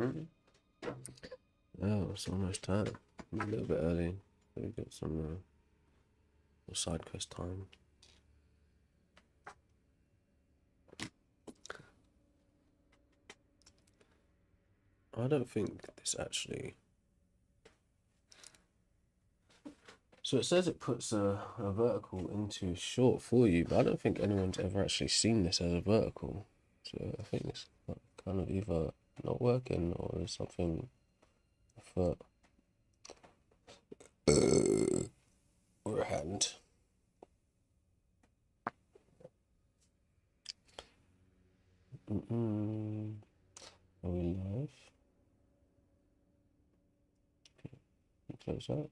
Oh, it's almost time. A little bit early. We got some side quest time. I don't think this actually. So it says it puts a vertical into short for you, but I don't think anyone's ever actually seen this as a vertical. So I think it's kind of either not working or there's something afoot. Or a hand. Are we live? Close that.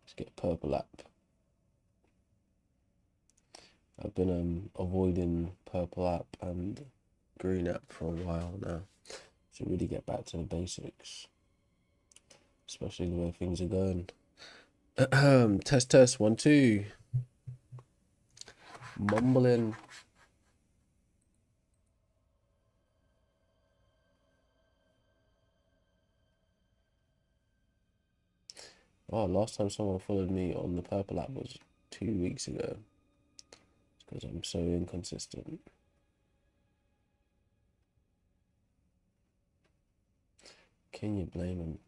Let's get a purple app. I've been avoiding purple app and green app for a while now. To really get back to the basics. Especially the way things are going. Test 1 2. Mumbling. Oh, last time someone followed me on the purple app was 2 weeks ago. It's because I'm so inconsistent. Can you blame him?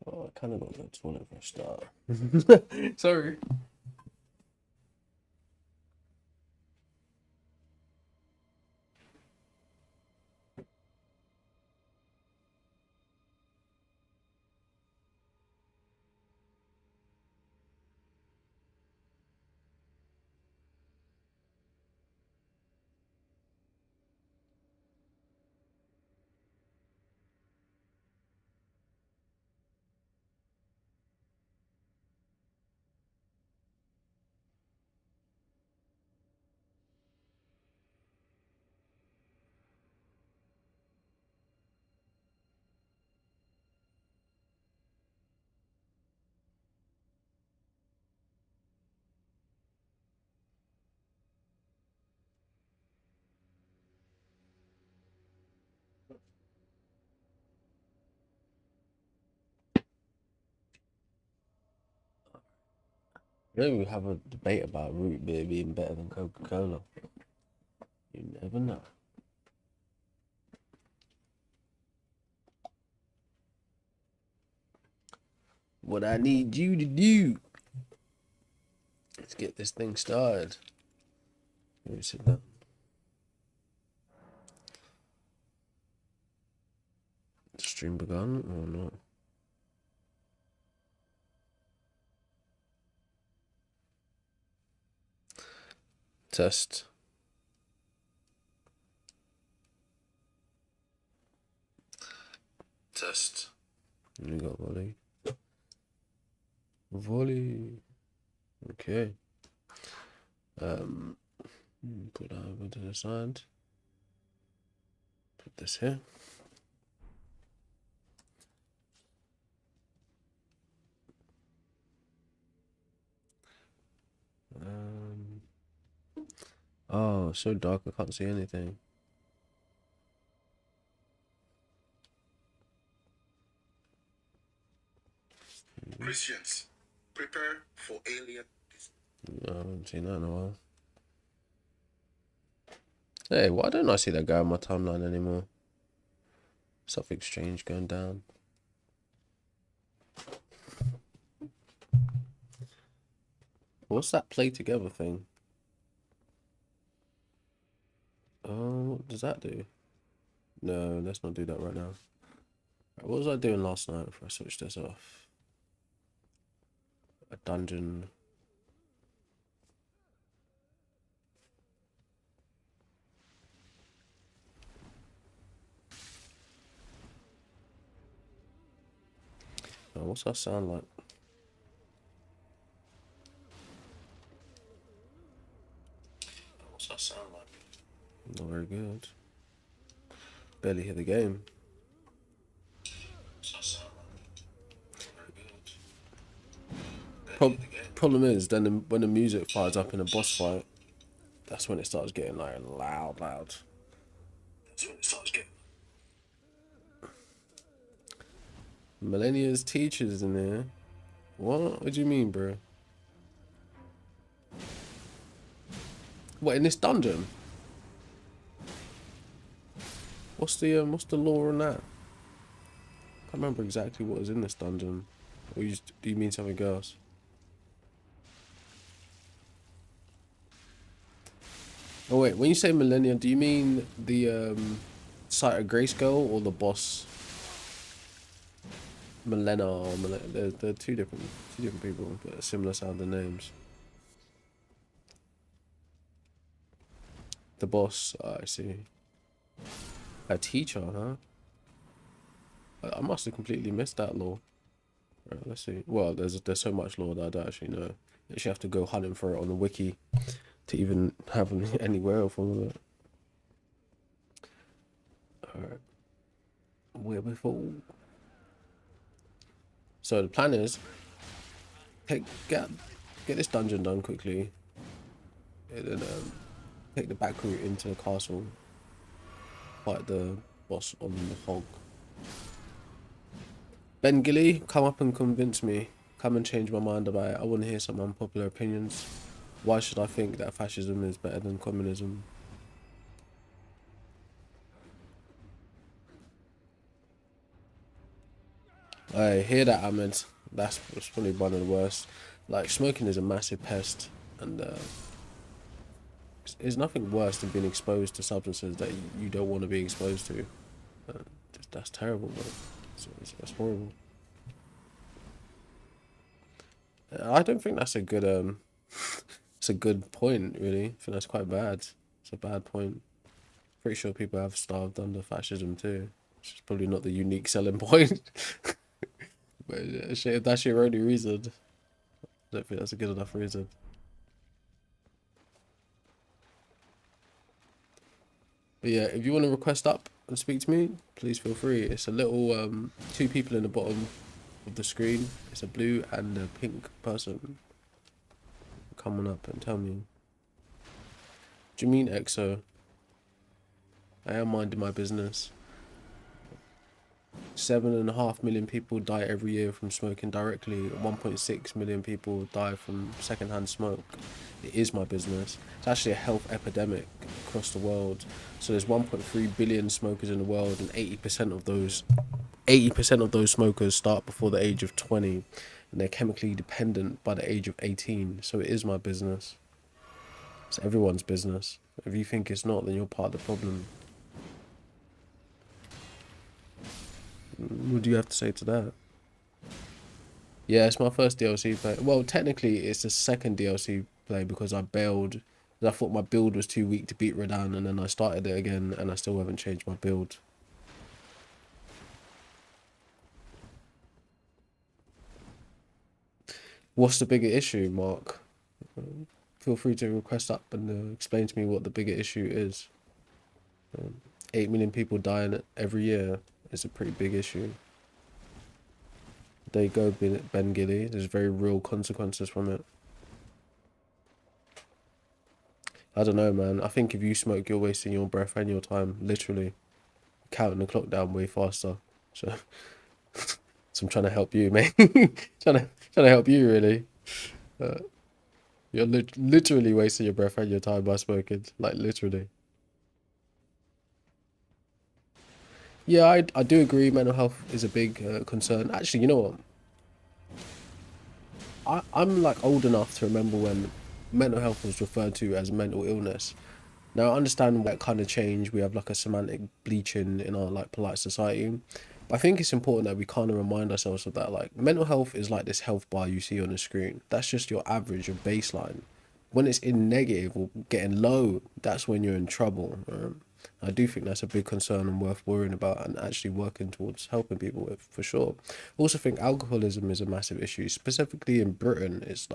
Oh, I kind of got to go to the toilet for a start. Sorry. Maybe we have a debate about root beer being better than Coca-Cola. You never know. What I need you to do. Let's get this thing started. Let me sit down. Stream begun or not? Test. Test. We got volley. Volley. Okay. Put that over to the side. Put this here. Oh, so dark I can't see anything. Christians, prepare for alien. No, I haven't seen that in a while. Hey, why don't I see that guy on my timeline anymore? Something strange going down. What's that play together thing? What does that do? No, let's not do that right now. What was I doing last night before I switched this off? A dungeon. Oh, what's that sound like? What's that sound like? Not very good. Barely hear the game. Problem is, then when the music fires up in a boss fight, that's when it starts getting like loud. That's when it starts getting. Millennia's teachers in there. What do you mean, bro? What, in this dungeon? What's the lore on that? I can't remember exactly what was in this dungeon. Or do you mean something else? Oh wait, when you say Millennia, do you mean the site of Grayskull or the boss Millennia or they're two different people, but similar sounding names. The boss, I see. A teacher, huh? I must have completely missed that lore. Right, let's see. Well, there's so much lore that I don't actually know. You actually have to go hunting for it on the wiki to even have anywhere of all of it. Alright. Where before? So the plan is get this dungeon done quickly, and then take the back route into the castle. Fight the boss on the hog. Ben Gilly, come up and convince me. Come and change my mind about it. I want to hear some unpopular opinions. Why should I think that fascism is better than communism? I hear that, Ahmed. That's probably one of the worst. Like, smoking is a massive pest, and there's nothing worse than being exposed to substances that you don't want to be exposed to. That's terrible, man. That's horrible. I don't think that's a good it's a good point, really. I think that's quite bad. It's a bad point. Pretty sure people have starved under fascism too, which is probably not the unique selling point. But if that's your only reason, I don't think that's a good enough reason. But yeah, if you want to request up and speak to me, please feel free. It's a little two people in the bottom of the screen. It's a blue and a pink person. Come on up and tell me. Do you mean EXO? I am minding my business. 7.5 million people die every year from smoking directly. 1.6 million people die from secondhand smoke. It is my business. It's actually a health epidemic across the world. So there's 1.3 billion smokers in the world, and 80% of those smokers start before the age of 20, and they're chemically dependent by the age of 18. So it is my business. It's everyone's business. If you think it's not, then you're part of the problem. What do you have to say to that? Yeah, it's my first DLC play. Well, technically, it's the second DLC play because I bailed. I thought my build was too weak to beat Radan, and then I started it again, and I still haven't changed my build. What's the bigger issue, Mark? Feel free to request up and explain to me what the bigger issue is. 8 million people dying every year is a pretty big issue. There you go, Ben Gilly. There's very real consequences from it. I don't know, man. I think if you smoke, you're wasting your breath and your time, literally. Counting the clock down way faster. So, I'm trying to help you, mate. trying to help you, really. You're literally wasting your breath and your time by smoking, like literally. Yeah, I do agree. Mental health is a big concern. Actually, you know what? I'm like old enough to remember when mental health was referred to as mental illness. Now I understand that kind of change. We have like a semantic bleaching in our like polite society. But I think it's important that we kind of remind ourselves of that. Like mental health is like this health bar you see on the screen. That's just your average, your baseline. When it's in negative or getting low, that's when you're in trouble. I do think that's a big concern and worth worrying about and actually working towards helping people with, for sure. I also think alcoholism is a massive issue, specifically in Britain. It's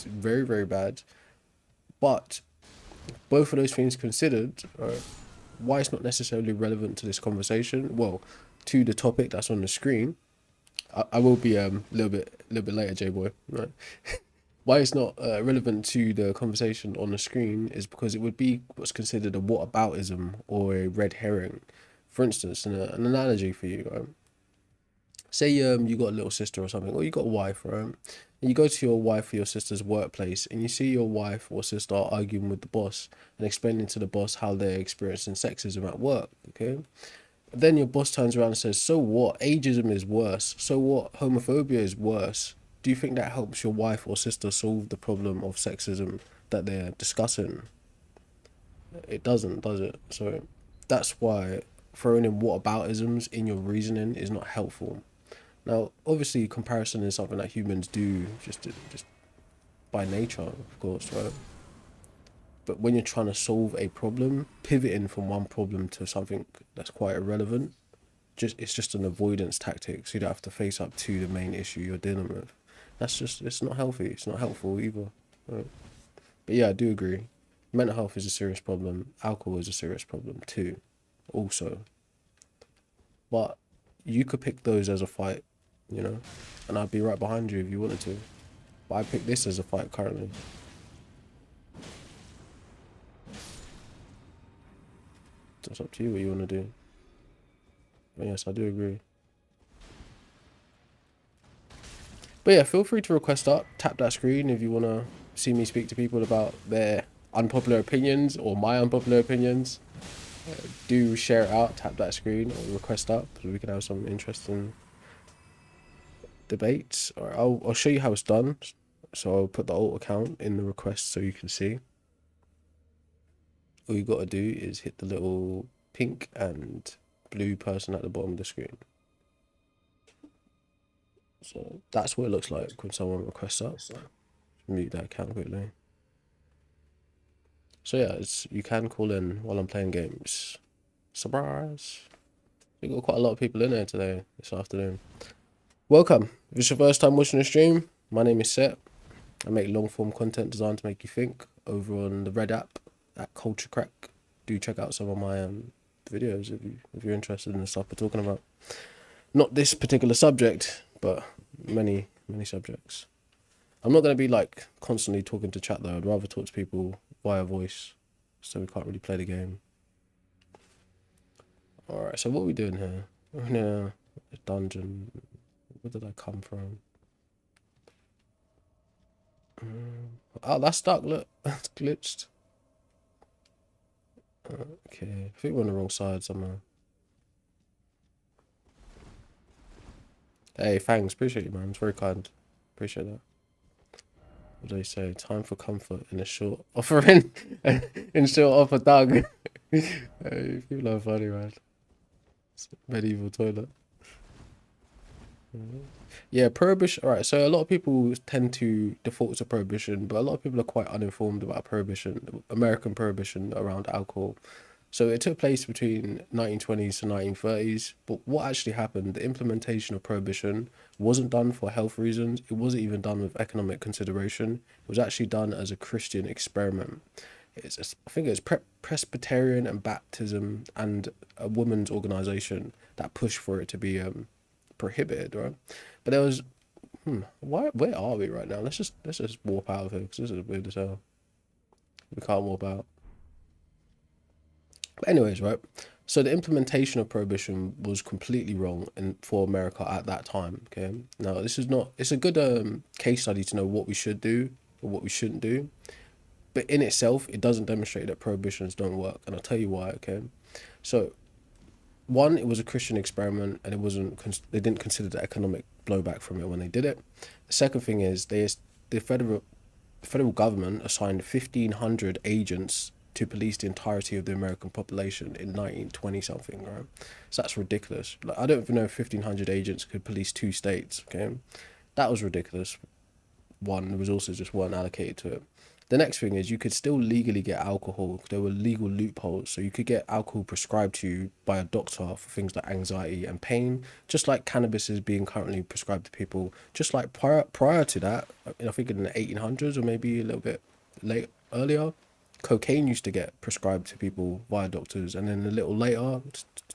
very, very bad. But both of those things considered, why it's not necessarily relevant to this conversation, well, to the topic that's on the screen, I will be a little bit little bit later, J boy. Right. Why it's not relevant to the conversation on the screen is because it would be what's considered a whataboutism or a red herring. For instance, an analogy for you, right? Say you got a little sister or something, or you got a wife, right? And you go to your wife or your sister's workplace, and you see your wife or sister arguing with the boss and explaining to the boss how they're experiencing sexism at work. Okay, then your boss turns around and says, "So what? Ageism is worse. So what? Homophobia is worse." Do you think that helps your wife or sister solve the problem of sexism that they're discussing? It doesn't, does it? So that's why throwing in whataboutisms in your reasoning is not helpful. Now, obviously, comparison is something that humans do just by nature, of course, right? But when you're trying to solve a problem, pivoting from one problem to something that's quite irrelevant, it's just an avoidance tactic, so you don't have to face up to the main issue you're dealing with. It's not healthy. It's not helpful either. Right? But yeah, I do agree. Mental health is a serious problem. Alcohol is a serious problem too, also. But you could pick those as a fight, and I'd be right behind you if you wanted to. But I pick this as a fight currently. So it's up to you what you want to do. But yes, I do agree. But yeah, feel free to request up, tap that screen if you want to see me speak to people about their unpopular opinions or my unpopular opinions. Do share it out, tap that screen or request up so we can have some interesting debates. Or I'll show you how it's done. So I'll put the alt account in the request so you can see. All you got to do is hit the little pink and blue person at the bottom of the screen. So that's what it looks like when someone requests up. Mute that account quickly. So yeah, you can call in while I'm playing games. Surprise! We got quite a lot of people in there today, this afternoon. Welcome. If it's your first time watching the stream, my name is Seth. I make long form content designed to make you think over on the Red app at Culture Crack. Do check out some of my videos if you're interested in the stuff we're talking about. Not this particular subject, but many subjects. I'm not going to be like constantly talking to chat though. I'd rather talk to people via voice, so we can't really play the game. Alright, so what are we doing here? We're in a dungeon. Where did I come from? Oh, that's stuck, look. That's glitched. Okay, I think we're on the wrong side somehow. Hey, thanks. Appreciate you, man. It's very kind. Appreciate that. What do they say? Time for comfort in a short offering. In short offer, Doug. Hey, people are funny, man. It's a medieval toilet. Yeah, prohibition. All right, so a lot of people tend to default to prohibition, but a lot of people are quite uninformed about prohibition, American prohibition around alcohol. So it took place between 1920s to 1930s, but what actually happened, the implementation of prohibition wasn't done for health reasons. It wasn't even done with economic consideration. It was actually done as a Christian experiment. I think it's Presbyterian and Baptism and a women's organization that pushed for it to be prohibited, right? But there was, where are we right now? Let's just warp out of here because this is weird as hell. We can't warp out. But anyways, right? So the implementation of prohibition was completely wrong for America at that time. Okay, now this is not. It's a good case study to know what we should do or what we shouldn't do. But in itself, it doesn't demonstrate that prohibitions don't work, and I'll tell you why. Okay, so one, it was a Christian experiment, and they didn't consider the economic blowback from it when they did it. The second thing is the federal government assigned 1,500 agents to police the entirety of the American population in 1920 something, right? So that's ridiculous. Like, I don't even know if 1,500 agents could police 2 states. Okay, that was ridiculous. One, the resources just weren't allocated to it. The next thing is you could still legally get alcohol. There were legal loopholes. So you could get alcohol prescribed to you by a doctor for things like anxiety and pain, just like cannabis is being currently prescribed to people. Just like prior to that, I think in the 1800s or maybe a little bit earlier, Cocaine used to get prescribed to people via doctors, and then a little later,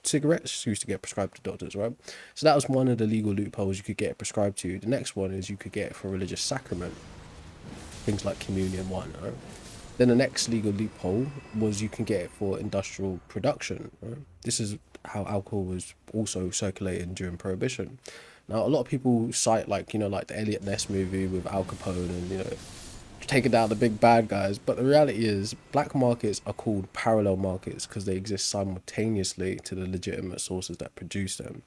cigarettes used to get prescribed to doctors, right? So that was one of the legal loopholes you could get prescribed to. The next one is you could get it for religious sacrament, things like communion, wine, right? Then the next legal loophole was you can get it for industrial production, right? This is how alcohol was also circulating during Prohibition. Now, a lot of people cite, like, like the Elliot Ness movie with Al Capone and, taking down the big bad guys. But the reality is, black markets are called parallel markets because they exist simultaneously to the legitimate sources that produce them.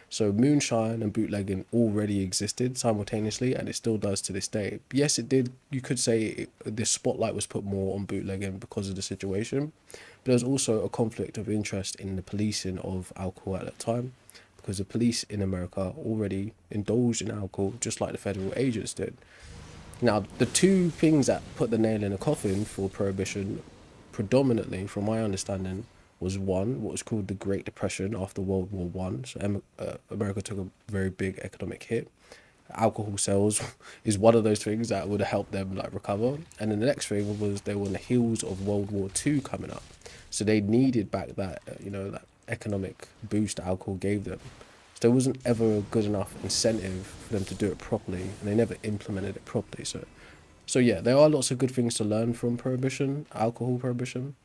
So moonshine and bootlegging already existed simultaneously, and it still does to this day. Yes, it did. You could say the spotlight was put more on bootlegging because of the situation, but there was also a conflict of interest in the policing of alcohol at that time, because the police in America already indulged in alcohol just like the federal agents did. Now, the two things that put the nail in the coffin for Prohibition, predominantly, from my understanding, was one, what was called the Great Depression after World War One. So America took a very big economic hit. Alcohol sales is one of those things that would have helped them like recover. And then the next thing was they were on the heels of World War Two coming up, so they needed back that that economic boost that alcohol gave them. So there wasn't ever a good enough incentive for them to do it properly, and they never implemented it properly. So yeah, there are lots of good things to learn from Prohibition, alcohol Prohibition.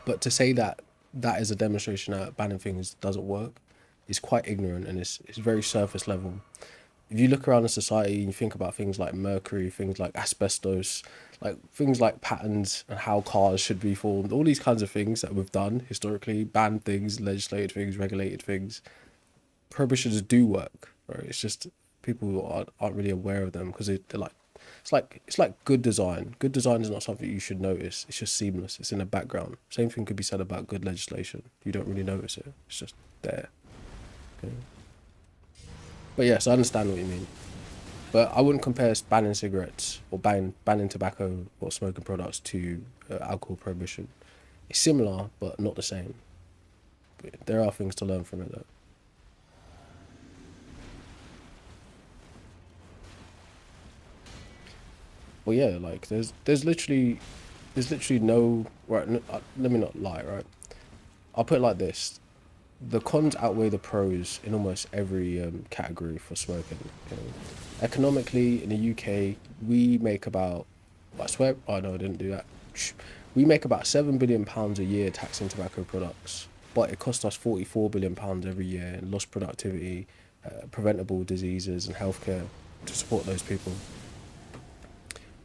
But to say that that is a demonstration that banning things doesn't work is quite ignorant, and it's very surface level. If you look around in society and you think about things like mercury, things like asbestos, like things like patents and how cars should be formed, all these kinds of things that we've done historically, banned things, legislated things, regulated things, prohibitions do work, right? It's just people aren't really aware of them because they're like, it's like good design. Good design is not something you should notice. It's just seamless. It's in the background. Same thing could be said about good legislation. You don't really notice it. It's just there. Okay. But yes, I understand what you mean. But I wouldn't compare banning cigarettes or banning tobacco or smoking products to alcohol prohibition. It's similar, but not the same. But there are things to learn from it, though. Well, yeah, like there's literally no right. Let me not lie, right? I'll put it like this: the cons outweigh the pros in almost every category for smoking. You know? Economically, in the UK, we make about, I swear, oh no, I didn't do that. We make about £7 billion a year taxing tobacco products, but it costs us £44 billion every year in lost productivity, preventable diseases, and healthcare to support those people.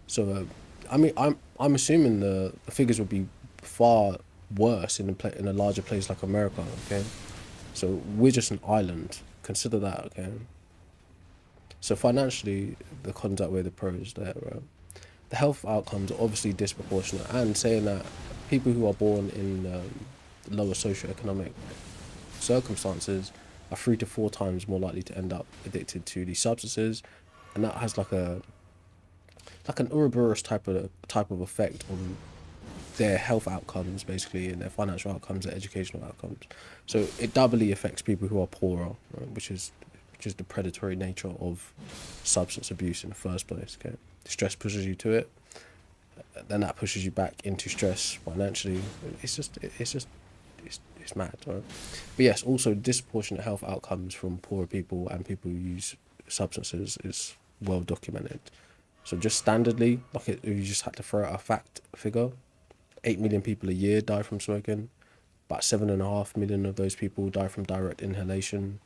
So, I mean, I'm assuming the figures would be far worse in a larger place like America. Okay, so we're just an island. Consider that. Okay, so financially, the cons outweigh the pros there. Right? The health outcomes are obviously disproportionate, and saying that people who are born in lower socioeconomic circumstances are 3 to 4 times more likely to end up addicted to these substances, and that has like an Ouroboros type of effect on their health outcomes, basically, and their financial outcomes, their educational outcomes. So it doubly affects people who are poorer, right, which is the predatory nature of substance abuse in the first place. Okay, stress pushes you to it, then that pushes you back into stress financially. It's mad, right? But yes, also disproportionate health outcomes from poorer people and people who use substances is well documented. So just standardly, like if you just had to throw out a fact figure, 8 million people a year die from smoking. About 7.5 million of those people die from direct inhalation,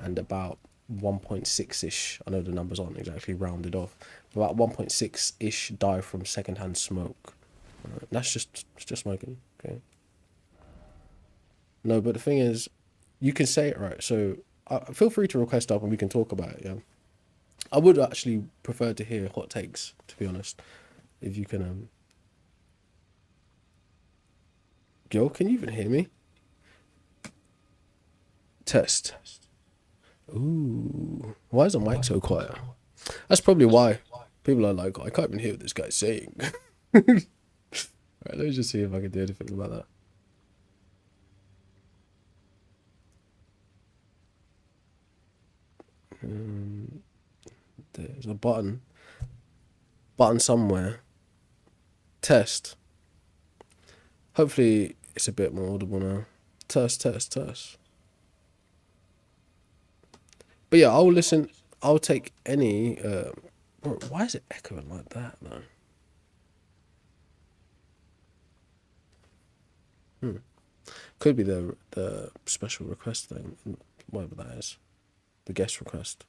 and about 1.6 ish. I know the numbers aren't exactly rounded off. About 1.6 ish die from secondhand smoke. That's just smoking. Okay. No, but the thing is, you can say it right. So feel free to request up and we can talk about it. Yeah. I would actually prefer to hear hot takes, to be honest. If you can, Gil, can you even hear me? Test. Ooh, why is the mic so quiet? That's probably why people are like, I can't even hear what this guy's saying. Right, let me just see if I can do anything about that. There's a button somewhere Test. Hopefully it's a bit more audible now. Test, test, test. But yeah, I'll listen. I'll take any. Why is it echoing like that though? Could be the special request thing, whatever that is, the guest request.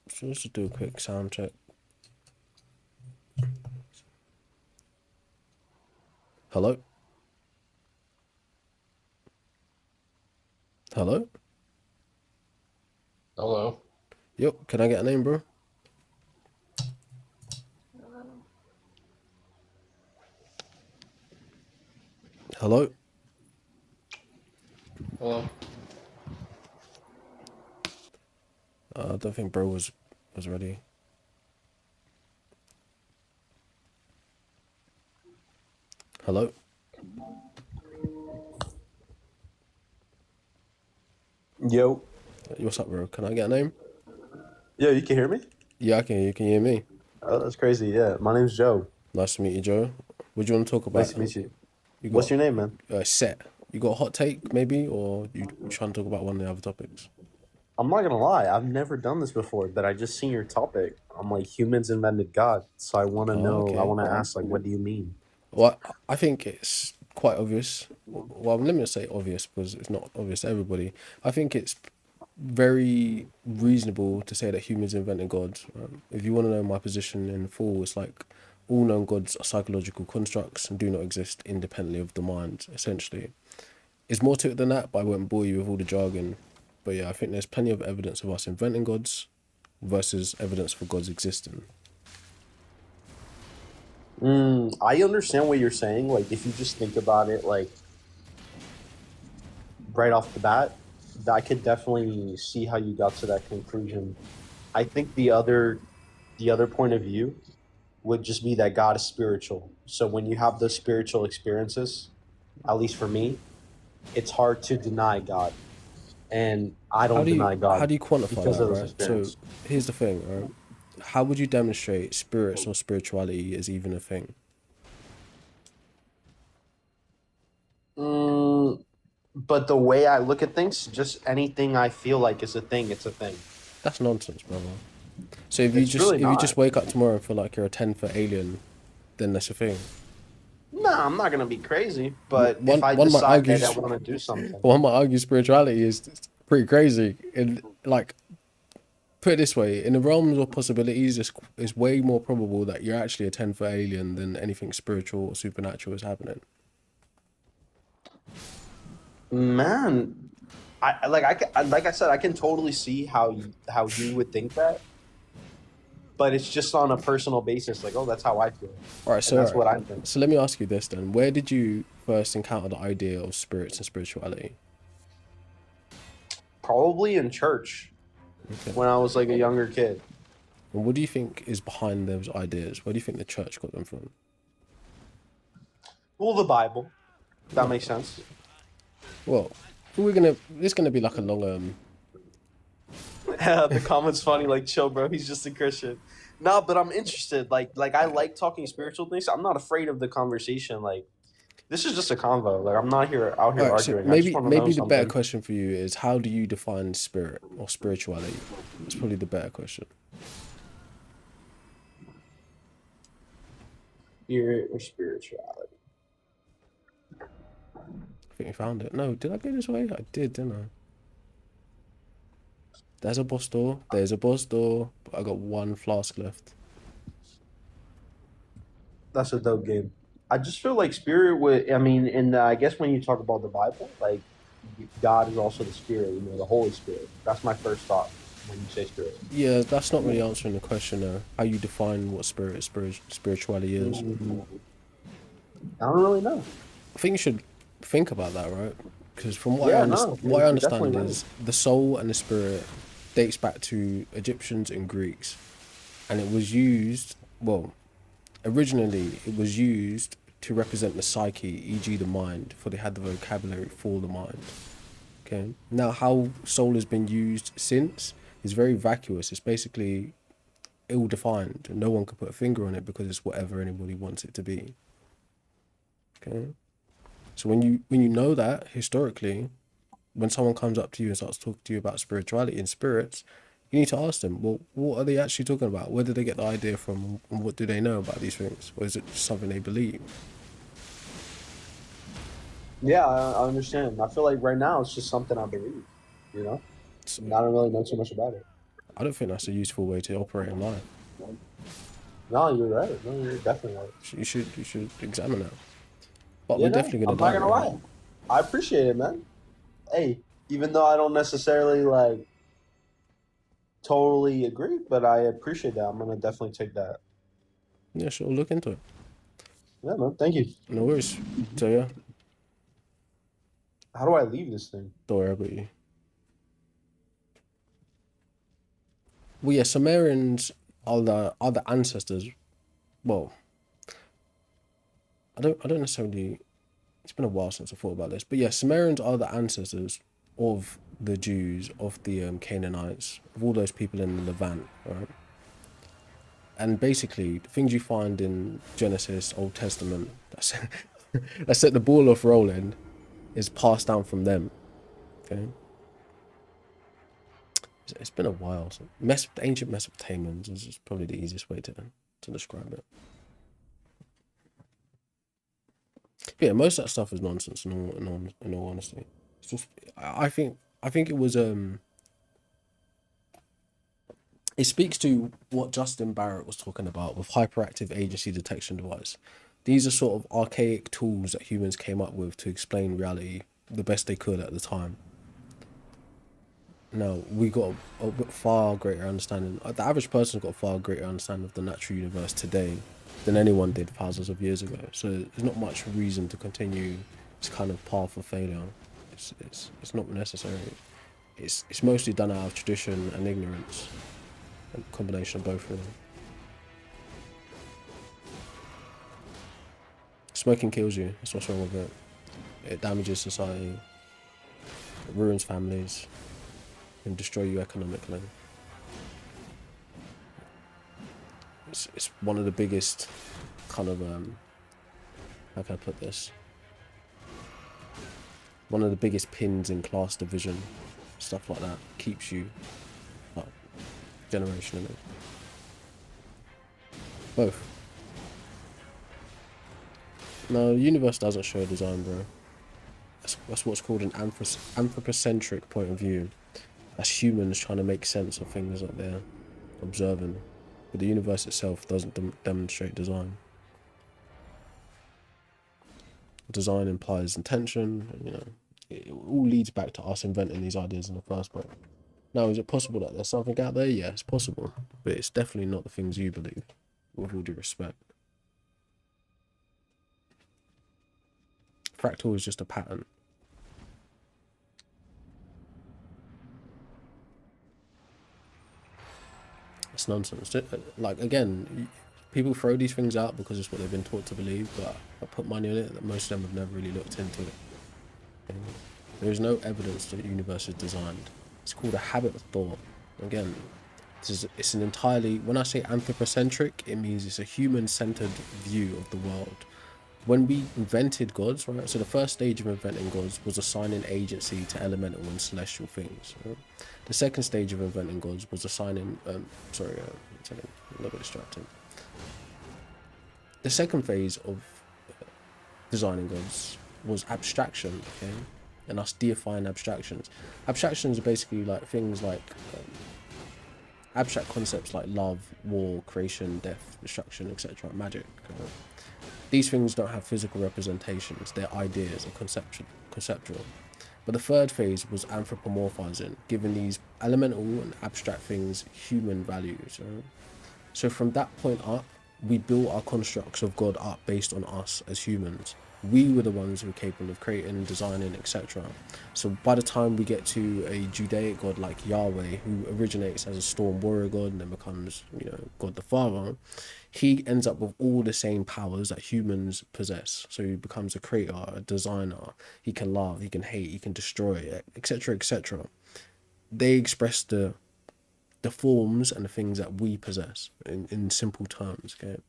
So let's just do a quick sound check. Hello? Hello? Hello. Yep, can I get a name, bro? Hello? Hello. I don't think bro was ready. Hello? Yo. What's up, bro? Can I get a name? Yo, you can hear me? Yeah, I can hear you. Can you hear me? Oh, that's crazy. Yeah, my name's Joe. Nice to meet you, Joe. What do you want to talk about? Nice to meet you. You What's got your name, man? Set. You got a hot take, maybe? Or you trying to talk about one of the other topics? I'm not gonna lie, I've never done this before, but I just seen your topic. I'm like, humans invented God, so I want to know. Okay. I want to ask, like, what do you mean? Well, I think it's quite obvious. Well, let me not say obvious because it's not obvious to everybody. I think it's very reasonable to say that humans invented God. If you want to know my position in full, it's like all known gods are psychological constructs and do not exist independently of the mind, essentially. There's more to it than that, but I won't bore you with all the jargon. But yeah, I think there's plenty of evidence of us inventing gods versus evidence for gods existing. I understand what you're saying. Like, if you just think about it, like, right off the bat, I could definitely see how you got to that conclusion. I think the other point of view would just be that God is spiritual. So when you have those spiritual experiences, at least for me, it's hard to deny God. And I don't deny God how do you quantify because that, of those right? So experiences. here's the thing, right? How would you demonstrate spirits or spirituality as even a thing? Mm, but the way I look at things, just anything I feel like is a thing, it's a thing. That's nonsense, brother. So It's really if you not. just wake up tomorrow and feel like you're a 10-foot alien, then that's a thing. Nah, I'm not gonna be crazy, but One if I one might decide argue that I want to do something, one might argue spirituality is pretty crazy. And like, put it this way, in the realms of possibilities, it's way more probable that you're actually a 10-foot alien than anything spiritual or supernatural is happening. man, like I said, I can totally see how you would think that, but it's just on a personal basis. Like, oh, that's how I feel, All right, and that's what I think. so let me ask you this then: where did you first encounter the idea of spirits and spirituality? Probably in church Okay. when I was like a younger kid. And what do you think is behind those ideas? Where do you think the church got them from? Well, the Bible. That makes sense. Well, it's gonna be like a long The comment's funny, like chill, bro. He's just a Christian. No, but I'm interested. Like I like talking spiritual things. I'm not afraid of the conversation. Like this is just a convo. Like I'm not out here All right, so arguing. I just want to know maybe the better something. question for you is how do you define spirit or spirituality? That's probably the better question. Spirit or spirituality. I think you found it. No, did I go this way? I did, didn't I? There's a boss door. There's a boss door. But I got one flask left. That's a dope game. I just feel like spirit would. I mean, and I guess when you talk about the Bible, like God is also the spirit. You know, the Holy Spirit. That's my first thought when you say spirit. Yeah, that's not really answering the question though. How you define what spirituality is. I don't really know. I think you should think about that, right? Because from what Yeah, I understand, no, what I you're understand definitely is the soul and the spirit dates back to Egyptians and Greeks, and it was used. Well, originally it was used to represent the psyche, e.g., the mind, for they had the vocabulary for the mind. Okay. Now, how soul has been used since is very vacuous. It's basically ill-defined, and no one can put a finger on it because it's whatever anybody wants it to be. Okay, so when you know that historically, when someone comes up to you and starts talking to you about spirituality and spirits, you need to ask them, well, what are they actually talking about? Where did they get the idea from? And what do they know about these things? Or is it just something they believe? Yeah, I understand. I feel like right now it's just something I believe. You know, So and I don't really know too much about it. I don't think that's a useful way to operate in life. No, you're right. No, you're definitely right. You should examine that. But Yeah, we're no, definitely I'm gonna not die, gonna right? lie. I appreciate it, man. Hey, even though I don't necessarily like totally agree, but I appreciate that. I'm gonna definitely take that. Yeah, sure. Look into it. Yeah, man. Thank you. No worries. So yeah, How do I leave this thing? don't worry about you. Well, yeah, Sumerians are the ancestors. Well, I don't necessarily. It's been a while since I thought about this, but yeah, Sumerians are the ancestors of the Jews, of the Canaanites, of all those people in the Levant, right? And basically, the things you find in Genesis, Old Testament, that set the ball off rolling, is passed down from them. Okay, it's been a while. So ancient Mesopotamians is probably the easiest way to describe it. Yeah, most of that stuff is nonsense. In all honesty, it's just I think it was it speaks to what Justin Barrett was talking about with hyperactive agency detection device. These are sort of archaic tools that humans came up with to explain reality the best they could at the time. Now we got a far greater understanding. The average person's got a far greater understanding of the natural universe today than anyone did thousands of years ago. So there's not much reason to continue this kind of path of failure. It's not necessary. It's mostly done out of tradition and ignorance, a combination of both of them. Smoking kills you. That's what's wrong with it. It damages society. It ruins families. Can destroy you economically. It's one of the biggest kind of how can I put this? One of the biggest pins in class division, stuff like that, keeps you up generationally. Both. No, the universe doesn't show design, bro. That's what's called an anthropocentric point of view. That's humans trying to make sense of things that they're observing. But the universe itself doesn't demonstrate design. Design implies intention, you know. It all leads back to us inventing these ideas in the first place. Now, is it possible that there's something out there? Yeah, it's possible. But it's definitely not the things you believe, with all due respect. Fractal is just a pattern. It's nonsense. Like, again, people throw these things out because it's what they've been taught to believe, but I put money on it that most of them have never really looked into it. Okay? There is no evidence that the universe is designed. It's called a habit of thought. Again, it's an entirely, when I say anthropocentric, it means it's a human-centered view of the world. When we invented gods, right? So the first stage of inventing gods was assigning agency to elemental and celestial things. Right? The second stage of inventing gods was assigning, sorry, a little bit distracted. The second phase of designing gods was abstraction, okay? And us deifying abstractions. Abstractions are basically like things like abstract concepts like love, war, creation, death, destruction, etc., magic. These things don't have physical representations, they're ideas, they're conceptual. But the third phase was anthropomorphizing, giving these elemental and abstract things human values. Right? So from that point up, we built our constructs of God up based on us as humans. We were the ones who were capable of creating, designing, etc. So by the time we get to a Judaic god like Yahweh, who originates as a storm warrior god and then becomes, God the Father, he ends up with all the same powers that humans possess. So he becomes a creator, a designer. He can love, he can hate, he can destroy, etc., etc. They express the the forms and the things that we possess in simple terms, okay?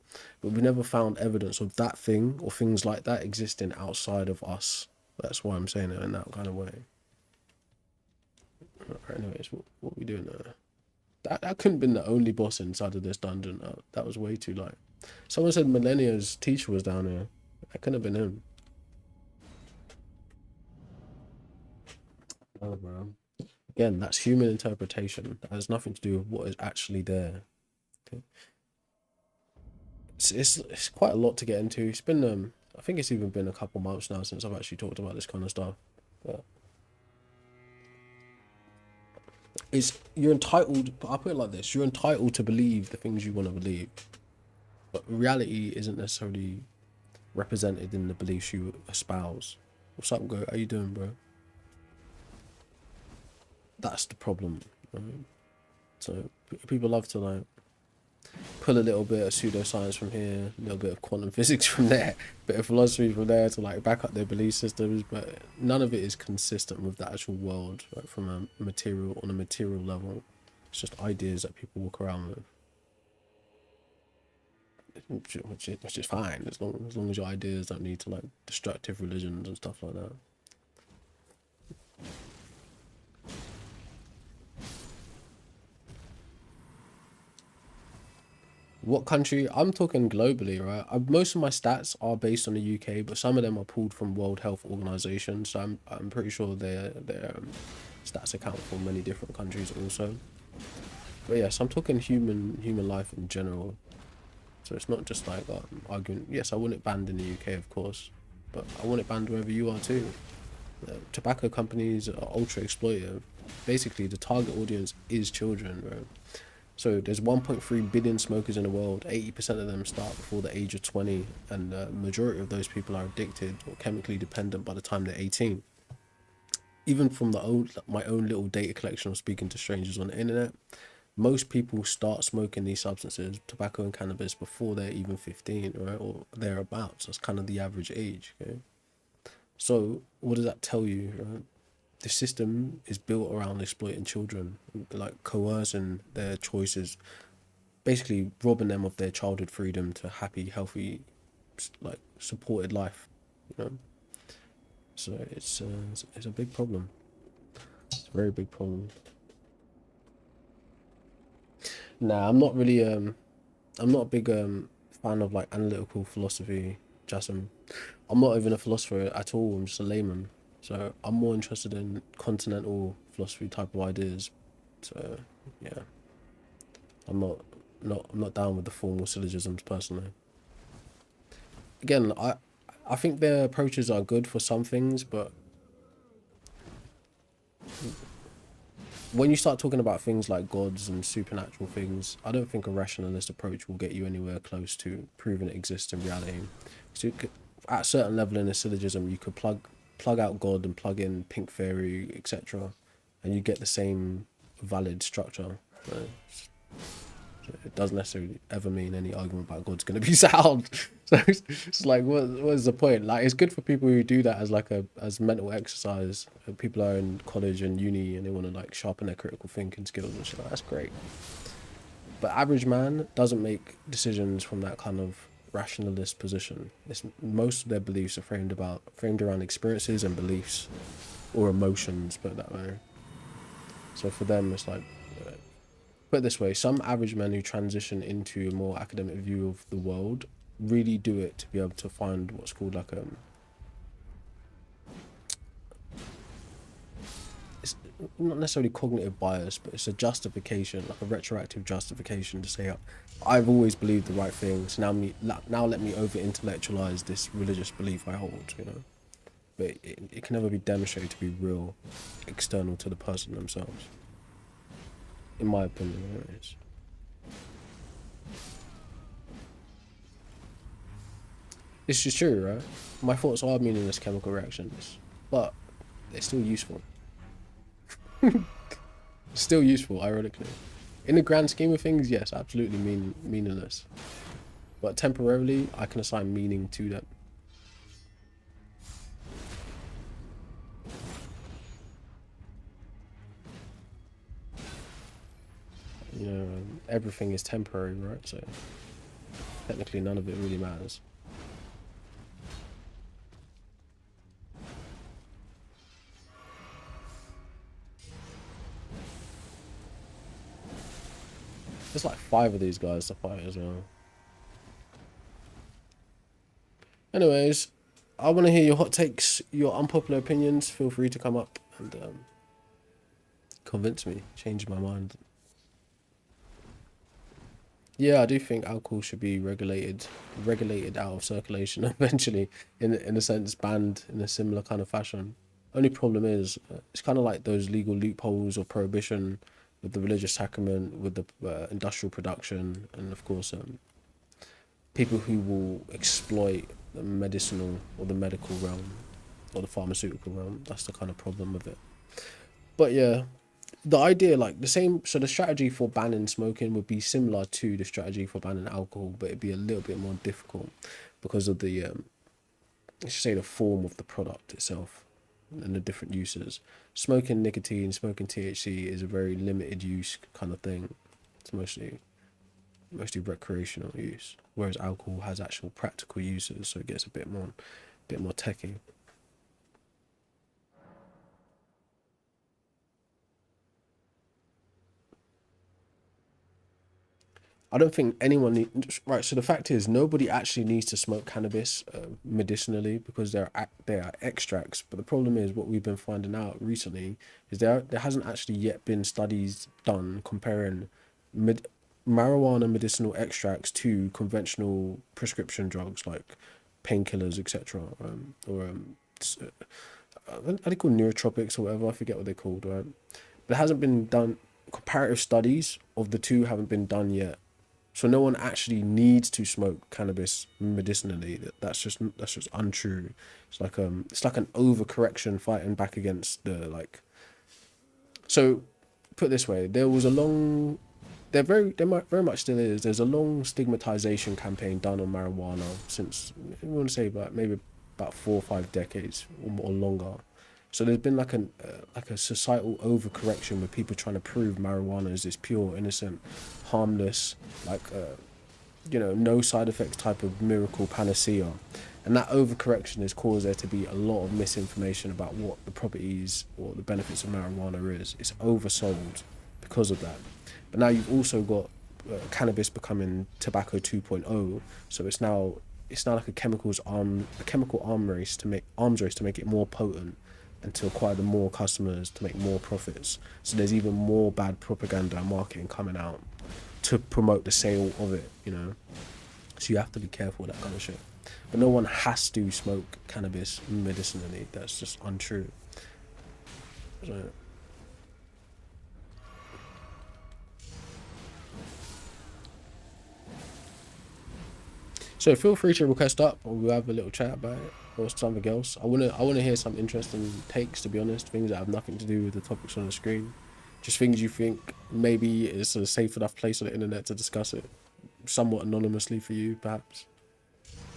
But we never found evidence of that thing or things like that existing outside of us. That's why I'm saying it in that kind of way. Right, anyways, what are we doing there? That couldn't have been the only boss inside of this dungeon. That was way too light. Someone said Millennia's teacher was down here. That couldn't have been him. Oh, bro. Again, that's human interpretation. That has nothing to do with what is actually there. Okay. It's quite a lot to get into. It's been I think it's even been a couple months now since I've actually talked about this kind of stuff. But you're entitled. I'll put it like this: you're entitled to believe the things you want to believe, but reality isn't necessarily represented in the beliefs you espouse. What's up, Go? How you doing, bro? That's the problem, right? So people love to like pull a little bit of pseudoscience from here, a little bit of quantum physics from there, a bit of philosophy from there to like back up their belief systems, but none of it is consistent with the actual world, right? From a material level. It's just ideas that people walk around with, which is fine as long as your ideas don't lead to like destructive religions and stuff like that. What country? I'm talking globally, right? Most of my stats are based on the UK, but some of them are pulled from World Health Organization. So I'm pretty sure their stats account for many different countries also. But yes, I'm talking human life in general. So it's not just like arguing. Yes, I want it banned in the UK, of course, but I want it banned wherever you are too. Tobacco companies are ultra exploitative. Basically, the target audience is children, bro. So there's 1.3 billion smokers in the world. 80% of them start before the age of 20, and the majority of those people are addicted or chemically dependent by the time they're 18. Even from my own little data collection of speaking to strangers on the internet, most people start smoking these substances, tobacco and cannabis, before they're even 15, right, or thereabouts. That's kind of the average age. Okay, so what does that tell you, right? The system is built around exploiting children, like coercing their choices, basically robbing them of their childhood freedom to happy, healthy, like supported life, you know. So it's a big problem. It's a very big problem. Nah, I'm not really I'm not a big fan of like analytical philosophy, Jassim. I'm not even a philosopher at all. I'm just a layman. So I'm more interested in continental philosophy type of ideas. So yeah, I'm not down with the formal syllogisms personally. Again, I think their approaches are good for some things, but when you start talking about things like gods and supernatural things, I don't think a rationalist approach will get you anywhere close to proving it exists in reality. So at a certain level in a syllogism, you could plug out God and plug in pink fairy, etc., and you get the same valid structure. Right? It doesn't necessarily ever mean any argument about God's going to be sound. So it's like, what is the point? Like, it's good for people who do that as like as mental exercise. People are in college and uni and they want to like sharpen their critical thinking skills and shit. Like, that's great. But average man doesn't make decisions from that kind of rationalist position. Most of their beliefs are framed around experiences and beliefs, or emotions, put it that way. So for them, it's like, put it this way, some average men who transition into a more academic view of the world really do it to be able to find what's called like it's not necessarily cognitive bias, but it's a justification, like a retroactive justification to say, I've always believed the right thing, so now let me over intellectualize this religious belief I hold, you know. But it can never be demonstrated to be real, external to the person themselves. In my opinion, anyways. This is true, right? My thoughts are meaningless chemical reactions, but they're still useful. Still useful, ironically. In the grand scheme of things, yes, absolutely meaningless. But temporarily, I can assign meaning to them. You know, everything is temporary, right? So technically none of it really matters. There's like 5 of these guys to fight as well. Anyways, I want to hear your hot takes, your unpopular opinions. Feel free to come up and convince me, change my mind. Yeah, I do think alcohol should be regulated out of circulation eventually, in a sense, banned in a similar kind of fashion. Only problem is, it's kind of like those legal loopholes of prohibition with the religious sacrament, with the industrial production, and of course, people who will exploit the medicinal or the medical realm or the pharmaceutical realm. That's the kind of problem with it. But yeah, the idea, like the same, so the strategy for banning smoking would be similar to the strategy for banning alcohol, but it'd be a little bit more difficult because of the let's just say the form of the product itself and the different uses. Smoking nicotine, smoking THC is a very limited use kind of thing. It's mostly recreational use, whereas alcohol has actual practical uses, so it gets a bit more techy. I don't think anyone right. So the fact is, nobody actually needs to smoke cannabis medicinally because they are extracts. But the problem is, what we've been finding out recently is there hasn't actually yet been studies done comparing marijuana medicinal extracts to conventional prescription drugs like painkillers, etc. Are they called neurotropics or whatever? I forget what they're called. Right, but it hasn't been done. Comparative studies of the two haven't been done yet, so no one actually needs to smoke cannabis medicinally. That's just untrue. It's like an overcorrection fighting back against the like. So, put it this way, very much still is. There's a long stigmatization campaign done on marijuana since I want to say about maybe about 4 or 5 decades or longer. So there's been like a societal overcorrection with people trying to prove marijuana is this pure, innocent, harmless, like no side effects type of miracle panacea. And that overcorrection has caused there to be a lot of misinformation about what the properties or the benefits of marijuana is. It's oversold because of that. But now you've also got cannabis becoming tobacco 2.0, so it's now like a chemical arms race to make it more potent and to acquire the more customers to make more profits. So there's even more bad propaganda and marketing coming out to promote the sale of it, So you have to be careful with that kind of shit. But no one has to smoke cannabis medicinally. That's just untrue. So feel free to request up, or we'll have a little chat about it, or something else. I wanna hear some interesting takes. To be honest, things that have nothing to do with the topics on the screen, just things you think maybe it's a safe enough place on the internet to discuss it, somewhat anonymously for you, perhaps.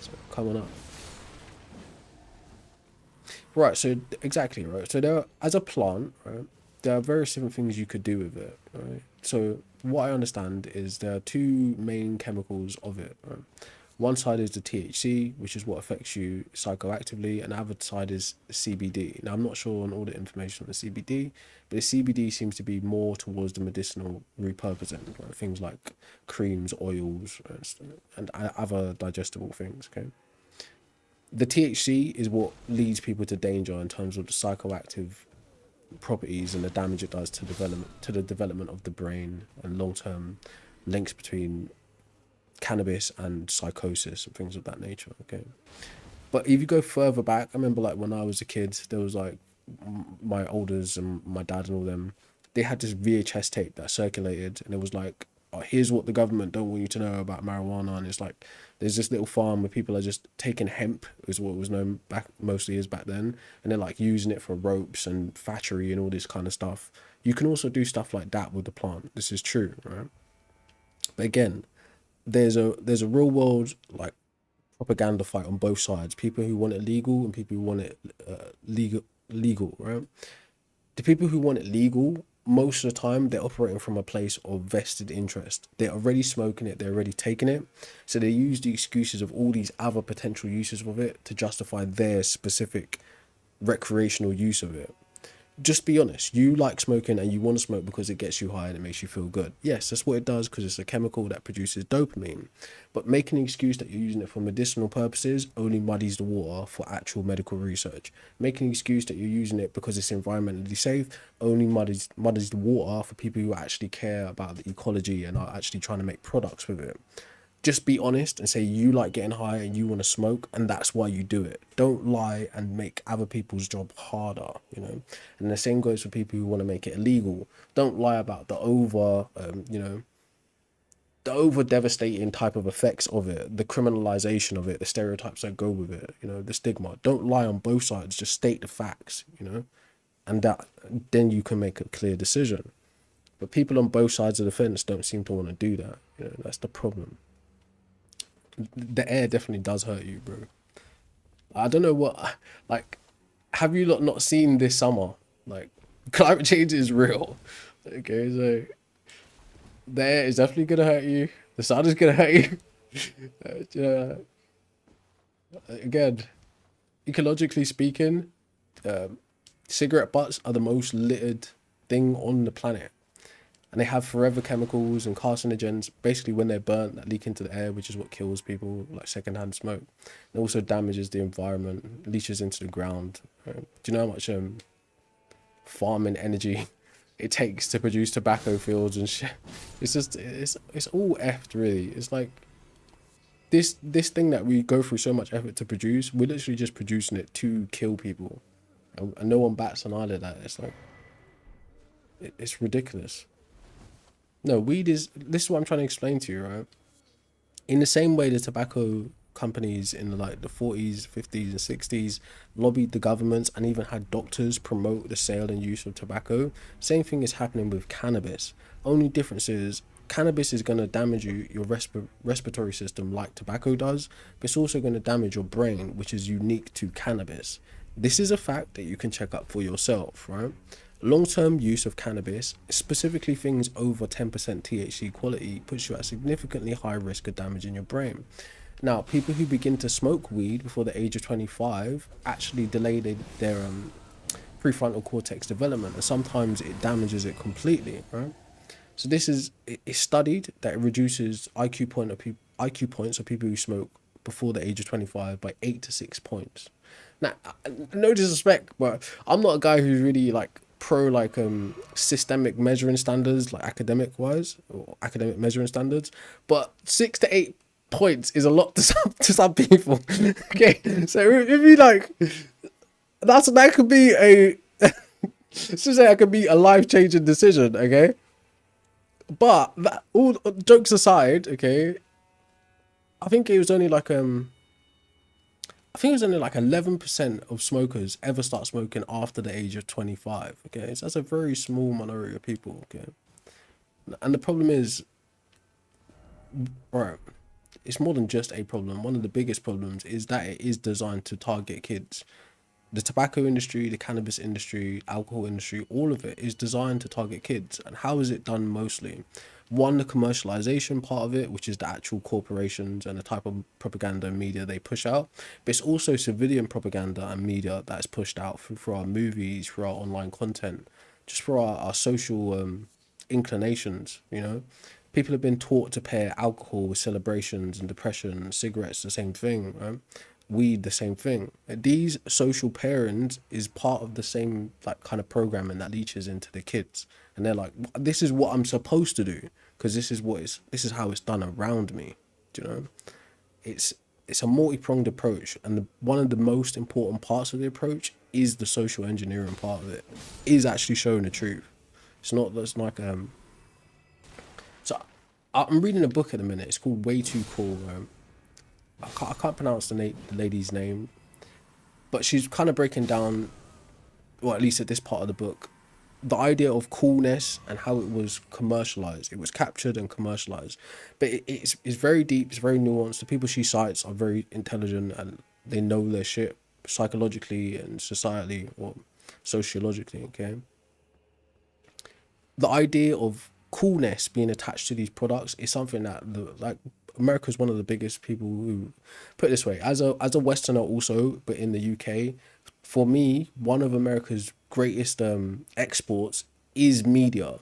So come on up. Right. So exactly right. So as a plant, right, there are various different things you could do with it, right? So what I understand is there are two main chemicals of it, right? One side is the THC, which is what affects you psychoactively, and the other side is CBD. Now, I'm not sure on all the information on the CBD, but the CBD seems to be more towards the medicinal repurposing, right? Things like creams, oils, and other digestible things, okay? The THC is what leads people to danger in terms of the psychoactive properties and the damage it does to the development of the brain and long-term links between cannabis and psychosis and things of that nature. Okay, but if you go further back, I remember like when I was a kid, there was like my elders and my dad and all them. They had this VHS tape that circulated, and it was like, oh, here's what the government don't want you to know about marijuana. And it's like there's this little farm where people are just taking hemp, is what was known back mostly as back then, and they're like using it for ropes and fatchery and all this kind of stuff. You can also do stuff like that with the plant. This is true, right? But again, there's a real world like propaganda fight on both sides. People who want it legal and people who want it legal, right? The people who want it legal most of the time they're operating from a place of vested interest. They're already smoking it, they're already taking it, so they use the excuses of all these other potential uses of it to justify their specific recreational use of it. Just be honest. You like smoking and you want to smoke because it gets you high and it makes you feel good. Yes, that's what it does, because it's a chemical that produces dopamine. But making an excuse that you're using it for medicinal purposes only muddies the water for actual medical research. Making an excuse that you're using it because it's environmentally safe only muddies the water for people who actually care about the ecology and are actually trying to make products with it. Just be honest and say you like getting high and you want to smoke, and that's why you do it. Don't lie and make other people's job harder, you know. And the same goes for people who want to make it illegal. Don't lie about the over devastating type of effects of it, the criminalization of it, the stereotypes that go with it, you know, the stigma. Don't lie on both sides. Just state the facts, you know, and that then you can make a clear decision. But people on both sides of the fence don't seem to want to do that. You know, that's the problem. The air definitely does hurt you, bro. I don't know what, like, have you not seen this summer? Like, climate change is real. Okay, so the air is definitely gonna hurt you. The sun is gonna hurt you. Yeah. Again, ecologically speaking, cigarette butts are the most littered thing on the planet. And they have forever chemicals and carcinogens, basically when they're burnt, that leak into the air, which is what kills people, like secondhand smoke. It also damages the environment, leaches into the ground. Do you know how much farming energy it takes to produce tobacco fields and shit? It's just, it's all effed, really. It's like, this thing that we go through so much effort to produce, we're literally just producing it to kill people. And no one bats an eyelid at it. It's like, it's ridiculous. No, this is what I'm trying to explain to you, right? In the same way the tobacco companies in like the 40s, 50s and 60s lobbied the governments and even had doctors promote the sale and use of tobacco, same thing is happening with cannabis. Only difference is cannabis is going to damage your respiratory system like tobacco does, but it's also going to damage your brain, which is unique to cannabis. This is a fact that you can check up for yourself, right? Long-term use of cannabis, specifically things over 10% THC quality, puts you at a significantly high risk of damaging your brain. Now, people who begin to smoke weed before the age of 25 actually delay their prefrontal cortex development, and sometimes it damages it completely, right? So it's studied that it reduces IQ points of people who smoke before the age of 25 by 8 to 6 points. Now, no disrespect, but I'm not a guy who's really like pro like systemic measuring standards, like academic measuring standards, but 6 to 8 points is a lot to some people. Okay, so if you like, that could be a let's just say that could be a life-changing decision. Okay, but that, all jokes aside, okay, I think it was only like 11% of smokers ever start smoking after the age of 25. Okay, so that's a very small minority of people. Okay, and the problem is, right, it's more than just a problem. One of the biggest problems is that it is designed to target kids. The tobacco industry, the cannabis industry, alcohol industry, all of it is designed to target kids. And how is it done mostly? One, the commercialization part of it, which is the actual corporations and the type of propaganda and media they push out. But it's also civilian propaganda and media that is pushed out through our movies, through our online content, just for our social inclinations, you know. People have been taught to pair alcohol with celebrations and depression, cigarettes, the same thing, right? Weed, the same thing. These social pairings is part of the same like kind of programming that leaches into the kids, and they're like, this is what I'm supposed to do because this is how it's done around me. Do you know? It's a multi-pronged approach, and one of the most important parts of the approach is the social engineering part of it. Is actually showing the truth. It's not that's like So I'm reading a book at the minute. It's called Way Too Cool. I can't pronounce the lady's name, but she's kind of breaking down, or at least at this part of the book, the idea of coolness and how it was commercialized. It was captured and commercialized, but it's very deep. It's very nuanced. The people she cites are very intelligent and they know their shit psychologically and societally or sociologically. Okay, the idea of coolness being attached to these products is something that like America's one of the biggest people who, put it this way, as a Westerner also, but in the UK, for me, one of America's greatest exports is media.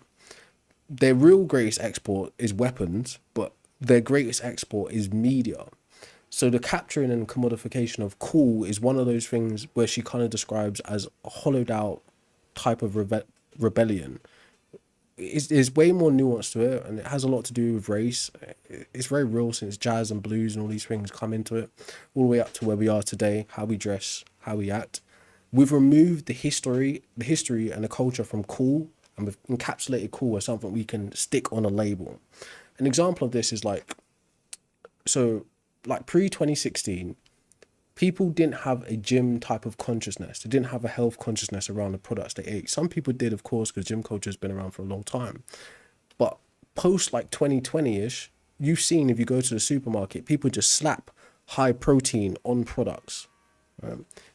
Their real greatest export is weapons, but their greatest export is media. So the capturing and commodification of cool is one of those things where she kind of describes as a hollowed out type of rebellion. It's way more nuanced to it, and it has a lot to do with race. It's very real since jazz and blues and all these things come into it, all the way up to where we are today, how we dress, how we act. We've removed the history and the culture from cool, and we've encapsulated cool as something we can stick on a label. An example of this is like, so like pre 2016, people didn't have a gym type of consciousness. They didn't have a health consciousness around the products they ate. Some people did, of course, because gym culture has been around for a long time. But post like 2020-ish, you've seen, if you go to the supermarket, people just slap high protein on products.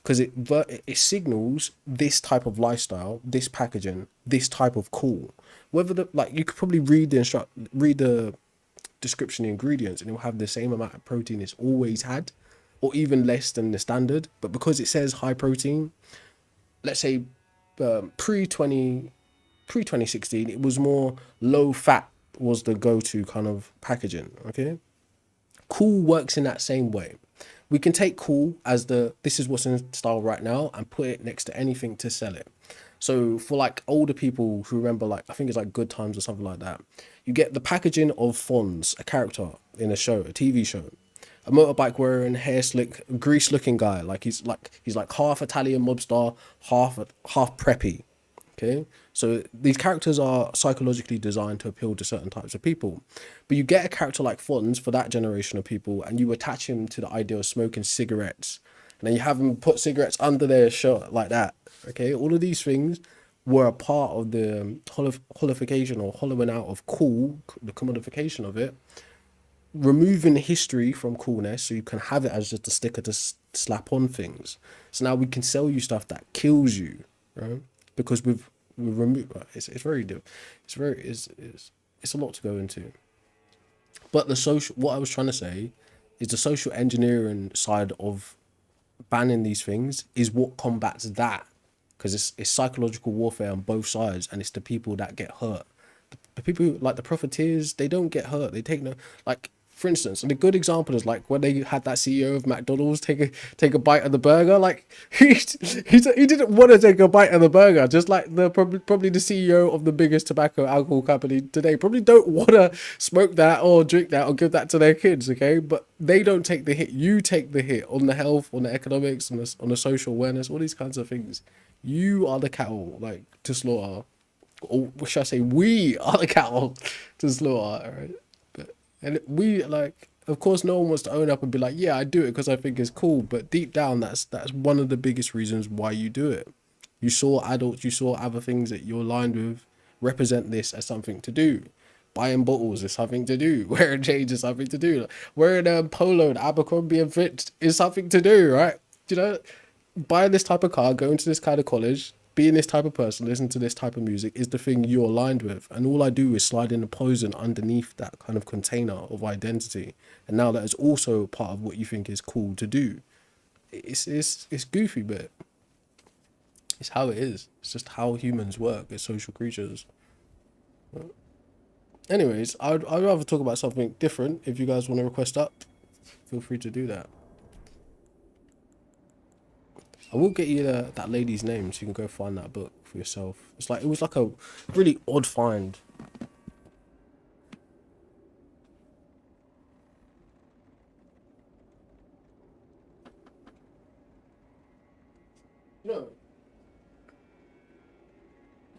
Because it signals this type of lifestyle, this packaging, this type of cool. Whether the, like, you could probably read the description of ingredients, and it will have the same amount of protein it's always had, or even less than the standard. But because it says high protein, let's say pre 2016, it was more low fat was the go-to kind of packaging. Okay, cool works in that same way. We can take cool as this is what's in style right now and put it next to anything to sell it. So for like older people who remember, like, I think it's like Good Times or something like that, you get the packaging of Fonz, a character in a show, a TV show, a motorbike wearing, hair slick, grease looking guy. Like he's like half Italian mobster, half preppy. Okay, so these characters are psychologically designed to appeal to certain types of people. But you get a character like Fonz for that generation of people, and you attach him to the idea of smoking cigarettes, and then you have them put cigarettes under their shirt like that. Okay, all of these things were a part of the holification or hollowing out of cool, the commodification of it, removing history from coolness so you can have it as just a sticker to slap on things. So now we can sell you stuff that kills you, right? Because we've removed. It's a lot to go into. But what I was trying to say is the social engineering side of banning these things is what combats that, because it's psychological warfare on both sides, and it's the people that get hurt. The people who, like the profiteers, they don't get hurt. They take no, like, for instance, and a good example is like when they had that CEO of McDonald's take a bite of the burger. Like he didn't want to take a bite of the burger, just like the probably the CEO of the biggest tobacco alcohol company today probably don't want to smoke that or drink that or give that to their kids. Okay, but they don't take the hit. You take the hit on the health, on the economics, on the social awareness, all these kinds of things. You are the cattle, like, to slaughter, or should I say, we are the cattle to slaughter. All right. And we, like, of course, no one wants to own up and be like, yeah, I do it because I think it's cool. But deep down, that's one of the biggest reasons why you do it. You saw adults, you saw other things that you're aligned with represent this as something to do. Buying bottles is something to do. Wearing chains is something to do. Wearing a polo and Abercrombie and Fitch is something to do, right? You know, buying this type of car, going to this kind of college, being this type of person, listening to this type of music is the thing you're aligned with. And all I do is slide in the poison underneath that kind of container of identity. And now that is also part of what you think is cool to do. It's goofy, but it's how it is. It's just how humans work as social creatures. Anyways, I'd rather talk about something different. If you guys want to request up, feel free to do that. I will get you that lady's name so you can go find that book for yourself. It was like a really odd find. No.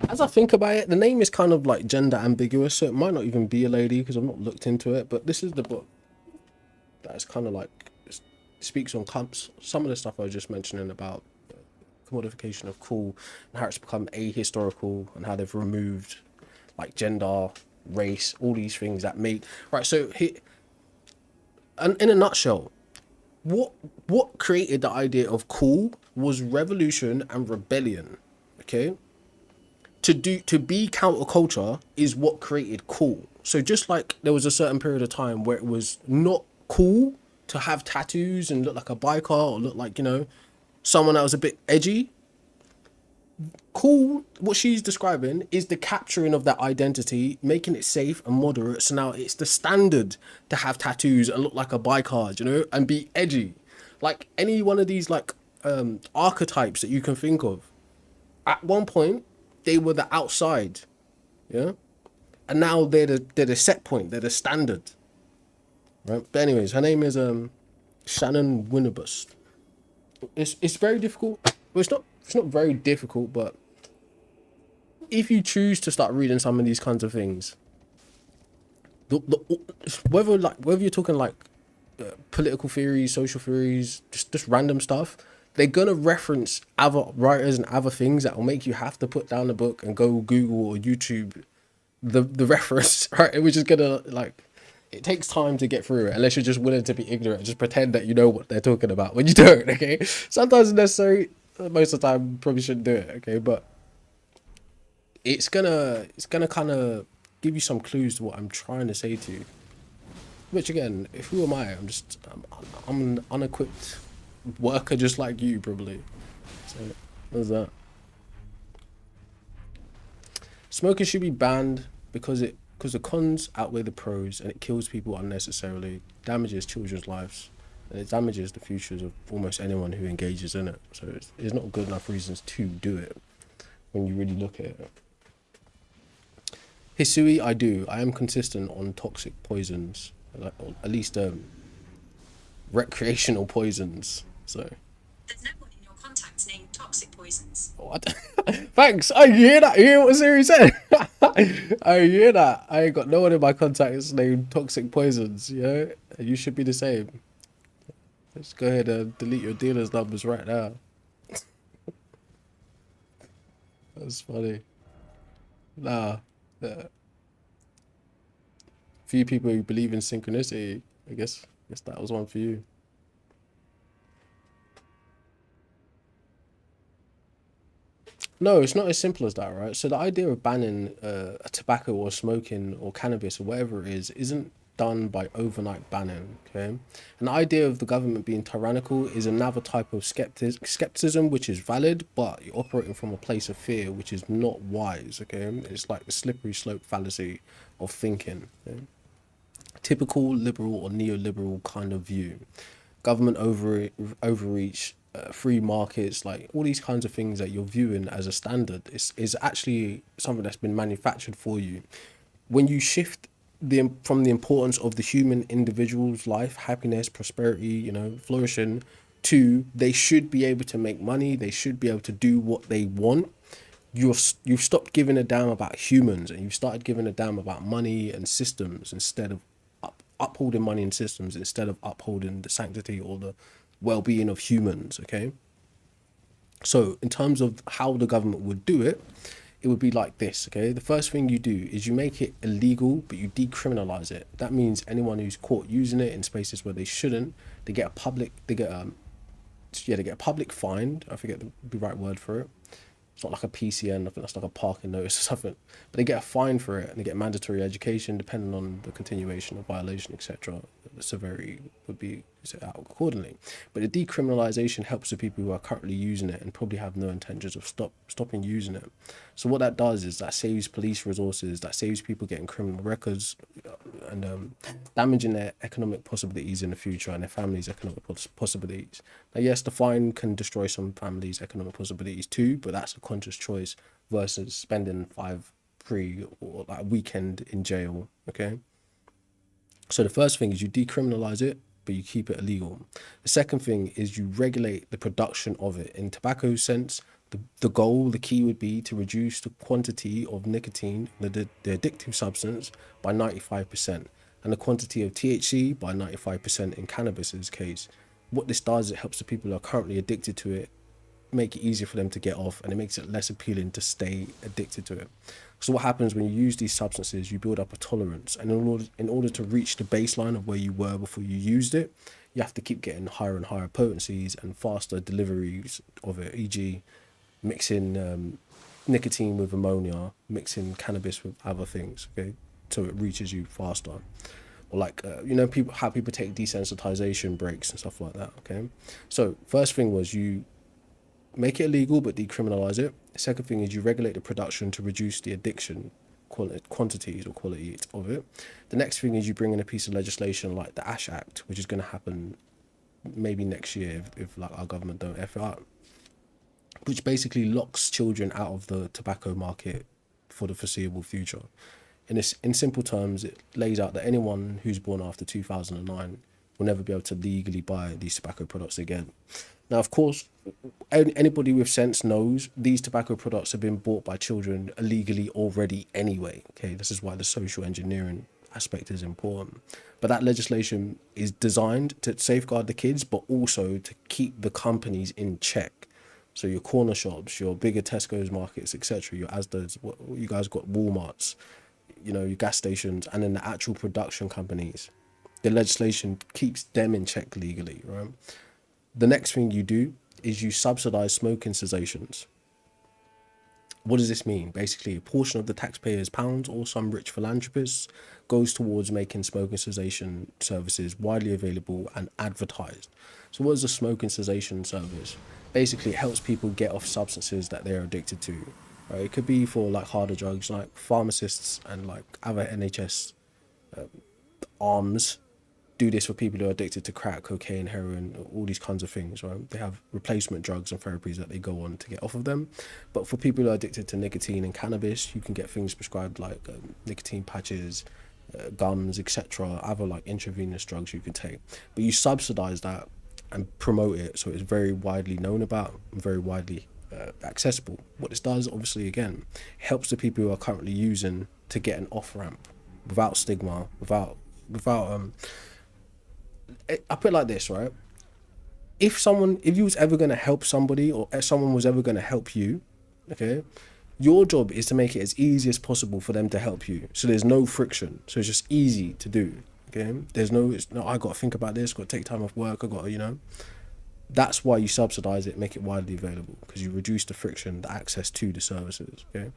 As I think about it, the name is kind of like gender ambiguous, so it might not even be a lady because I've not looked into it. But this is the book that is kind of like speaks on some of the stuff I was just mentioning about commodification of cool and how it's become ahistorical and how they've removed like gender, race, all these things that make right. So and in a nutshell, what created the idea of cool was revolution and rebellion. Okay, to be counterculture is what created cool. So just like there was a certain period of time where it was not cool to have tattoos and look like a biker or look like, you know, someone that was a bit edgy. Cool, what she's describing is the capturing of that identity, making it safe and moderate. So now it's the standard to have tattoos and look like a biker, you know, and be edgy. Like any one of these like archetypes that you can think of. At one point, they were the outside, yeah, and now they're the set point. They're the standard, right? But anyways, her name is Shannon Winnebus. It's very difficult. Well, it's not very difficult, but if you choose to start reading some of these kinds of things, whether you're talking like political theories, social theories, just random stuff, they're gonna reference other writers and other things that will make you have to put down the book and go Google or YouTube the reference, right? Which is gonna like, it takes time to get through it unless you're just willing to be ignorant. Just pretend that you know what they're talking about when you don't. Okay, sometimes it's necessary. Most of the time, you probably shouldn't do it. Okay, but it's gonna kind of give you some clues to what I'm trying to say to you. Which again, who am I? I'm an unequipped worker just like you probably. So there's that. Smoking should be banned because the cons outweigh the pros, and it kills people unnecessarily, damages children's lives, and it damages the futures of almost anyone who engages in it. So it's not good enough reasons to do it when you really look at it. Hisui, I am consistent on toxic poisons, like, or at least recreational poisons. So There's no one in your contacts named Toxic Poisons. what? Thanks. I hear that. You hear what Siri said? I hear that. I ain't got no one in my contacts named Toxic Poisons. Yeah, and you should be the same. Let's go ahead and delete your dealer's numbers right now. That's funny. Nah. Few people who believe in synchronicity. I guess that was one for you. No, it's not as simple as that, right? So the idea of banning a tobacco or smoking or cannabis or whatever it is isn't done by overnight banning, okay? And the idea of the government being tyrannical is another type of skepticism, which is valid, but you're operating from a place of fear, which is not wise, okay? It's like the slippery slope fallacy of thinking, okay? Typical liberal or neoliberal kind of view. Government overreach, free markets, like all these kinds of things that you're viewing as a standard is actually something that's been manufactured for you. When you shift from the importance of the human individual's life, happiness, prosperity, you know, flourishing, to they should be able to make money, they should be able to do what they want, you've stopped giving a damn about humans and you've started giving a damn about money and systems instead of upholding money and systems, instead of upholding the sanctity or the well-being of humans, okay? So in terms of how the government would do it, it would be like this, okay? The first thing you do is you make it illegal, but you decriminalize it. That means anyone who's caught using it in spaces where they shouldn't, they get a public fine. I forget the right word for it. It's not like a PCN, I think that's like a parking notice or something. But they get a fine for it and they get mandatory education depending on the continuation of violation, etc. The severity would be set out accordingly. But the decriminalisation helps the people who are currently using it and probably have no intentions of stopping using it. So what that does is that saves police resources, that saves people getting criminal records and damaging their economic possibilities in the future and their families' economic possibilities. Now, yes, the fine can destroy some families' economic possibilities too, but that's a conscious choice versus spending 5 free or like a weekend in jail, okay? So the first thing is you decriminalize it, but you keep it illegal. The second thing is you regulate the production of it. In tobacco sense, the key would be to reduce the quantity of nicotine, the addictive substance, by 95%, and the quantity of THC by 95% in cannabis's case. What this does, it helps the people who are currently addicted to it make it easier for them to get off, and it makes it less appealing to stay addicted to it. So what happens when you use these substances, you build up a tolerance, and in order to reach the baseline of where you were before you used it, you have to keep getting higher and higher potencies and faster deliveries of it, e.g. mixing nicotine with ammonia, mixing cannabis with other things, okay, so it reaches you faster. Or like, you know, how people take desensitization breaks and stuff like that, okay? So first thing was you make it illegal but decriminalize it. The second thing is you regulate the production to reduce the addiction quantities or quality of it. The next thing is you bring in a piece of legislation like the Ash Act, which is going to happen maybe next year if like our government don't F it up, which basically locks children out of the tobacco market for the foreseeable future. In simple terms, it lays out that anyone who's born after 2009 will never be able to legally buy these tobacco products again. Now, of course, anybody with sense knows these tobacco products have been bought by children illegally already anyway. Okay, this is why the social engineering aspect is important. But that legislation is designed to safeguard the kids, but also to keep the companies in check. So your corner shops, your bigger Tesco's markets, etc., your Asda's, you guys got Walmarts, you know, your gas stations, and then the actual production companies. The legislation keeps them in check legally, right? The next thing you do is you subsidize smoking cessations. What does this mean? Basically, a portion of the taxpayers' pounds or some rich philanthropists goes towards making smoking cessation services widely available and advertised. So what is a smoking cessation service? Basically, it helps people get off substances that they're addicted to. Right? It could be for like harder drugs, like pharmacists and like other NHS arms do this for people who are addicted to crack, cocaine, heroin, all these kinds of things, right? They have replacement drugs and therapies that they go on to get off of them. But for people who are addicted to nicotine and cannabis, you can get things prescribed like nicotine patches, gums, etc., other like intravenous drugs you can take. But you subsidize that and promote it so it's very widely known about and very widely accessible. What this does, obviously, again, helps the people who are currently using to get an off-ramp without stigma, without I put it like this, right? If you was ever going to help somebody or someone was ever going to help you, okay, your job is to make it as easy as possible for them to help you. So there's no friction. So it's just easy to do, okay? It's no, I got to think about this, got to take time off work, I got to, you know. That's why you subsidize it, make it widely available, because you reduce the friction, the access to the services, okay?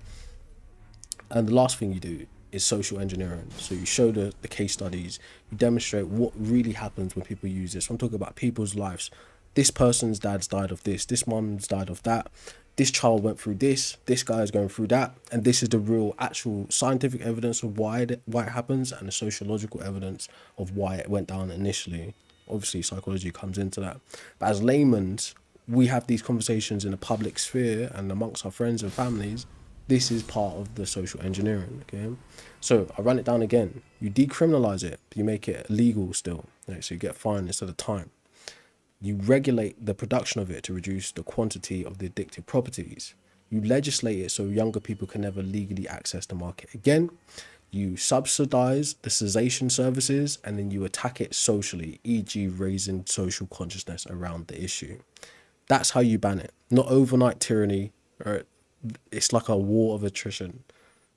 And the last thing you do is social engineering. So you show the case studies, you demonstrate what really happens when people use this. I'm talking about people's lives. This person's dad's died of this mom's died of that, this child went through this guy is going through that, and this is the real actual scientific evidence of why it happens and the sociological evidence of why it went down initially. Obviously psychology comes into that. But as laymen, we have these conversations in the public sphere and amongst our friends and families. This is part of the social engineering, okay? So I run it down again. You decriminalize it, but you make it illegal still. Right? So you get fined instead of time. You regulate the production of it to reduce the quantity of the addictive properties. You legislate it so younger people can never legally access the market again. You subsidize the cessation services, and then you attack it socially, e.g. raising social consciousness around the issue. That's how you ban it. Not overnight tyranny, right? It's like a war of attrition.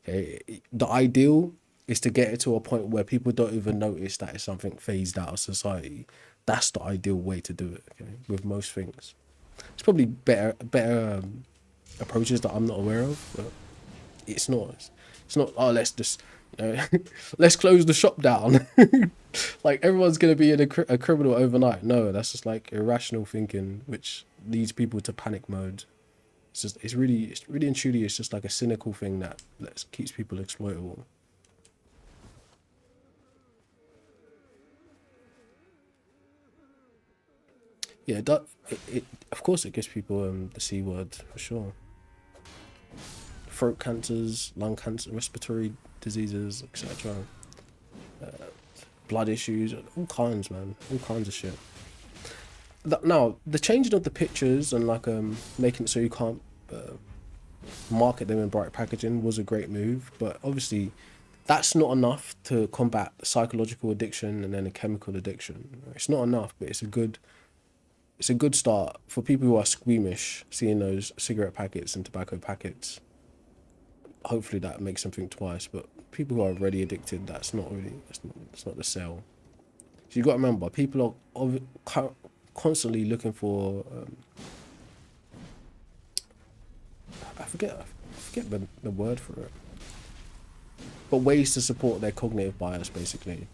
Okay, the ideal is to get it to a point where people don't even notice that it's something phased out of society. That's the ideal way to do it. Okay, with most things, it's probably better approaches that I'm not aware of, but it's not. It's not. Oh, let's just, you know, let's close the shop down. Like everyone's gonna be in a criminal overnight. No, that's just like irrational thinking, which leads people to panic mode. It's really and truly, it's just like a cynical thing that keeps people exploitable. Yeah, it of course it gives people the C word for sure. Throat cancers, lung cancer, respiratory diseases, etc. Blood issues, all kinds, man, all kinds of shit. Now, the changing of the pictures and like making it so you can't market them in bright packaging was a great move, but obviously that's not enough to combat psychological addiction and then a chemical addiction. It's not enough, but it's a good start for people who are squeamish seeing those cigarette packets and tobacco packets. Hopefully that makes them think twice, but people who are already addicted, that's not the sell. So you got to remember, people are constantly looking for I forget forget the word for it. But ways to support their cognitive bias, basically.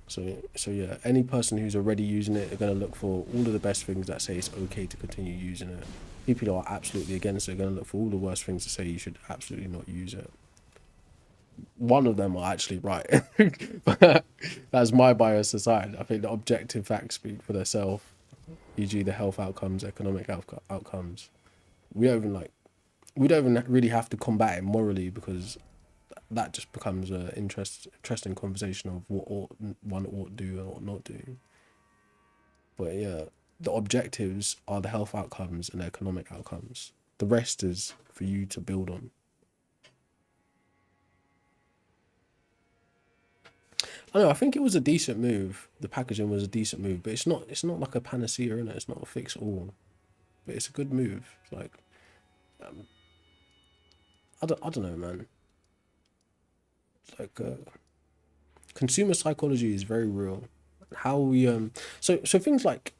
So yeah, any person who's already using it are going to look for all of the best things that say it's okay to continue using it. People who are absolutely against it are going to look for all the worst things to say you should absolutely not use it. One of them are actually right. But that's my bias aside. I think the objective facts speak for themselves, e.g. the health outcomes, economic outcomes. We don't even really have to combat it morally, because that just becomes an interesting conversation of what one ought do and what not do. But yeah, the objectives are the health outcomes and the economic outcomes. The rest is for you to build on. I know, I think it was a decent move. The packaging was a decent move, but it's not like a panacea, innit? It's not a fix all. But it's a good move. Like, I don't know, man. It's like consumer psychology is very real. How we so things like,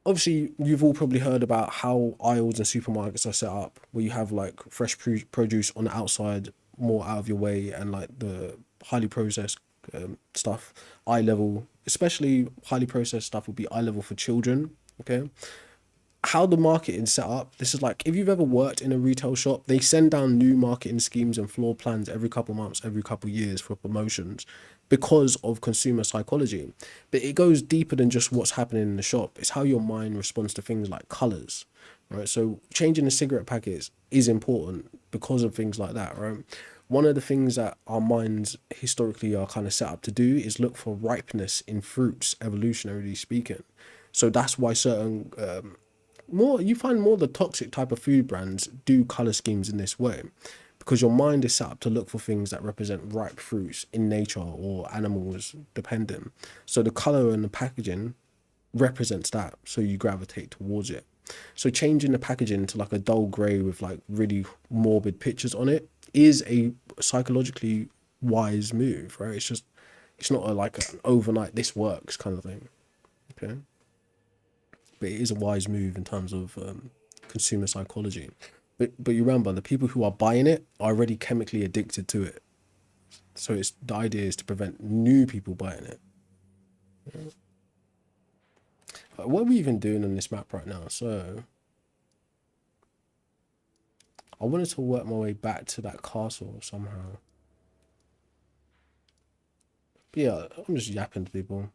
obviously you've all probably heard about how aisles and supermarkets are set up, where you have like fresh produce on the outside, more out of your way, and like the highly processed stuff eye level, especially highly processed stuff would be eye level for children. Okay, how the marketing set up, this is like, if you've ever worked in a retail shop, they send down new marketing schemes and floor plans every couple months, every couple years for promotions, because of consumer psychology. But it goes deeper than just what's happening in the shop. It's how your mind responds to things like colors, right? So changing the cigarette packets is important because of things like that, right? One of the things that our minds historically are kind of set up to do is look for ripeness in fruits, evolutionarily speaking. So that's why certain you find more the toxic type of food brands do color schemes in this way, because your mind is set up to look for things that represent ripe fruits in nature or animals, depending. So the color and the packaging represents that, so you gravitate towards it. So changing the packaging to like a dull gray with like really morbid pictures on it is a psychologically wise move, right? It's not like an overnight this works kind of thing. Okay, but it is a wise move in terms of consumer psychology. But you remember, the people who are buying it are already chemically addicted to it. So the idea is to prevent new people buying it. Yeah. What are we even doing on this map right now? So I wanted to work my way back to that castle somehow. But yeah, I'm just yapping to people.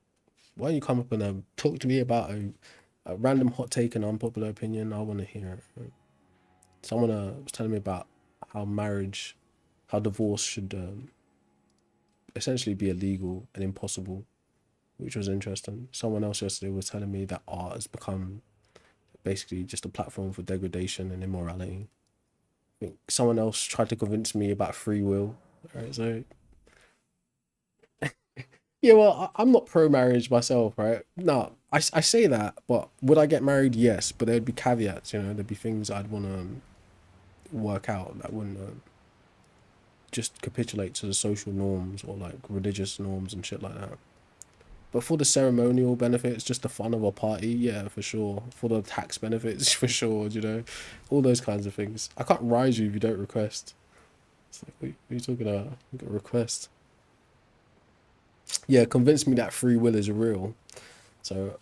Why don't you come up and talk to me about a random hot take and unpopular opinion? I want to hear it. Someone was telling me about how divorce should essentially be illegal and impossible, which was interesting. Someone else yesterday was telling me that art has become basically just a platform for degradation and immorality. I think someone else tried to convince me about free will. Right, so yeah, well, I'm not pro-marriage myself, right? No, I say that, but would I get married? Yes, but there'd be caveats, there'd be things I'd want to work out that wouldn't just capitulate to the social norms or like religious norms and shit like that. But for the ceremonial benefits, just the fun of a party, yeah, for sure. For the tax benefits, for sure, all those kinds of things. I can't rise you if you don't request. It's like, what are you talking about? You got a request. Yeah, convince me that free will is real. So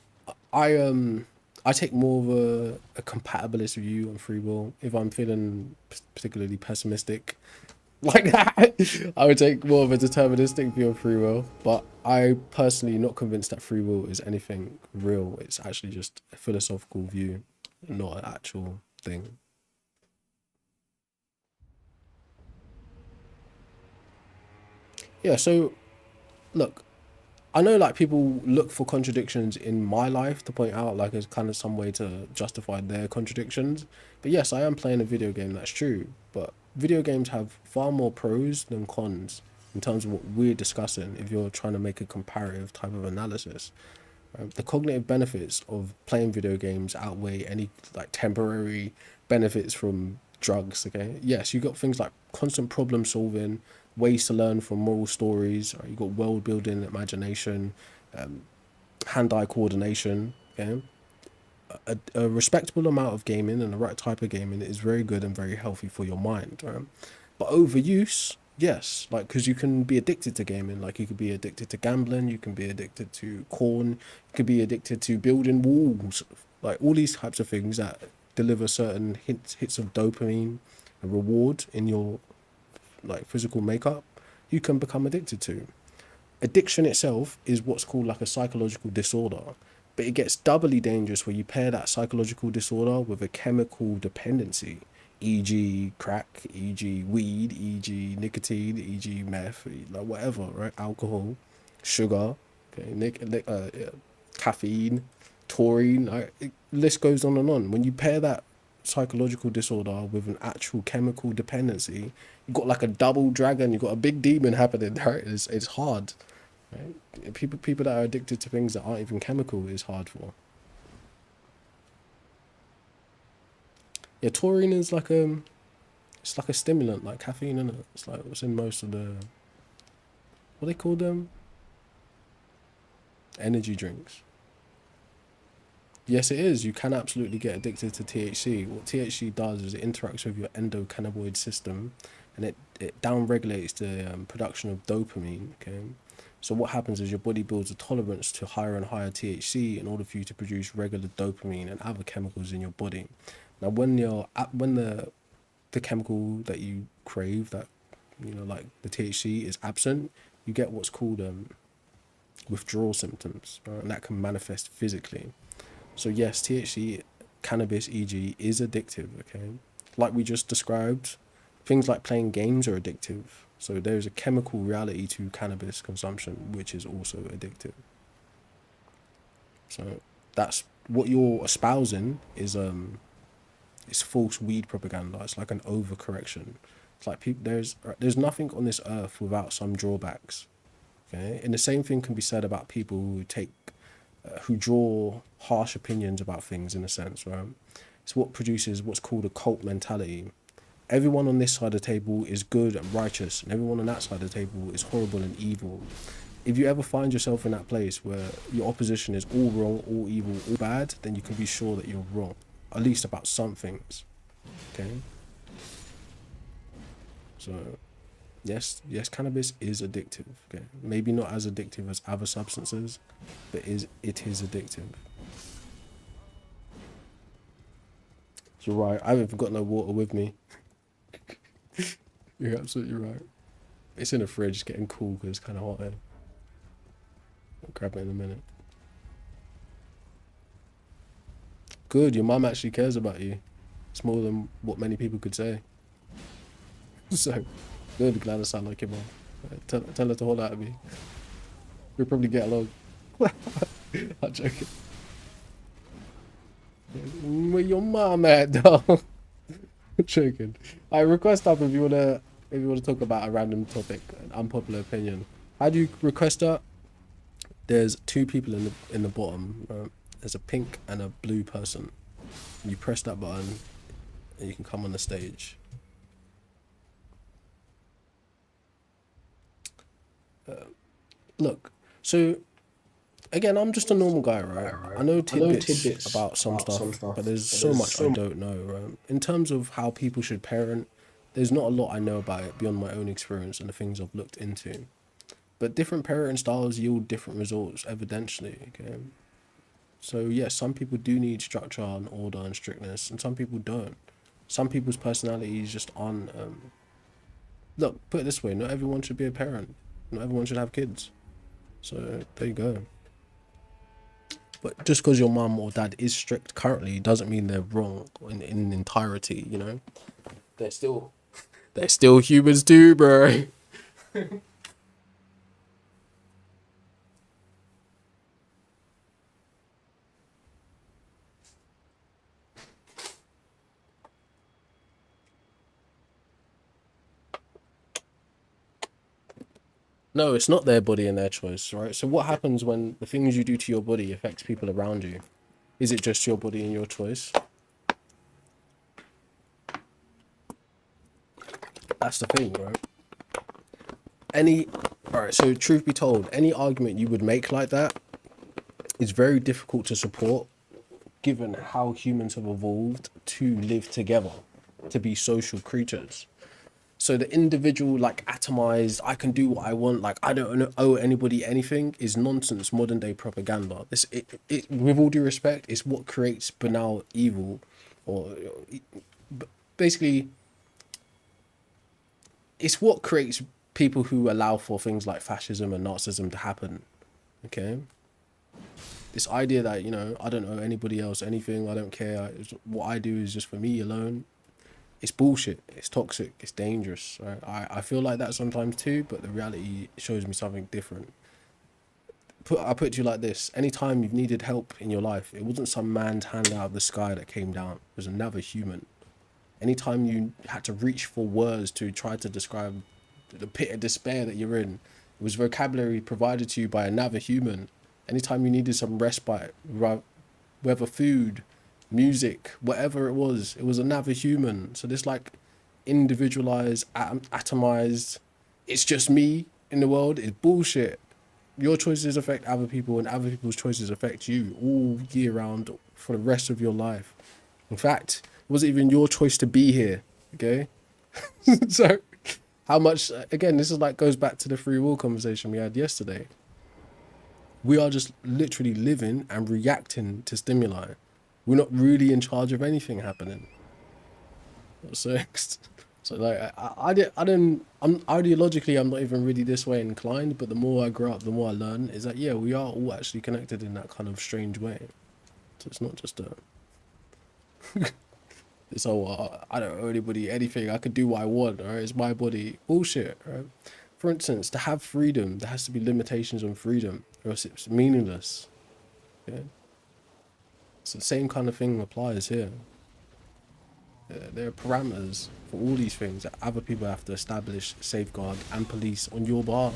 I take more of a compatibilist view on free will. If I'm feeling particularly pessimistic like that, I would take more of a deterministic view of free will. But I personally not convinced that free will is anything real. It's actually just a philosophical view, not an actual thing. Yeah, so look, I know like people look for contradictions in my life to point out like as kind of some way to justify their contradictions. But yes, I am playing a video game, that's true. But video games have far more pros than cons in terms of what we're discussing if you're trying to make a comparative type of analysis. The cognitive benefits of playing video games outweigh any like temporary benefits from drugs. Okay, yes, you got things like constant problem solving, ways to learn from moral stories. Right? You got world building, imagination, hand-eye coordination. Okay, a respectable amount of gaming and the right type of gaming is very good and very healthy for your mind, right? But overuse, yes, like because you can be addicted to gaming. Like you could be addicted to gambling, you can be addicted to corn, you could be addicted to building walls, like all these types of things that deliver certain hits of dopamine, a reward in your like physical makeup. You can become addicted to. Addiction itself is what's called like a psychological disorder, but it gets doubly dangerous when you pair that psychological disorder with a chemical dependency, e.g. crack, e.g. weed, e.g. nicotine, e.g. meth, like whatever, right? Alcohol, sugar, okay, caffeine, taurine, like, list goes on and on. When you pair that psychological disorder with an actual chemical dependency, you've got like a double dragon, you've got a big demon happening, right? It's hard. Right? People that are addicted to things that aren't even chemical is hard for. Yeah, taurine is like it's like a stimulant, like caffeine, isn't it? It's like what's in most of the, what they call them? Energy drinks. Yes, it is. You can absolutely get addicted to THC. What THC does is it interacts with your endocannabinoid system, and it down-regulates the production of dopamine. Okay, so what happens is your body builds a tolerance to higher and higher THC in order for you to produce regular dopamine and other chemicals in your body. Now, when the chemical that you crave, that like the THC, is absent, you get what's called withdrawal symptoms, right? And that can manifest physically. So yes, THC, cannabis, e.g., is addictive, okay? Like we just described, things like playing games are addictive. So there's a chemical reality to cannabis consumption, which is also addictive. So that's what you're espousing is false weed propaganda. It's like an overcorrection. It's like there's nothing on this earth without some drawbacks, okay? And the same thing can be said about people who draw harsh opinions about things, in a sense, right? It's what produces what's called a cult mentality. Everyone on this side of the table is good and righteous, and everyone on that side of the table is horrible and evil. If you ever find yourself in that place where your opposition is all wrong, all evil, all bad, then you can be sure that you're wrong, at least about some things, okay? So yes, cannabis is addictive. Okay, maybe not as addictive as other substances, but it is addictive. You're right. I haven't got no water with me. You're absolutely right. It's in the fridge, getting cool because it's kind of hot here. I'll grab it in a minute. Good. Your mum actually cares about you. It's more than what many people could say. So. Good, glad I sound like your mom. Tell her to hold out at me. We'll probably get along. I'm joking. Where your mom at, though? I'm joking. I request up if you wanna talk about a random topic, an unpopular opinion. How do you request that? There's two people in the bottom. There's a pink and a blue person. You press that button, and you can come on the stage. Look, so again, I'm just a normal guy, right? I know tidbits about some stuff, but there's so much I don't know, right? In terms of how people should parent, there's not a lot I know about it beyond my own experience and the things I've looked into. But different parenting styles yield different results, evidentially, okay? So yes, some people do need structure and order and strictness, and some people don't. Some people's personalities just aren't. Look, put it this way: not everyone should be a parent. Not everyone should have kids. So there you go. But just because your mum or dad is strict currently doesn't mean they're wrong in entirety. You know, they're still humans too, bro. No, it's not their body and their choice, right? So what happens when the things you do to your body affects people around you? Is it just your body and your choice? That's the thing, right? Alright, so truth be told, any argument you would make like that is very difficult to support given how humans have evolved to live together, to be social creatures. So the individual, like atomized, I can do what I want, like I don't owe anybody anything, is nonsense, modern day propaganda. With all due respect, it's what creates banal evil, or basically, it's what creates people who allow for things like fascism and Nazism to happen. Okay, this idea that, you know, I don't owe anybody else anything, I don't care, what I do is just for me alone. It's bullshit. It's toxic. It's dangerous. Right? I feel like that sometimes too, but the reality shows me something different. I put it to you like this: anytime you've needed help in your life, it wasn't some man's hand out of the sky that came down. It was another human. Anytime you had to reach for words to try to describe the pit of despair that you're in, it was vocabulary provided to you by another human. Anytime you needed some respite, whether food, music, whatever it was another human. So this like individualized, atomized, it's just me in the world is bullshit. Your choices affect other people, and other people's choices affect you all year round for the rest of your life. In fact, it wasn't even your choice to be here. Okay. So how much, again, this is like goes back to the free will conversation we had yesterday. We are just literally living and reacting to stimuli. We're not really in charge of anything happening. So like I'm ideologically, I'm not even really this way inclined, but the more I grow up, the more I learn is that, yeah, we are all actually connected in that kind of strange way. So it's not just this whole, I don't owe anybody anything, I can do what I want, right? It's my body. Bullshit, right? For instance, to have freedom, there has to be limitations on freedom, or else it's meaningless. Yeah. So the same kind of thing applies here. There are parameters for all these things that other people have to establish, safeguard, and police on your behalf.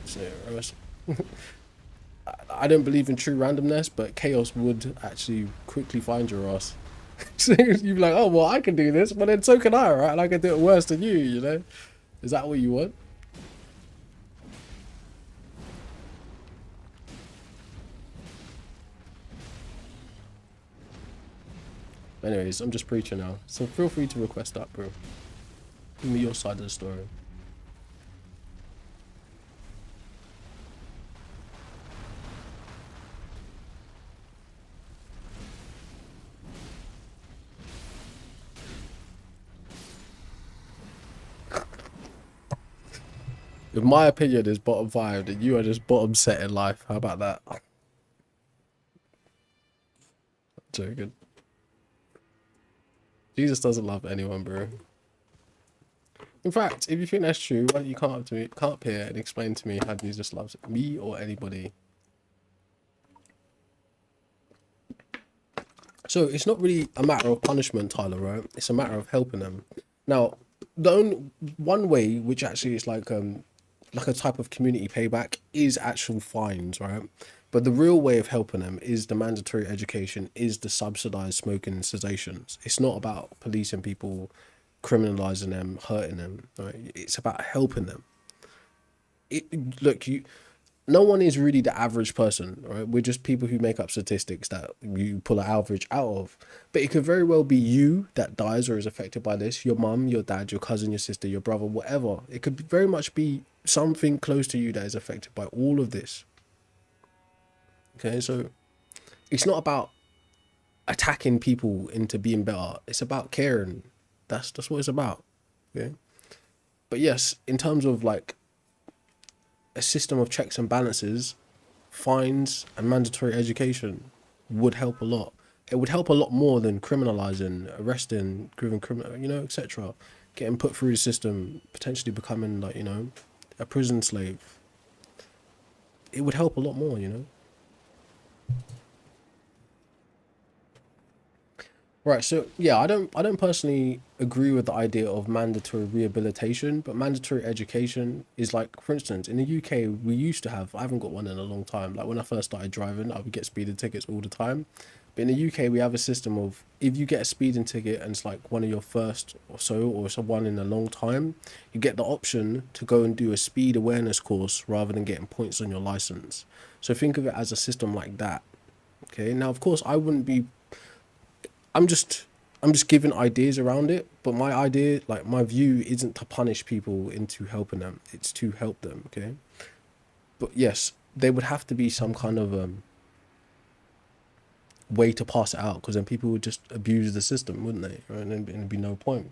So I don't believe in true randomness, but chaos would actually quickly find your ass. So you'd be like, oh, well, I can do this, but then so can I, right? And I can do it worse than you know? Is that what you want? Anyways, I'm just preaching now, so feel free to request that, bro. Give me your side of the story. If my opinion is bottom 5, then you are just bottom set in life. How about that? I'm joking. Jesus doesn't love anyone, bro. In fact, if you think that's true, why don't you come up here and explain to me how Jesus loves me or anybody? So it's not really a matter of punishment, Tyler, right? It's a matter of helping them. Now, one way, which actually is like a type of community payback, is actual fines, right? But the real way of helping them is the mandatory education, is the subsidized smoking cessations. It's not about policing people, criminalizing them, hurting them, right? It's about helping them. No one is really the average person, right? We're just people who make up statistics that you pull an average out of. But it could very well be you that dies or is affected by this, your mum, your dad, your cousin, your sister, your brother, whatever. It could very much be something close to you that is affected by all of this. Okay, so it's not about attacking people into being better. It's about caring. That's what it's about. Okay. But yes, in terms of like a system of checks and balances, fines and mandatory education would help a lot. It would help a lot more than criminalizing, arresting, giving criminal, you know, etc. Getting put through the system, potentially becoming like, you know, a prison slave. It would help a lot more, you know. Right, so yeah, I don't personally agree with the idea of mandatory rehabilitation, but mandatory education is like, for instance, in the UK, we used to have, I haven't got one in a long time. Like when I first started driving, I would get speeding tickets all the time. But in the UK, we have a system of, if you get a speeding ticket and it's like one of your first or so, or it's one in a long time, you get the option to go and do a speed awareness course rather than getting points on your license. So think of it as a system like that. Okay, now of course I wouldn't be. I'm just giving ideas around it, but my idea, like my view, isn't to punish people into helping them. It's to help them. Okay, but yes, there would have to be some kind of way to pass it out, because then people would just abuse the system, wouldn't they? Right, and then there'd be no point.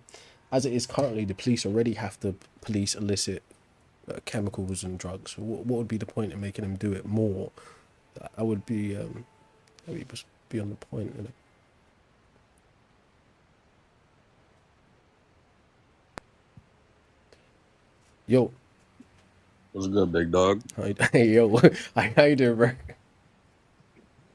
As it is currently, the police already have to police illicit chemicals and drugs. So what would be the point in making them do it more? That would be just be on the point. You know? Yo, What's good, big dog? hey yo, how you doing, bro?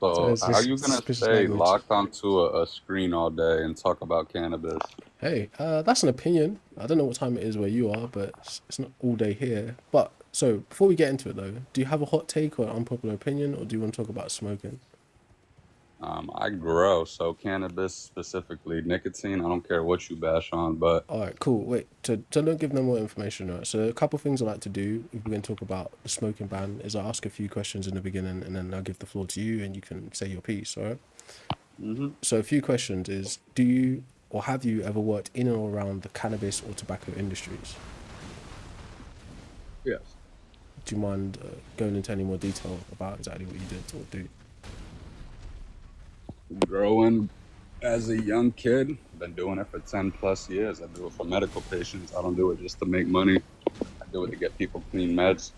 So, It's how are just you gonna suspicious stay language. locked onto a screen all day and talk about cannabis? Hey, that's an opinion. I don't know what time it is where you are, but it's not all day here. But so before we get into it though, do you have a hot take or an unpopular opinion, or do you want to talk about smoking? I grow, so cannabis specifically, nicotine, I don't care what you bash on, but All right, cool. Wait, so don't give no more information, right? So a couple things I like to do if we're going to talk about the smoking ban is I ask a few questions in the beginning, and then I'll give the floor to you, and you can say your piece. All right. hmm So a few questions is: do you or have you ever worked in or around the cannabis or tobacco industries? yes. Do you mind going into any more detail about exactly what you did or do? Growing as a young kid, been doing it for 10 plus years. I do it for medical patients. I don't do it just to make money. I do it to get people clean meds.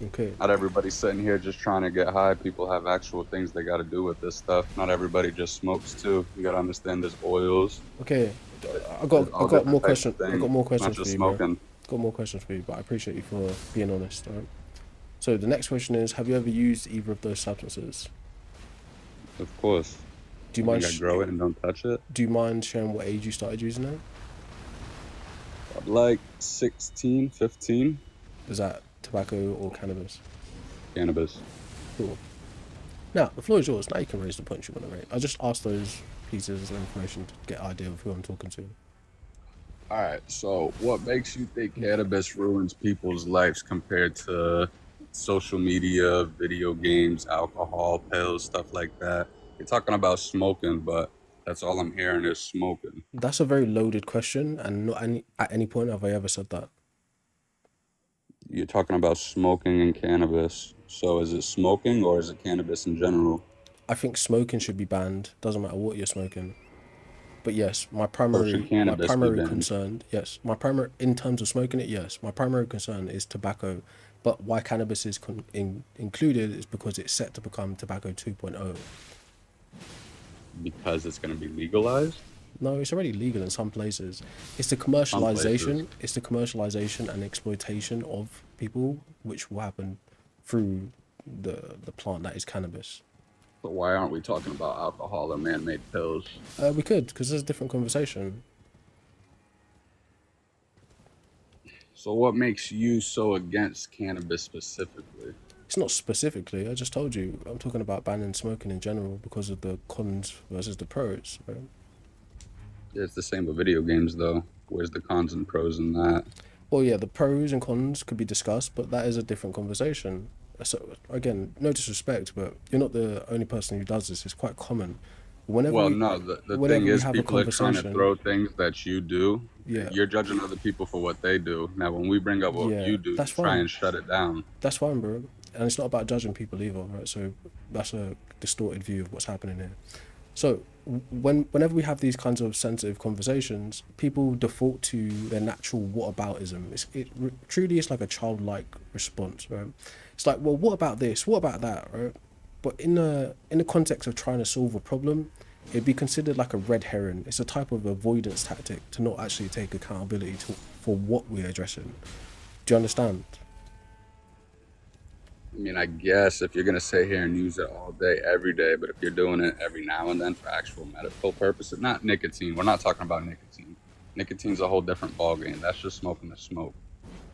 Okay. Not everybody's sitting here just trying to get high. People have actual things they got to do with this stuff. Not everybody just smokes too. You got to understand there's oils. Okay. I There's all got different more types questions. of I things. got more Not questions for just you, bro. smoking. Got more questions for you, but I appreciate you for being honest. All right. So the next question is: have you ever used either of those substances? Of course. Do you You mind? think I grow it and don't touch it? Do you mind sharing what age you started using it? Like 16, 15. Is that tobacco or cannabis? Cannabis. Cool. Now the floor is yours. Now you can raise the points you want to raise. I just asked those pieces of information to get an idea of who I'm talking to. All right. So, what makes you think cannabis ruins people's lives compared to social media, video games, alcohol, pills, stuff like that? You're talking about smoking, but that's all I'm hearing is smoking. That's a very loaded question, and not at any point have I ever said that. You're talking about smoking and cannabis. So, is it smoking or is it cannabis in general? I think smoking should be banned. Doesn't matter what you're smoking. But yes, Or should my cannabis be primary banned? concern, yes, my primary in terms of smoking it, yes, my primary concern is tobacco. But why cannabis is included is because it's set to become tobacco 2.0. Because it's going to be legalized? No, it's already legal in some places. It's the Some places. commercialization. It's the commercialization and exploitation of people, which will happen through the plant that is cannabis. So, why aren't we talking about alcohol or man made pills? We could, because there's a different conversation. So, what makes you so against cannabis specifically? It's not specifically. I just told you. I'm talking about banning smoking in general because of the cons versus the pros. Right? It's the same with video games, though. Where's the cons and pros in that? Well, yeah, the pros and cons could be discussed, but that is a different conversation. So again, no disrespect, but you're not the only person who does this. It's quite common. Whenever Well, we no, the whenever thing we is, have a people are trying to conversation, throw things that you do. yeah, You're judging other people for what they do. Now, when we bring up what yeah, you do, you that's try fine. and shut it down. That's fine, bro. And it's not about judging people either, right? So that's a distorted view of what's happening here. So whenever we have these kinds of sensitive conversations, people default to their natural whataboutism. Truly is like a childlike response, right? It's like, well, what about this? What about that, right? But in the context of trying to solve a problem, it'd be considered like a red herring. It's a type of avoidance tactic to not actually take accountability for what we're addressing. Do you understand? I mean, I guess if you're going to sit here and use it all day, every day, but if you're doing it every now and then for actual medical purposes, not nicotine. We're not talking about nicotine. Nicotine's a whole different ballgame. That's just smoking the smoke.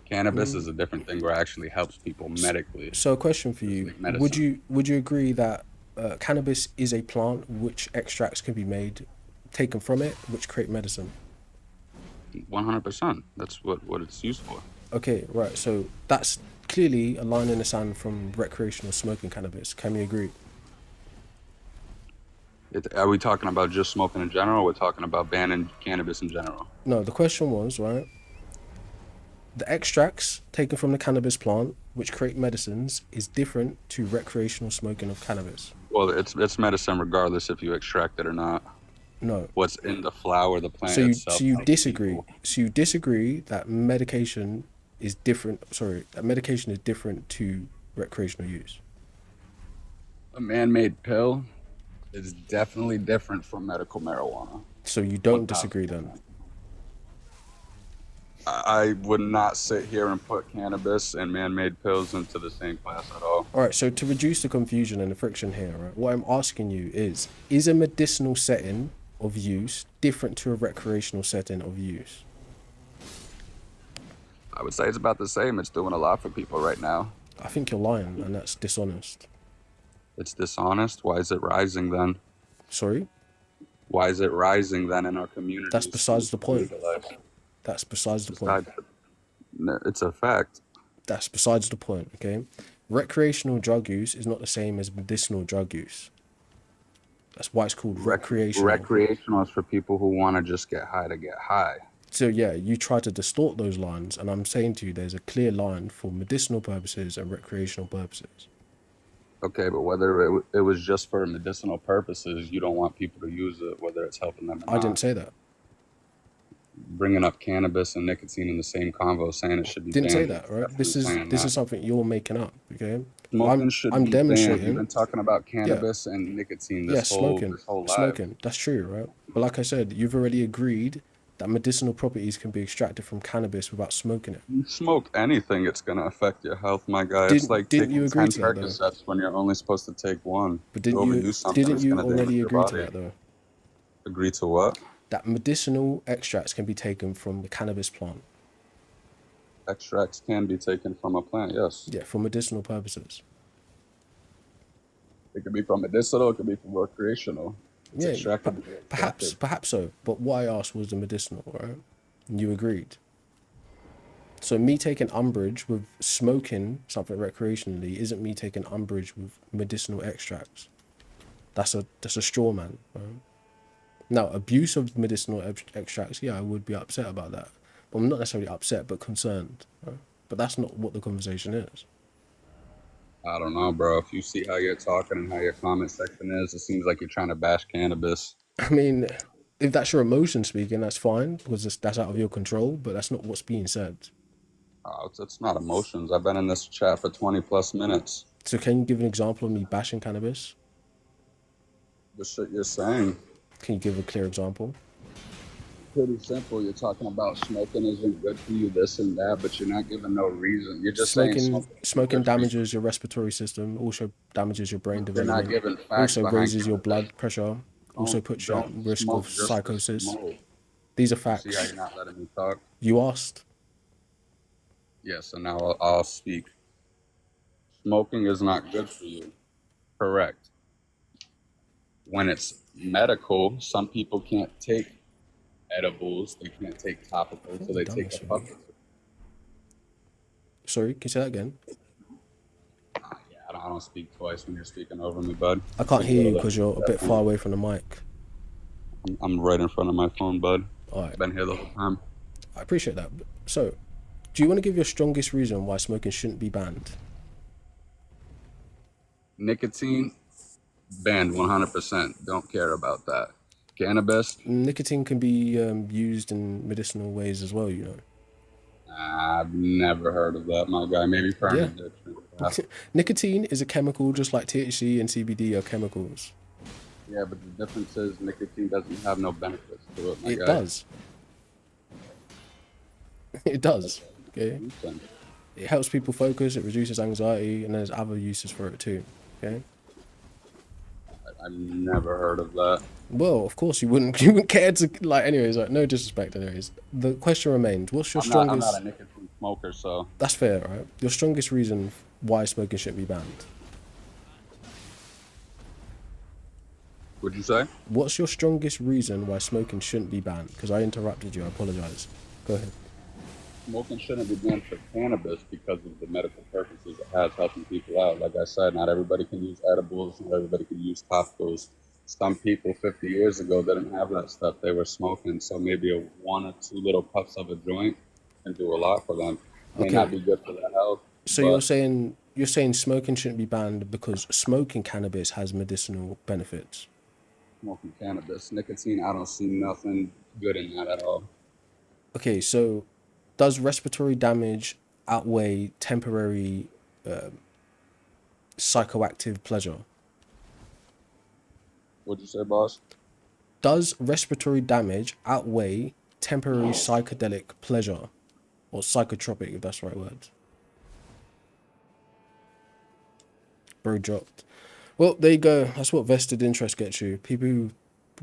Cannabis is a different thing where it actually helps people medically. So a question for It's you: like medicine. would you agree that cannabis is a plant which extracts can be made, taken from it, which create medicine? 100%. That's what it's used for. Okay, right. So that's clearly a line in the sand from recreational smoking cannabis. Can we agree? Are we talking about just smoking in general, or we're talking about banning cannabis in general? No, the question was, right, the extracts taken from the cannabis plant, which create medicines, is different to recreational smoking of cannabis. Well, it's medicine regardless if you extract it or not. No. What's in the flower, the plant So itself. you helps disagree. people. So you disagree that medication is different. Sorry, that medication is different to recreational use. A man-made pill is definitely different from medical marijuana. So you don't 1000%. disagree then. I would not sit here and put cannabis and man-made pills into the same class at all. All right. So to reduce the confusion and the friction here, right, what I'm asking you is a medicinal setting of use different to a recreational setting of use? I would say it's about the same. It's doing a lot for people right now. I think you're lying, and that's dishonest. It's dishonest. Why is it rising then? Sorry? Why is it rising then in our community? That's besides the point. That's besides the point. It's a fact. That's besides the point, okay? Recreational drug use is not the same as medicinal drug use. That's why it's called recreational. Recreational is for people who want to just get high to get high. So yeah, you try to distort those lines, and I'm saying to you there's a clear line for medicinal purposes and recreational purposes. Okay, but whether it was just for medicinal purposes, you don't want people to use it, whether it's helping them or not. I didn't say that. Bringing up cannabis and nicotine in the same convo, saying it should be Didn't say banned. that, right? This is something you're making up, okay? Smoking should I'm be banned. demonstrating. You've been talking about cannabis and nicotine this whole life. Smoking. That's true, right? But like I said, you've already agreed that medicinal properties can be extracted from cannabis without smoking it. You smoke anything, it's going to affect your health, my guy. It's like Didn't you taking agree 10 to that, though? Percocets when you're only supposed to take one. But You overdo something, didn't it's you gonna damage already your agree to body. that though? Agree to what? That medicinal extracts can be taken from the cannabis plant. Extracts can be taken from a plant, yes. Yeah, for medicinal purposes. It could be from medicinal, it could be from recreational. It's Yeah, extracted. perhaps so. But what I asked was the medicinal, right? And you agreed. So me taking umbrage with smoking something recreationally isn't me taking umbrage with medicinal extracts. That's a straw man, right? Now, abuse of medicinal extracts, yeah, I would be upset about that. But I'm not necessarily upset, but concerned, right? But that's not what the conversation is. I don't know, bro. If you see how you're talking and how your comment section is, it seems like you're trying to bash cannabis. I mean, if that's your emotion speaking, that's fine, because that's out of your control, but that's not what's being said. It's not emotions. I've been in this chat for 20 plus minutes. So can you give an example of me bashing cannabis? The shit you're saying. Can you give a clear example? Pretty simple. You're talking about smoking isn't good for you, this and that, but you're not giving no reason. You're just saying Smoking damages your respiratory system, also damages your brain You're not development, giving facts also behind raises your cannabis. blood pressure, also puts you at Don't risk smoke of just to psychosis. smoke. These are See how facts. you're not letting me talk? You asked. Yes, and now I'll speak. Smoking is not good for you. Correct. When it's medical, some people can't take edibles, they can't take topicals, so they take a puff. Sorry, can you say that again? Yeah, I don't speak twice when you're speaking over me, bud. I can't hear you because you're a bit far away from the mic. I'm right in front of my phone, bud. All right. I've been here the whole time. I appreciate that. So, do you want to give your strongest reason why smoking shouldn't be banned? Nicotine, banned 100%. Don't care about that. Cannabis, Nicotine can be used in medicinal ways as well, you know. I've never heard of that, my guy. Maybe for an addiction. Nicotine is a chemical just like THC and CBD are chemicals. Yeah, but the difference is nicotine doesn't have no benefits to it, my It guy. does. It does. Okay. It helps people focus, it reduces anxiety, and there's other uses for it too. Okay. I've never heard of that. Well, of course you wouldn't care to, like, anyways, like, no disrespect anyways. The question remains, what's your strongest... I'm not a nicotine smoker, so... That's fair, right? Your strongest reason why smoking shouldn't be banned. What'd you say? What's your strongest reason why smoking shouldn't be banned? Because I interrupted you, I apologize. Go ahead. Smoking shouldn't be banned for cannabis because of the medical purposes it has helping people out. Like I said, not everybody can use edibles, not everybody can use topicals. some people 50 years ago didn't have that stuff. They were smoking, so maybe a 1 or 2 little puffs of a joint can do a lot for them. May not Okay, be good for their health, so you're but saying smoking shouldn't be banned because smoking cannabis has medicinal benefits. smoking cannabis, nicotine, I don't see nothing good in that at all. Okay, so does respiratory damage outweigh temporary psychoactive pleasure? What'd you say, boss? Does respiratory damage outweigh temporary psychedelic pleasure or psychotropic, if that's the right word? Bro dropped. Well, there you go. That's what vested interest gets you. People who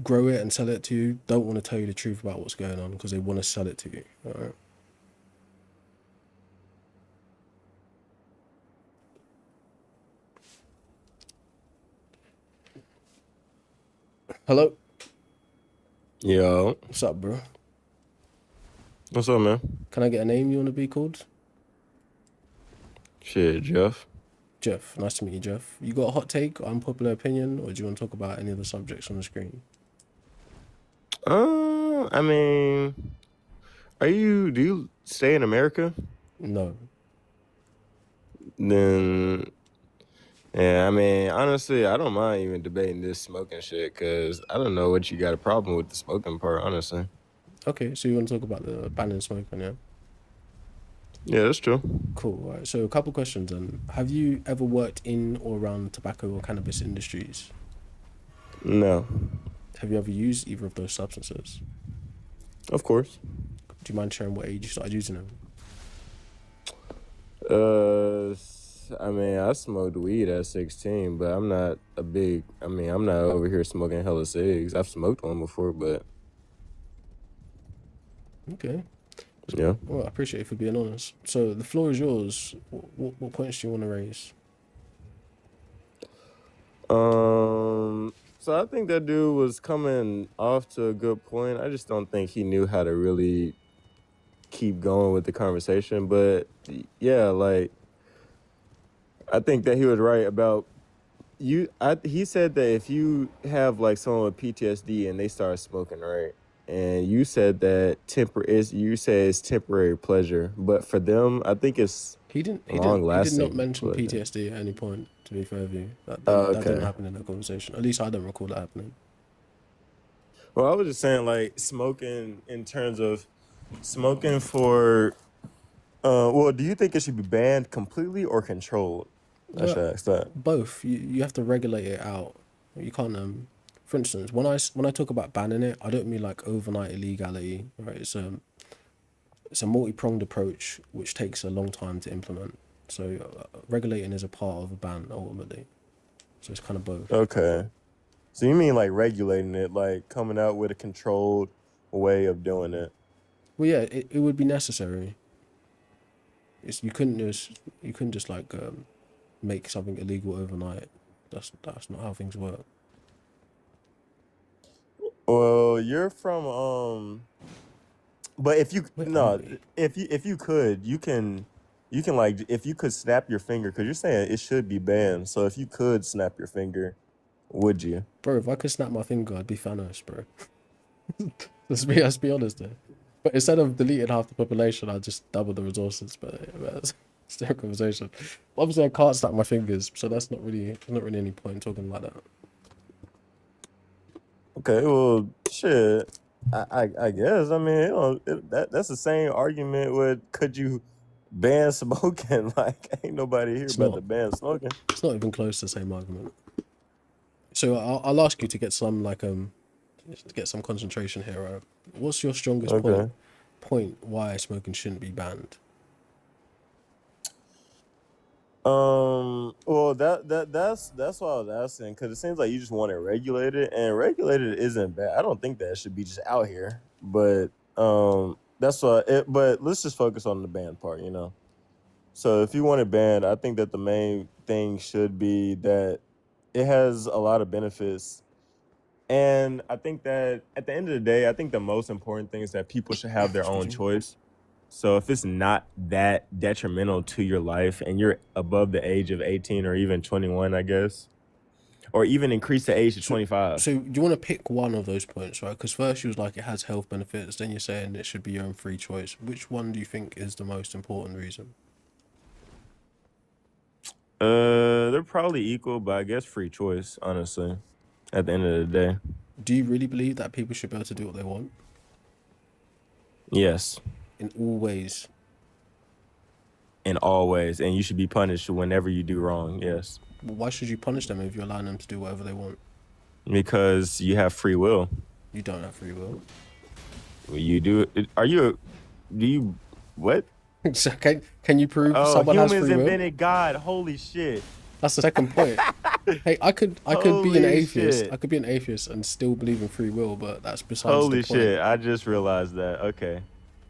grow it and sell it to you don't want to tell you the truth about what's going on because they want to sell it to you. All right. Hello. Yo, What's up, bro? what's up, man? Can I get a name you want to be called? Shit, Jeff. Jeff. Nice to meet you, Jeff. You got a hot take or unpopular opinion, or do you want to talk about any of the subjects on the screen? I mean, do you stay in America? No. Then, yeah, I mean, honestly, I don't mind even debating this smoking shit because I don't know what you got a problem with the smoking part, honestly. Okay, so you want to talk about the banning smoking, yeah? Yeah, that's true. Cool. All right. So a couple questions then. Have you ever worked in or around tobacco or cannabis industries? No, Have you ever used either of those substances? of course. Do you mind sharing what age you started using them? I mean, I smoked weed at 16, but I'm not I'm not over here smoking hella cigs. I've smoked one before, but Okay. yeah. Well, I appreciate you for being honest. So the floor is yours. What points do you want to raise? So I think that dude was coming off to a good point. I just don't think he knew how to really keep going with the conversation. But yeah, like I think that he was right about he said that if you have like someone with PTSD and they start smoking, right? And you said that you say it's temporary pleasure, but for them, I think it's He did long not lasting mention pleasure. PTSD at any point. To be fair with you, Oh, that didn't okay. happen in that conversation. At least I don't recall that happening. Well, I was just saying like smoking in terms of smoking for well, do you think it should be banned completely or controlled? I Uh, should ask that. Both. You have to regulate it out. You can't For instance, when I talk about banning it, I don't mean like overnight illegality, right? It's a multi-pronged approach which takes a long time to implement. So regulating is a part of a ban ultimately. So it's kind of both. Okay. So you mean like regulating it, like coming out with a controlled way of doing it? Well, yeah, it would be necessary. You couldn't just like make something illegal overnight. That's not how things work. Well, you're from but if you Where are no, we? if you could, you can like if you could snap your finger because you're saying it should be banned. So if you could snap your finger, would you? Bro, if I could snap my finger, I'd be Thanos, bro. Let's be honest there. But instead of deleting half the population, I'd just double the resources. But that's still a conversation. Obviously, I can't snap my fingers, so there's not really any point in talking like that. Okay, well, shit. I guess. I mean, that's the same argument with could you ban smoking? Like, ain't nobody here It's about to not. ban smoking. It's not even close to the same argument. So I'll ask you to get some concentration here. Right? What's your strongest Okay. point why smoking shouldn't be banned? Well, that's what I was asking because it seems like you just want it regulated, and regulated isn't bad. I don't think that should be just out here, but that's what. But let's just focus on the ban part, you know. So if you want it banned, I think that the main thing should be that it has a lot of benefits. And I think that at the end of the day, I think the most important thing is that people should have their own Excuse me. choice. So if it's not that detrimental to your life and you're above the age of 18 or even 21, I guess, or even increase the age to 25. So you want to pick one of those points, right? Because first you was like it has health benefits, then you're saying it should be your own free choice. Which one do you think is the most important reason? They're probably equal, but I guess free choice, honestly, at the end of the day. Do you really believe that people should be able to do what they want Yes, in all ways? in all ways. And you should be punished whenever you do wrong. Yes. Well, why should you punish them if you're allowing them to do whatever they want? Because you have free will. You don't have free will. You do. What? So can you prove Oh, someone has humans free will? invented God. Holy shit. That's the second point. Hey, I could be an Holy atheist. shit. I could be an atheist and still believe in free will, but that's besides the Holy point. shit. I just realized that. Okay.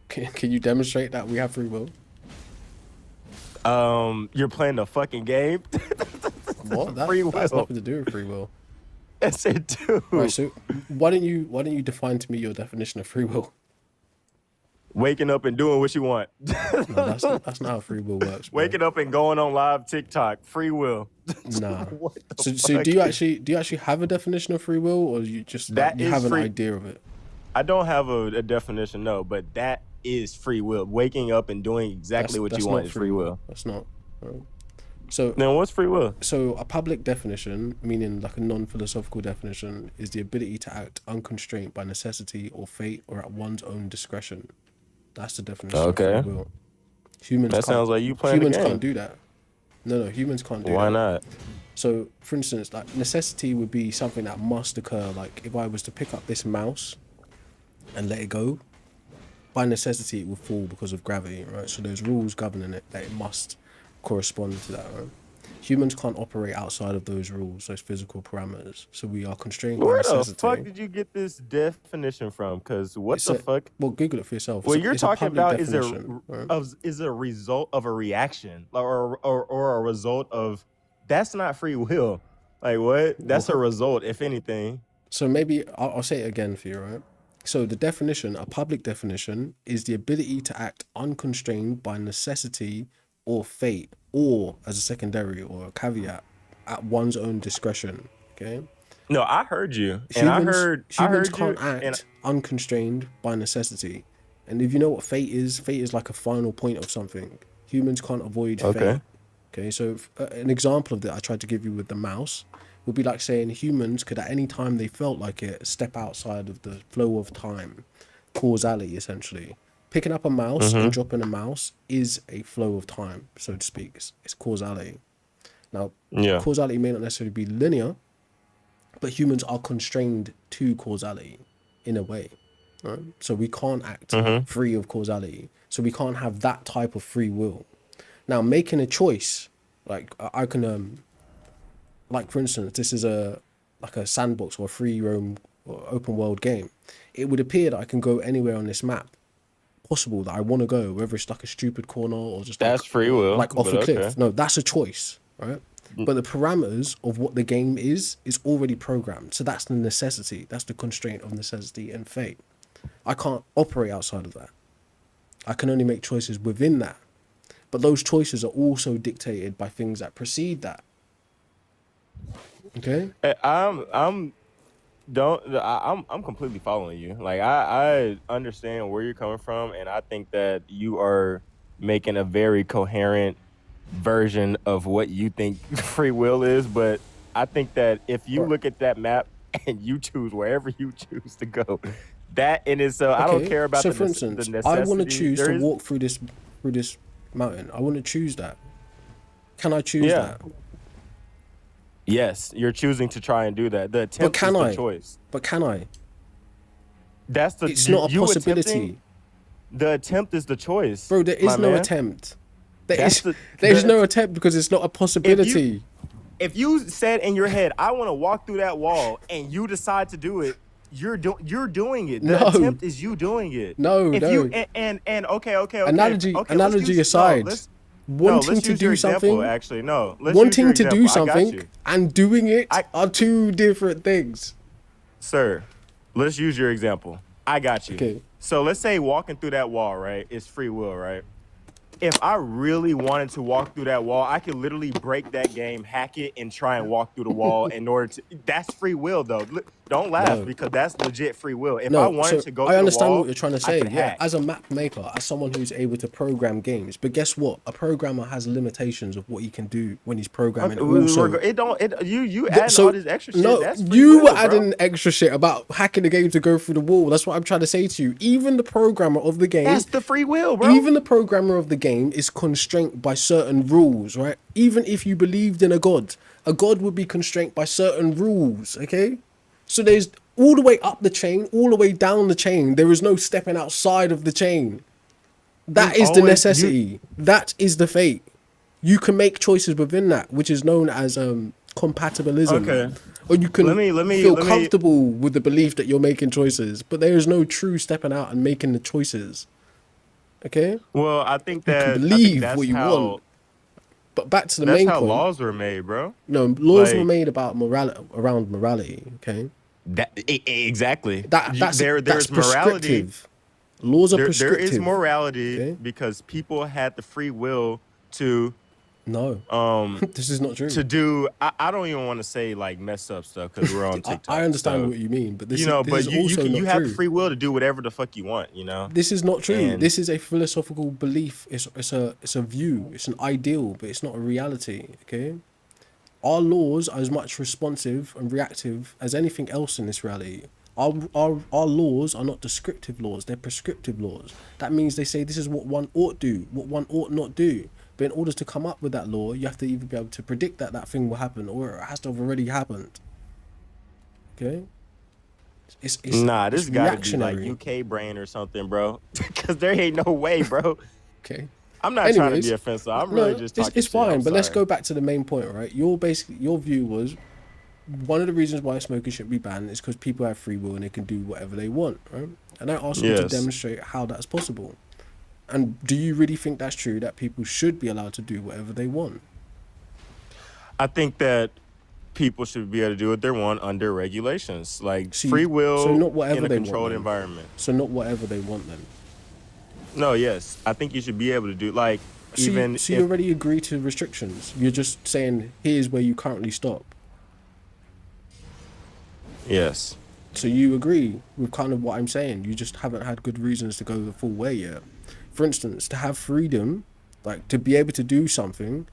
Can you demonstrate that we have free will? You're playing the fucking game? What? Free That's will. nothing to do with free will. Yes, it do. Right, so why don't you define to me your definition of free will? Waking up and doing what you want. No, that's not how free will works. Bro. Waking up and going on live TikTok. Free will. Nah. What the So fuck? do you actually have a definition of free will, or you just That you is have an free- idea of it? I don't have a definition, no, but that is free will. Waking up and doing exactly what you want not is free will. That's not. Right. So Then what's free will? So a public definition, meaning like a non-philosophical definition, is the ability to act unconstrained by necessity or fate or at one's own discretion. That's the definition Okay. of free will. Humans That can't- sounds like you playing the Humans game. can't do that. No, humans can't do Why that. not? So, for instance, like necessity would be something that must occur. Like if I was to pick up this mouse and let it go, by necessity it will fall because of gravity, right? So there's rules governing it that it must correspond to that, right? Humans can't operate outside of those rules, those physical parameters. So we are constrained by Where the necessity. fuck did you get this definition from? Because what It's the a- fuck? Well, Google it for yourself. What It's a- you're it's a talking public about is definition, right? a result of a reaction, or a result of. That's not free will. Like what? That's a result, if anything. So maybe I'll say it again for you, right? So the definition, a public definition, is the ability to act unconstrained by necessity or fate, or as a secondary or a caveat, at one's own discretion. Okay. No, I heard you, and I heard humans you, can't act and unconstrained by necessity. And if you know what fate is like a final point of something. Humans can't avoid Okay. fate. Okay, so an example of that I tried to give you with the mouse would be like saying humans could at any time they felt like it step outside of the flow of time, causality essentially. Picking up a mouse and dropping a mouse is a flow of time, so to speak. It's causality. Now, Yeah. causality may not necessarily be linear, but humans are constrained to causality in a way. Right? So we can't act free of causality. So we can't have that type of free will. Now, making a choice, like I can, like for instance, this is like a sandbox or a free roam or open world game. It would appear that I can go anywhere on this map possible that I want to go, whether it's like a stupid corner or just That's like, free will, like off but a cliff. okay. No, that's a choice, right? But the parameters of what the game is already programmed. So that's the necessity. That's the constraint of necessity and fate. I can't operate outside of that. I can only make choices within that. But those choices are also dictated by things that precede that. Okay? I'm completely following you. Like I understand where you're coming from, and I think that you are making a very coherent version of what you think free will is. But I think that if you look at that map and you choose wherever you choose to go, that in itself, I don't Okay, care about so the, for the instance, necessity. I want to choose There to is- walk through this mountain. I want to choose that. Can I choose Yeah. that? Yes, you're choosing to try and do that. The attempt can is the I? choice. But can I? That's the. It's not a you possibility. attempting- The attempt is the choice, Bro, there is my no man. attempt. That's the- There's the- no attempt because it's not a possibility. If you said in your head, "I want to walk through that wall," and you decide to do it, you're doing it. The No. attempt is you doing it. No, if no. You and okay. Analogy aside, wanting to do something, Actually, no. Let's use wanting your to do example. I got something you. and doing it I- are two different things. Sir, let's use your example. I got you. Okay. So let's say walking through that wall, right, is free will, right? if I really wanted to walk through that wall, I could literally break that game, hack it, and try and walk through the wall in order to. That's free will, though. Don't laugh No. because that's legit free will. If I No, wanted so to go I through the understand wall, what you're trying to I say. could Yeah, hack. as a map maker, as someone who's able to program games, but guess what? A programmer has limitations of what he can do when he's programming. Also, It don't. You adding so all this extra shit. no, That's free you will, were bro. adding extra shit about hacking the game to go through the wall. That's what I'm trying to say to you. Even the programmer of the game, That's the free will, bro. even the programmer of the game is constrained by certain rules, right? Even if you believed in a god would be constrained by certain rules, okay? So there's all the way up the chain, all the way down the chain. There is no stepping outside of the chain. That is the necessity. That is the fate. You can make choices within that, which is known as compatibilism. Okay. Or you can Let me- feel let me- comfortable with the belief that you're making choices, but there is no true stepping out and making the choices. Okay? Well, I think You that can I think believe that's what you how, want. But back to the That's main how point. laws were made, bro. No, laws were like- made about morality, around morality. Okay, Exactly. that's There's morality. prescriptive. Laws are There prescriptive. is morality Okay. because people had the free will to No, this is not true. to do. I don't even want to say like mess up stuff because we're on TikTok. I understand so, what you mean, but this you know, is, this but is you also can, not you have true. the free will to do whatever the fuck you want. You know. This is not true. And- This is a philosophical belief. It's a view. It's an ideal, but it's not a reality. Okay, our laws are as much responsive and reactive as anything else in this reality. Our laws are not descriptive laws. They're prescriptive laws. That means they say this is what one ought do, what one ought not do. But in order to come up with that law, you have to either be able to predict that that thing will happen, or it has to have already happened. Okay. It's Nah, this it's got to be like reactionary. UK brain or something, bro. Because there ain't no way, bro. Okay. I'm not trying to Anyways, be offensive. I'm really just talking it's shit. fine, I'm but let's sorry. go back to the main point, right? Your view was one of the reasons why smoking should be banned is because people have free will and they can do whatever they want, right? And I asked you to Yes. demonstrate how that's possible. And do you really think that's true, that people should be allowed to do whatever they want? I think that people should be able to do what they want under regulations, like See, free will so not whatever in a they want, controlled then. environment. So not whatever they want then. No, yes, I think you should be able to do like So even you, so if you already agree to restrictions. You're just saying here's where you currently stop. yes. So you agree with kind of what I'm saying. You just haven't had good reasons to go the full way yet. For instance, to have freedom, like to be able to do something,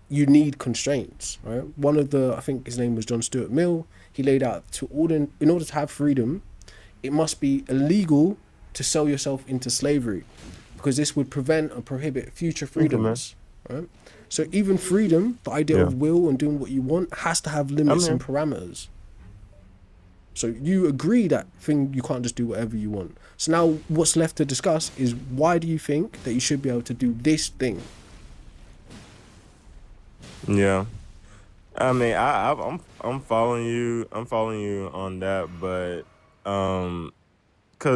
you need constraints, right? One of the, I think his name was John Stuart Mill, he laid out in order to have freedom, it must be illegal to sell yourself into slavery, because this would prevent and prohibit future freedoms, right? So even freedom, the idea of will and doing what you want, has to have limits and parameters. So you agree that thing, you can't just do whatever you want. So now what's left to discuss is why do you think that you should be able to do this thing? Yeah. I mean, I'm following you. I'm following you on that, but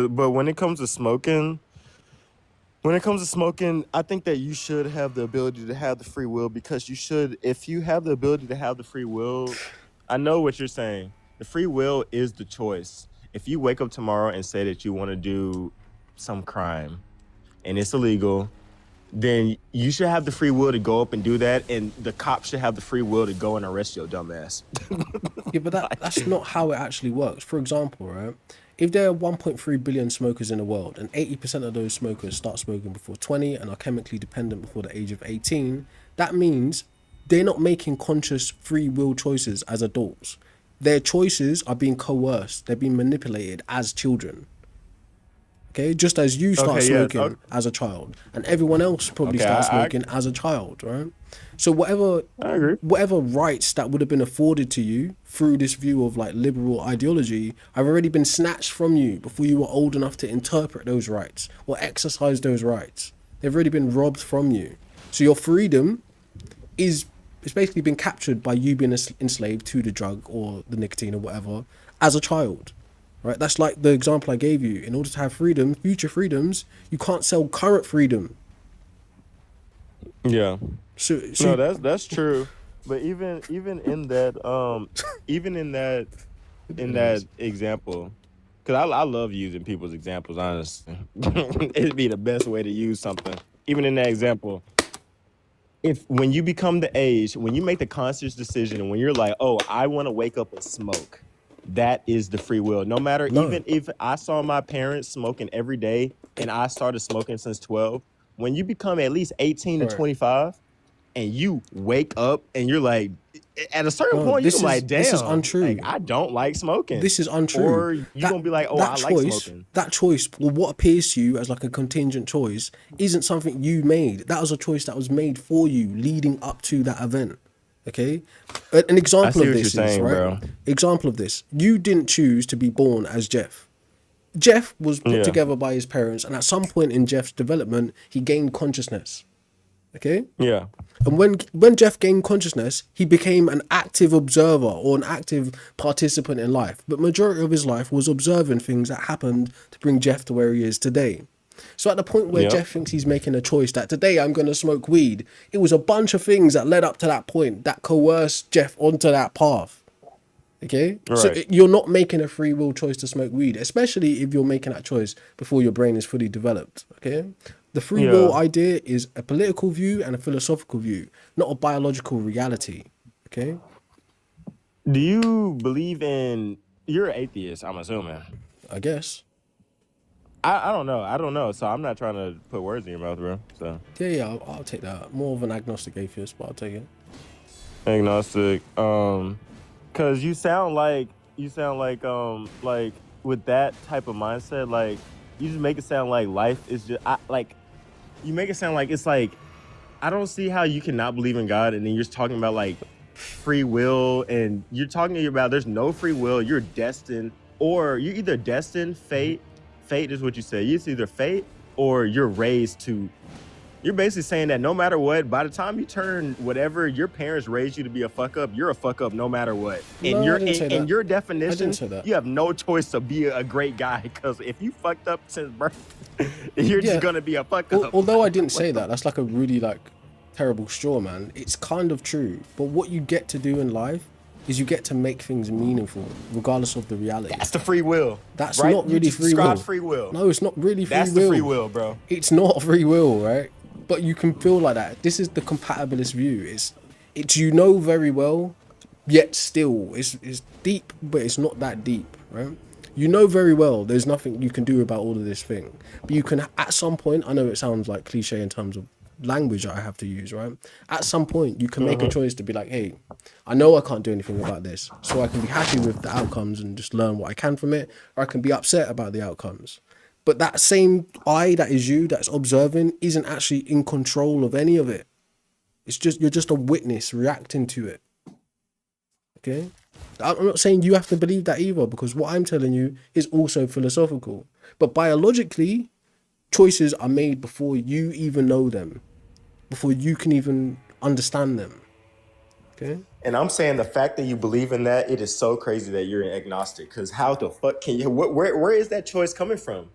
but when it comes to smoking, I think that you should have the ability to have the free will, because you should, if you have the ability to have the free will, I know what you're saying. The free will is the choice. If you wake up tomorrow and say that you want to do some crime and it's illegal, then you should have the free will to go up and do that, and the cops should have the free will to go and arrest your dumb ass. Yeah, but that's not how it actually works. For example, right, if there are 1.3 billion smokers in the world and 80% of those smokers start smoking before 20 and are chemically dependent before the age of 18, that means they're not making conscious free will choices as adults. Their choices are being coerced. They're being manipulated as children. Okay, just as you start Okay, yes, smoking as a child, and everyone else probably Okay, starts I- smoking as a child, right? So whatever I agree. whatever rights that would have been afforded to you through this view of like liberal ideology have already been snatched from you before you were old enough to interpret those rights or exercise those rights. They've already been robbed from you. So your freedom is it's basically been captured by you being enslaved to the drug or the nicotine or whatever as a child, right? That's like the example I gave you. In order to have freedom, future freedoms, you can't sell current freedom. Yeah. So No, that's true. But even in that in that example, because I love using people's examples, honestly. It'd be the best way to use something. even in that example, if when you become the age, when you make the conscious decision, and when you're like, oh, I want to wake up and smoke, that is the free will. No matter, No. even if I saw my parents smoking every day and I started smoking since 12, when you become at least 18 to Right. 25 and you wake up and you're like, at a certain No, point, this you're is- like, damn, this is untrue. like, I don't like smoking. This is untrue. Or you're going to be like, oh, I like smoking. That choice, or what appears to you as like a contingent choice, isn't something you made. That was a choice that was made for you leading up to that event. Okay? An example see of what this you're is, saying, right? bro. Example of this. You didn't choose to be born as Jeff. Jeff was put Yeah. together by his parents, and at some point in Jeff's development, he gained consciousness. Okay? Yeah. And when Jeff gained consciousness, he became an active observer or an active participant in life. But majority of his life was observing things that happened to bring Jeff to where he is today. So at the point where Yep. Jeff thinks he's making a choice that today I'm going to smoke weed, it was a bunch of things that led up to that point that coerced Jeff onto that path. Okay? So Right. you're not making a free will choice to smoke weed, especially if you're making that choice before your brain is fully developed. Okay? The free Yeah. will idea is a political view and a philosophical view, not a biological reality. Okay? Do you believe in, you're an atheist, I'm assuming. I guess. I don't know. I don't know. So I'm not trying to put words in your mouth, bro. So Yeah, I'll take that. More of an agnostic atheist, but I'll take it. agnostic. Cause you sound like with that type of mindset, like you just make it sound like life is just you make it sound like it's like I don't see how you cannot believe in God and then you're just talking about like free will and you're talking about there's no free will, you're destined, or you're either destined, fate is what you say. It's either fate or you're raised to. You're basically saying that no matter what, by the time you turn whatever your parents raised you to be a fuck up, you're a fuck up no matter what. No, And I didn't say in that. your I definition, didn't say that. you have no choice to be a great guy because if you fucked up since birth, you're Yeah. just gonna be a fuck up. Although I didn't say that, that's like a really like terrible straw, man. It's kind of true. But what you get to do in life is you get to make things meaningful, regardless of the reality. That's the free will. That's right? not You really just free will. described free will. No, it's not really free That's will. the free will, bro. It's not free will, right? But you can feel like that. This is the compatibilist view. It's you know very well, yet still it's deep, but it's not that deep, right? You know very well there's nothing you can do about all of this thing, but you can at some point. I know it sounds like cliche in terms of language that I have to use, right? At some point you can make a choice to be like, hey, I know I can't do anything about this, so I can be happy with the outcomes and just learn what I can from it, or I can be upset about the outcomes. But that same I that is you that's observing isn't actually in control of any of it. It's just you're just a witness reacting to it. Okay? I'm not saying you have to believe that either, because what I'm telling you is also philosophical. But biologically, choices are made before you even know them, before you can even understand them. Okay? And I'm saying the fact that you believe in that, it is so crazy that you're an agnostic. Because how the fuck can you? Where is that choice coming from?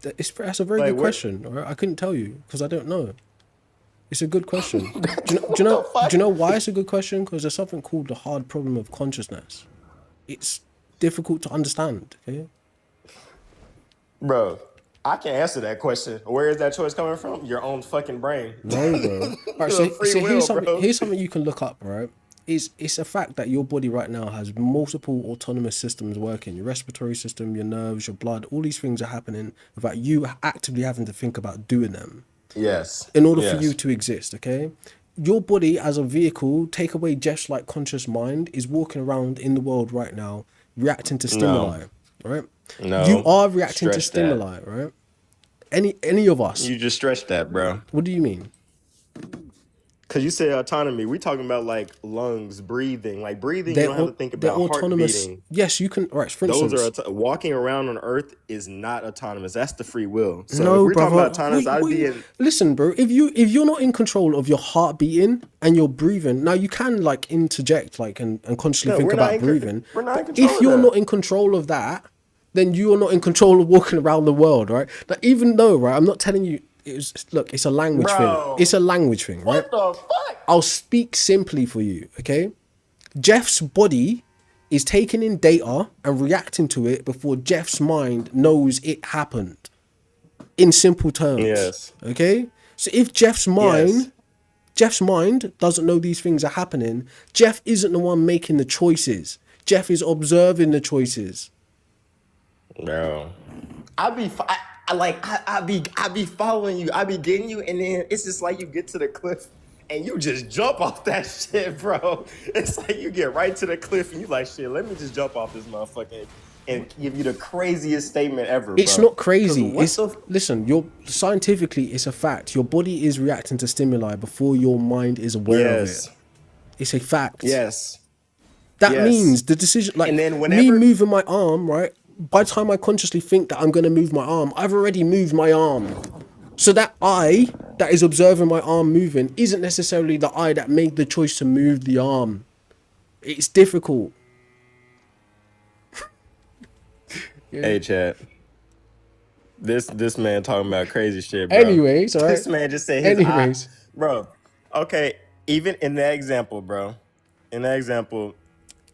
That's a very Like, good where- question. All right? I couldn't tell you because I don't know. It's a good question. Do you know why it's a good question? Because there's something called the hard problem of consciousness. It's difficult to understand. Okay. Bro, I can answer that question. Where is that choice coming from? Your own fucking brain. No, bro. All right, You're free will, bro. here's something you can look up, right? It's a fact that your body right now has multiple autonomous systems working. Your respiratory system, your nerves, your blood, all these things are happening without you actively having to think about doing them Yes. in order for Yes. you to exist, okay? Your body as a vehicle, take away Jeff's like conscious mind, is walking around in the world right now reacting to stimuli, right? No. You are reacting to Stretch that. stimuli, right? Any of us. You just stretched that, bro. What do you mean? Because you said autonomy. We talking about like lungs, breathing. Like breathing, you don't have to think they're about heart autonomous. beating. Yes, you can. Right, for Those instance, are walking around on Earth is not autonomous. That's the free will. So no, if we're brother. talking about autonomous, I'd Wait, be in. Listen, bro. If you're not in control of your heart beating and you're breathing, now you can like interject, like and consciously No, think we're not about in con- breathing. we're not in But control if of you're that. not in control of that, then you are not in control of walking around the world, right? Like even though, right, I'm not telling you. It's a language Bro. thing. It's a language thing, right? What the fuck? I'll speak simply for you, okay? Jeff's body is taking in data and reacting to it before Jeff's mind knows it happened. In simple terms. Yes. Okay? So if Jeff's mind doesn't know these things are happening, Jeff isn't the one making the choices. Jeff is observing the choices. Bro, I be following you. I be getting you, and then it's just like you get to the cliff and you just jump off that shit, bro. It's like you get right to the cliff and you like, shit, let me just jump off this motherfucker and give you the craziest statement ever. It's bro. not crazy. Listen, scientifically, it's a fact. Your body is reacting to stimuli before your mind is aware of it. It's a fact. Yes. That means the decision, like and then me moving my arm, right? By the time I consciously think that I'm going to move my arm, I've already moved my arm. So that eye that is observing my arm moving isn't necessarily the eye that made the choice to move the arm. It's difficult. Hey, chat. This man talking about crazy shit, bro. Anyways, all right. This man just said his eye. Bro, okay, even in that example, bro,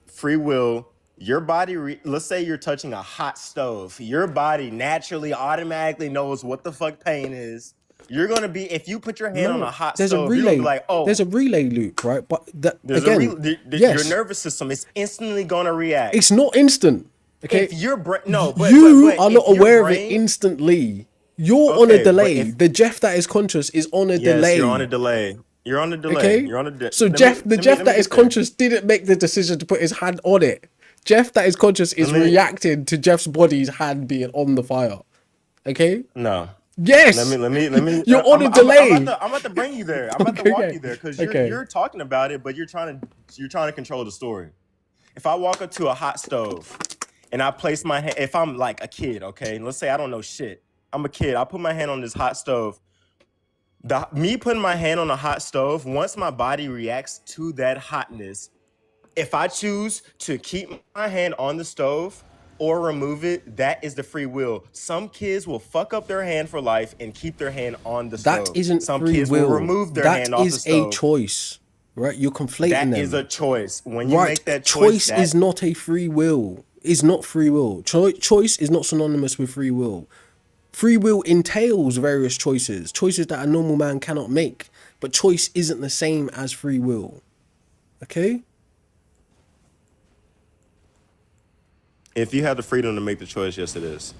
free will, your body, let's say you're touching a hot stove. Your body naturally, automatically knows what the fuck pain is. You're going to be, if you put your hand on a hot stove, you're going to be like, oh. There's a relay loop, right? But your nervous system is instantly going to react. It's not instant. Okay. If your brain, you are not aware of it instantly. You're on a delay. The Jeff that is conscious is on a delay. You're on a delay. You're on a delay. Okay. You're on a delay. So the Jeff that is conscious didn't make the decision to put his hand on it. Jeff that is conscious is reacting to Jeff's body's hand being on the fire. Okay? No. Yes. Let me. You're on a delay. I'm about to bring you there. I'm about to walk you there because you're talking about it, but you're trying to control the story. If I walk up to a hot stove and I place my hand, if I'm like a kid, okay, let's say I don't know shit. I'm a kid. I put my hand on this hot stove. Me putting my hand on a hot stove, once my body reacts to that hotness, if I choose to keep my hand on the stove or remove it, that is the free will. Some kids will fuck up their hand for life and keep their hand on the stove. That isn't Some free kids will. will remove their hand off the stove. That is a choice, right? You're conflating them. That is a choice. When you make that choice is not a free will. It's not free will. Choice is not synonymous with free will. Free will entails various choices that a normal man cannot make. But choice isn't the same as free will. Okay? If you have the freedom to make the choice, yes, it is.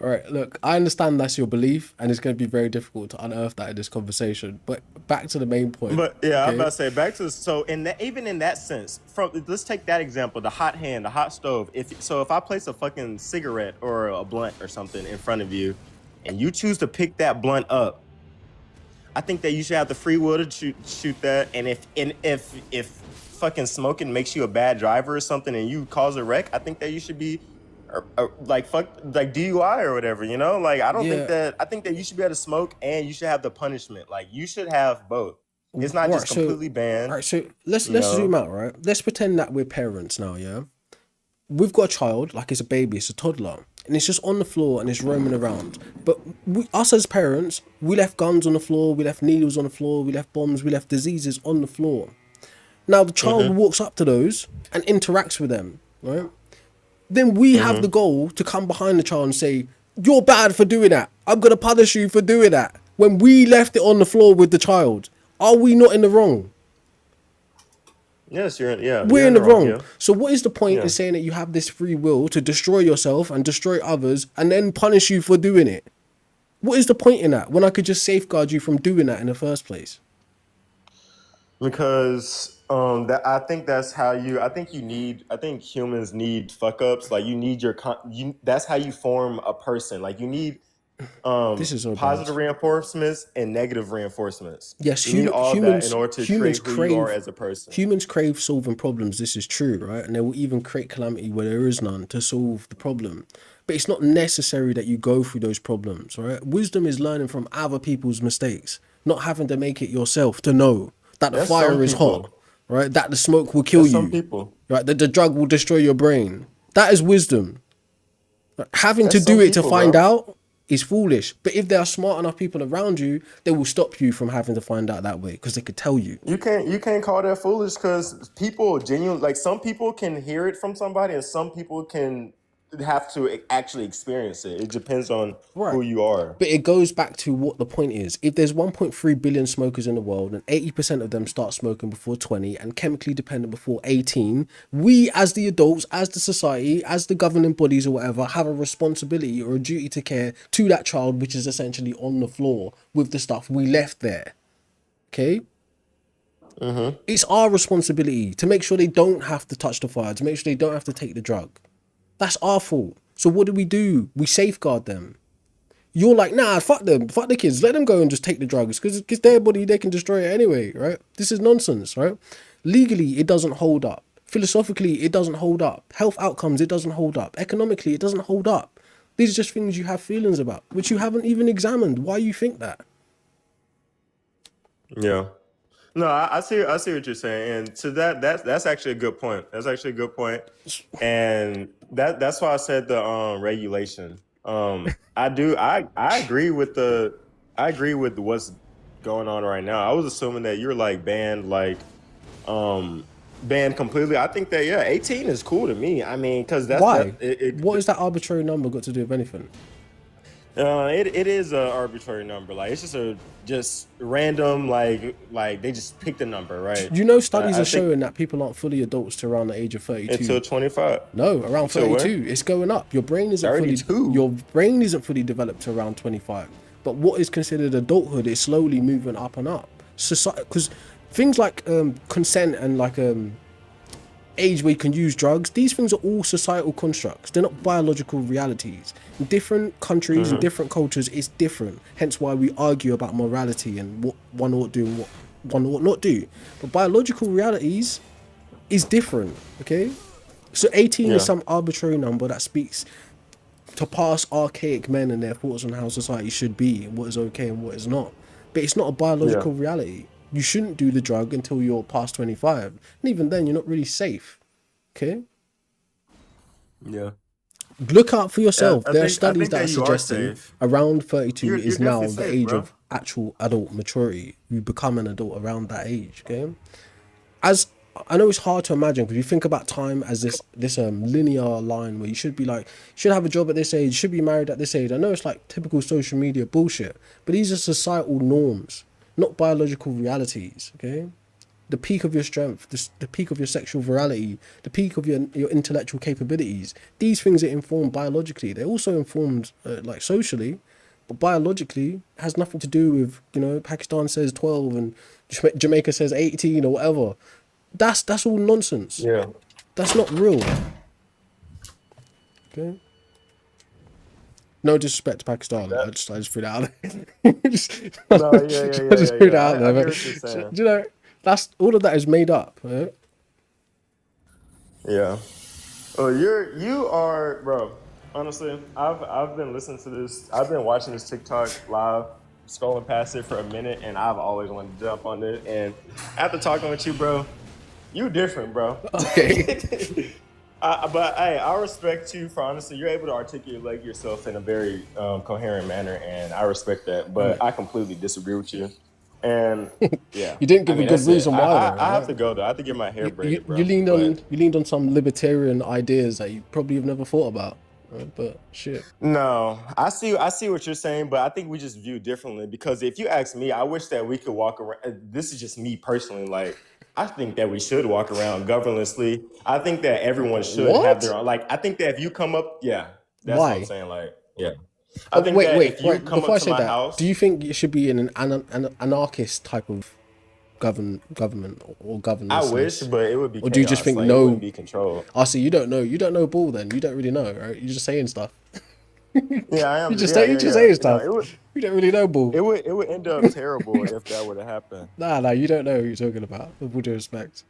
All right, look, I understand that's your belief, and it's going to be very difficult to unearth that in this conversation. But back to the main point. But yeah, I'm about to say back to even in that sense, let's take that example, the hot hand, the hot stove. If I place a fucking cigarette or a blunt or something in front of you, and you choose to pick that blunt up, I think that you should have the free will to shoot that. And if fucking smoking makes you a bad driver or something and you cause a wreck, I think that you should be like DUI or whatever, you know? Like I think that you should be able to smoke and you should have the punishment. Like you should have both. It's not just completely banned. All right, so let's zoom out, right? Let's pretend that we're parents now, yeah? We've got a child, like it's a baby, it's a toddler, and it's just on the floor and it's roaming around. But us as parents, we left guns on the floor, we left needles on the floor, we left bombs, we left diseases on the floor. Now the child walks up to those and interacts with them, right? Then we have the goal to come behind the child and say, you're bad for doing that. I'm going to punish you for doing that. When we left it on the floor with the child, are we not in the wrong? Yes, we're in the wrong. Yeah. So what is the point in saying that you have this free will to destroy yourself and destroy others and then punish you for doing it? What is the point in that when I could just safeguard you from doing that in the first place? Because I think that's how I think humans need fuck ups. Like you need that's how you form a person. Like you need positive reinforcements and negative reinforcements. Yes, you need all that in order to create who you are as a person. Humans crave solving problems. This is true, right? And they will even create calamity where there is none to solve the problem. But it's not necessary that you go through those problems, right? Wisdom is learning from other people's mistakes, not having to make it yourself to know that the fire is hot, right? That the smoke will kill you. Some people. Right? That the drug will destroy your brain. That is wisdom. Having to do it to find out is foolish. But if there are smart enough people around you, they will stop you from having to find out that way because they could tell you. You can't call that foolish because people genuinely, like some people can hear it from somebody and some people can have to actually experience it. It depends on Right. who you are. But it goes back to what the point is. If there's 1.3 billion smokers in the world and 80% of them start smoking before 20 and chemically dependent before 18, we as the adults, as the society, as the governing bodies or whatever, have a responsibility or a duty to care to that child, which is essentially on the floor with the stuff we left there. Okay? It's our responsibility to make sure they don't have to touch the fire, to make sure they don't have to take the drug. That's our fault. So what do? We safeguard them. You're like, nah, fuck them, fuck the kids, let them go and just take the drugs because their body, they can destroy it anyway, right? This is nonsense, right? Legally, it doesn't hold up. Philosophically, it doesn't hold up. Health outcomes, it doesn't hold up. Economically, it doesn't hold up. These are just things you have feelings about, which you haven't even examined. Why you think that? Yeah. No, I see what you're saying, and to that's actually a good point. That's actually a good point, and that's why I said the regulation. I agree with what's going on right now. I was assuming that you're like banned completely. I think that 18 is cool to me. I mean, because that's Why? that, What is that arbitrary number got to do with anything? it is an arbitrary number. Like it's just random. Like they just picked a number, right? You know, studies I are think showing that people aren't fully adults to around the age of 32. until 25. No, around Until when? 32. It's going up. Your brain isn't 32? Your brain isn't fully developed to around 25. But what is considered adulthood is slowly moving up and up. Society, because things like consent and like age where you can use drugs, these things are all societal constructs. They're not biological realities. In different countries and different cultures, it's different. Hence why we argue about morality and what one ought to do and what one ought not do. But biological realities is different, okay? So 18 is some arbitrary number that speaks to past archaic men and their thoughts on how society should be and what is okay and what is not. But it's not a biological reality. You shouldn't do the drug until you're past 25. And even then, you're not really safe, okay? Yeah. Look out for yourself. I there are think studies that that are you are suggesting safe. around 32 You're is now definitely the safe, age bro. of actual adult maturity. You become an adult around that age, okay? As I know it's hard to imagine because you think about time as this linear line where you should be like, should have a job at this age, should be married at this age. I know it's like typical social media bullshit, but these are societal norms, not biological realities, okay? The peak of your strength, the peak of your sexual virality, the peak of your intellectual capabilities. These things are informed biologically. They're also informed like socially, but biologically has nothing to do with, you know, Pakistan says 12 and Jamaica says 18 or whatever. That's all nonsense. Yeah. That's not real. Okay. No disrespect to Pakistan. I just threw that out there. I just threw that out there. I But, hear what you're saying. you know, that's all of that is made up. Right? Yeah. Oh, you are, bro. Honestly, I've been listening to this. I've been watching this TikTok live, scrolling past it for a minute, and I've always wanted to jump on it. And after talking with you, bro, you different, bro. Okay. But hey, I respect you for honestly. You're able to articulate yourself in a very coherent manner, and I respect that. But I completely disagree with you. And yeah, You didn't give a good that's it. reason why. I though, have right? to go though. I have to get my hair braided, bro. You leaned But- on some libertarian ideas that you probably have never thought about. Right? But shit. No, I see what you're saying, but I think we just view differently. Because if you ask me, I wish that we could walk around. This is just me personally. Like, I think that we should walk around governlessly. I think that everyone should have their own. Like, I think that if you come up, that's what Why? I'm saying. Like, yeah. I think Wait, that wait, if you right. come Before I up to say my that, house, do you think it should be in an anarchist type of government or governance? I wish, but it would be. Or do you just chaos. think Like, no? It wouldn't be controlled. Oh, see, you don't know. You don't know ball. Then you don't really know, right? You're just saying stuff. Yeah, I am. You just yeah, saying No, stuff. You don't really know ball. it would end up terrible if that were to happen. Nah, you don't know who you're talking about. With all due respect,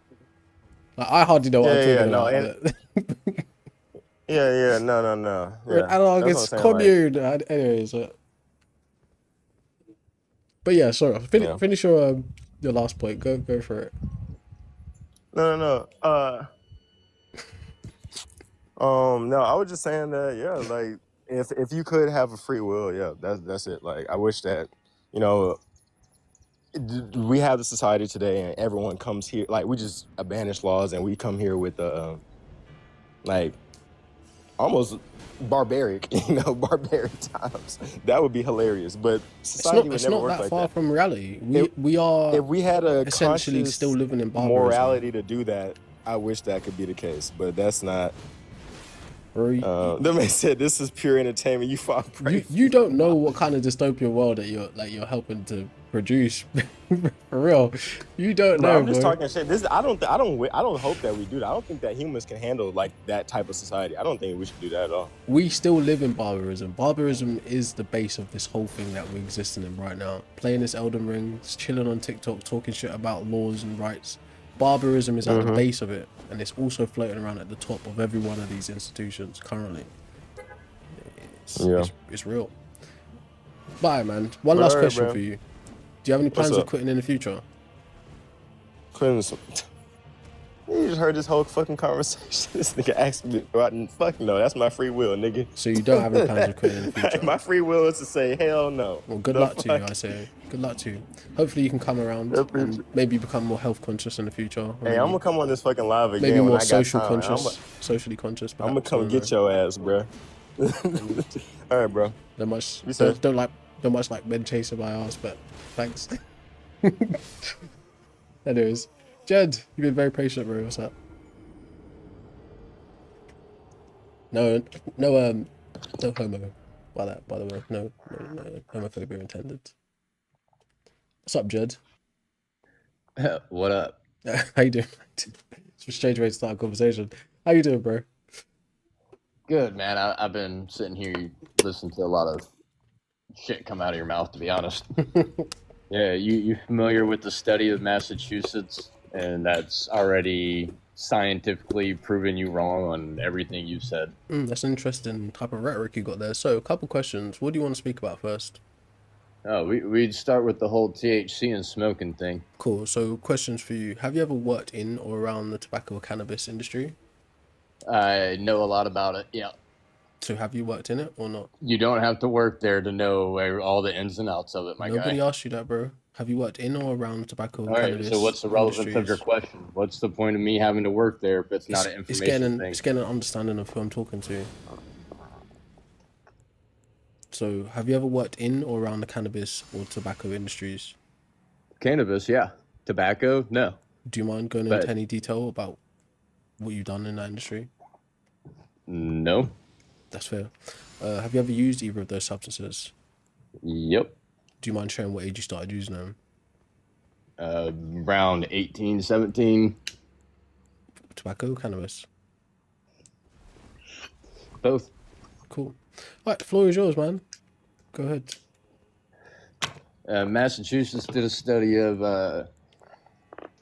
like I hardly know what I'm talking no, about. but- No. We're an Yeah, anarchist that's what I'm saying, like, commune. Anyways, but yeah, sorry. Finish your last point. Go for it. No. No, I was just saying that, like if you could have a free will, that's it. Like I wish that, you know, we have the society today and everyone comes here, like we just abandon laws and we come here with like almost barbaric, barbaric times. That would be hilarious. But society would It's never not work that like far that. from reality. If We are if we had a essentially conscious still living in barbarism. morality to do that, I wish that could be the case, but that's not. Bro, The man said, "This is pure entertainment. You fall prey." you don't know what kind of dystopian world that you're helping to produce. For real, you don't Bro, know. I'm just bro. talking shit. I don't hope that we do that. I don't think that humans can handle like that type of society. I don't think we should do that at all. We still live in barbarism. Barbarism is the base of this whole thing that we're existing in right now. Playing this Elden Ring, chilling on TikTok, talking shit about laws and rights. Barbarism is at the base of it, and it's also floating around at the top of every one of these institutions currently. It's real. Bye, man. One last Alright, question bro. for you. Do you have any plans of up? quitting in the future? Clinton, you just heard this whole fucking conversation. This nigga asked me, fuck no, that's my free will, nigga. So you don't have any plans of quitting in the future? My free will is to say hell no. Well, good luck to you, I say. Good luck to you. Hopefully you can come around and maybe become more health conscious in the future. Hey, I'm gonna come on this fucking live again. Maybe when more I got social time. conscious, socially conscious. I'm gonna come get your ass, bro. All right, bro. Don't much, Be safe. don't much like men chasing my ass, but thanks. Anyways, Jed, you've been very patient, bro. What's up? No homo. By the way, no homophobia intended. What's up, Jed? What up? How you doing? It's a strange way to start a conversation. How you doing, bro? Good, man. I've been sitting here listening to a lot of shit come out of your mouth, to be honest. Yeah, you familiar with the study of Massachusetts? And that's already scientifically proven you wrong on everything you said. That's an interesting type of rhetoric you got there. So, a couple questions. What do you want to speak about first? Oh, we'd start with the whole THC and smoking thing. Cool. So, questions for you. Have you ever worked in or around the tobacco or cannabis industry? I know a lot about it, yeah. So, have you worked in it or not? You don't have to work there to know all the ins and outs of it, my Nobody guy. asked you that, bro. Have you worked in or around tobacco or All right, cannabis so what's the relevance of your industries? question? What's the point of me having to work there if it's not an It's information thing? getting an understanding of who I'm talking to. So, have you ever worked in or around the cannabis or tobacco industries? Cannabis, yeah. Tobacco, no. Do you mind going But- into any detail about what you've done in that industry? No. That's fair. Have you ever used either of those substances? Yep. Do you mind sharing what age you started using them? Around 18, 17. Tobacco, cannabis? Both. Cool. All right, the floor is yours, man. Go ahead. Massachusetts did a study of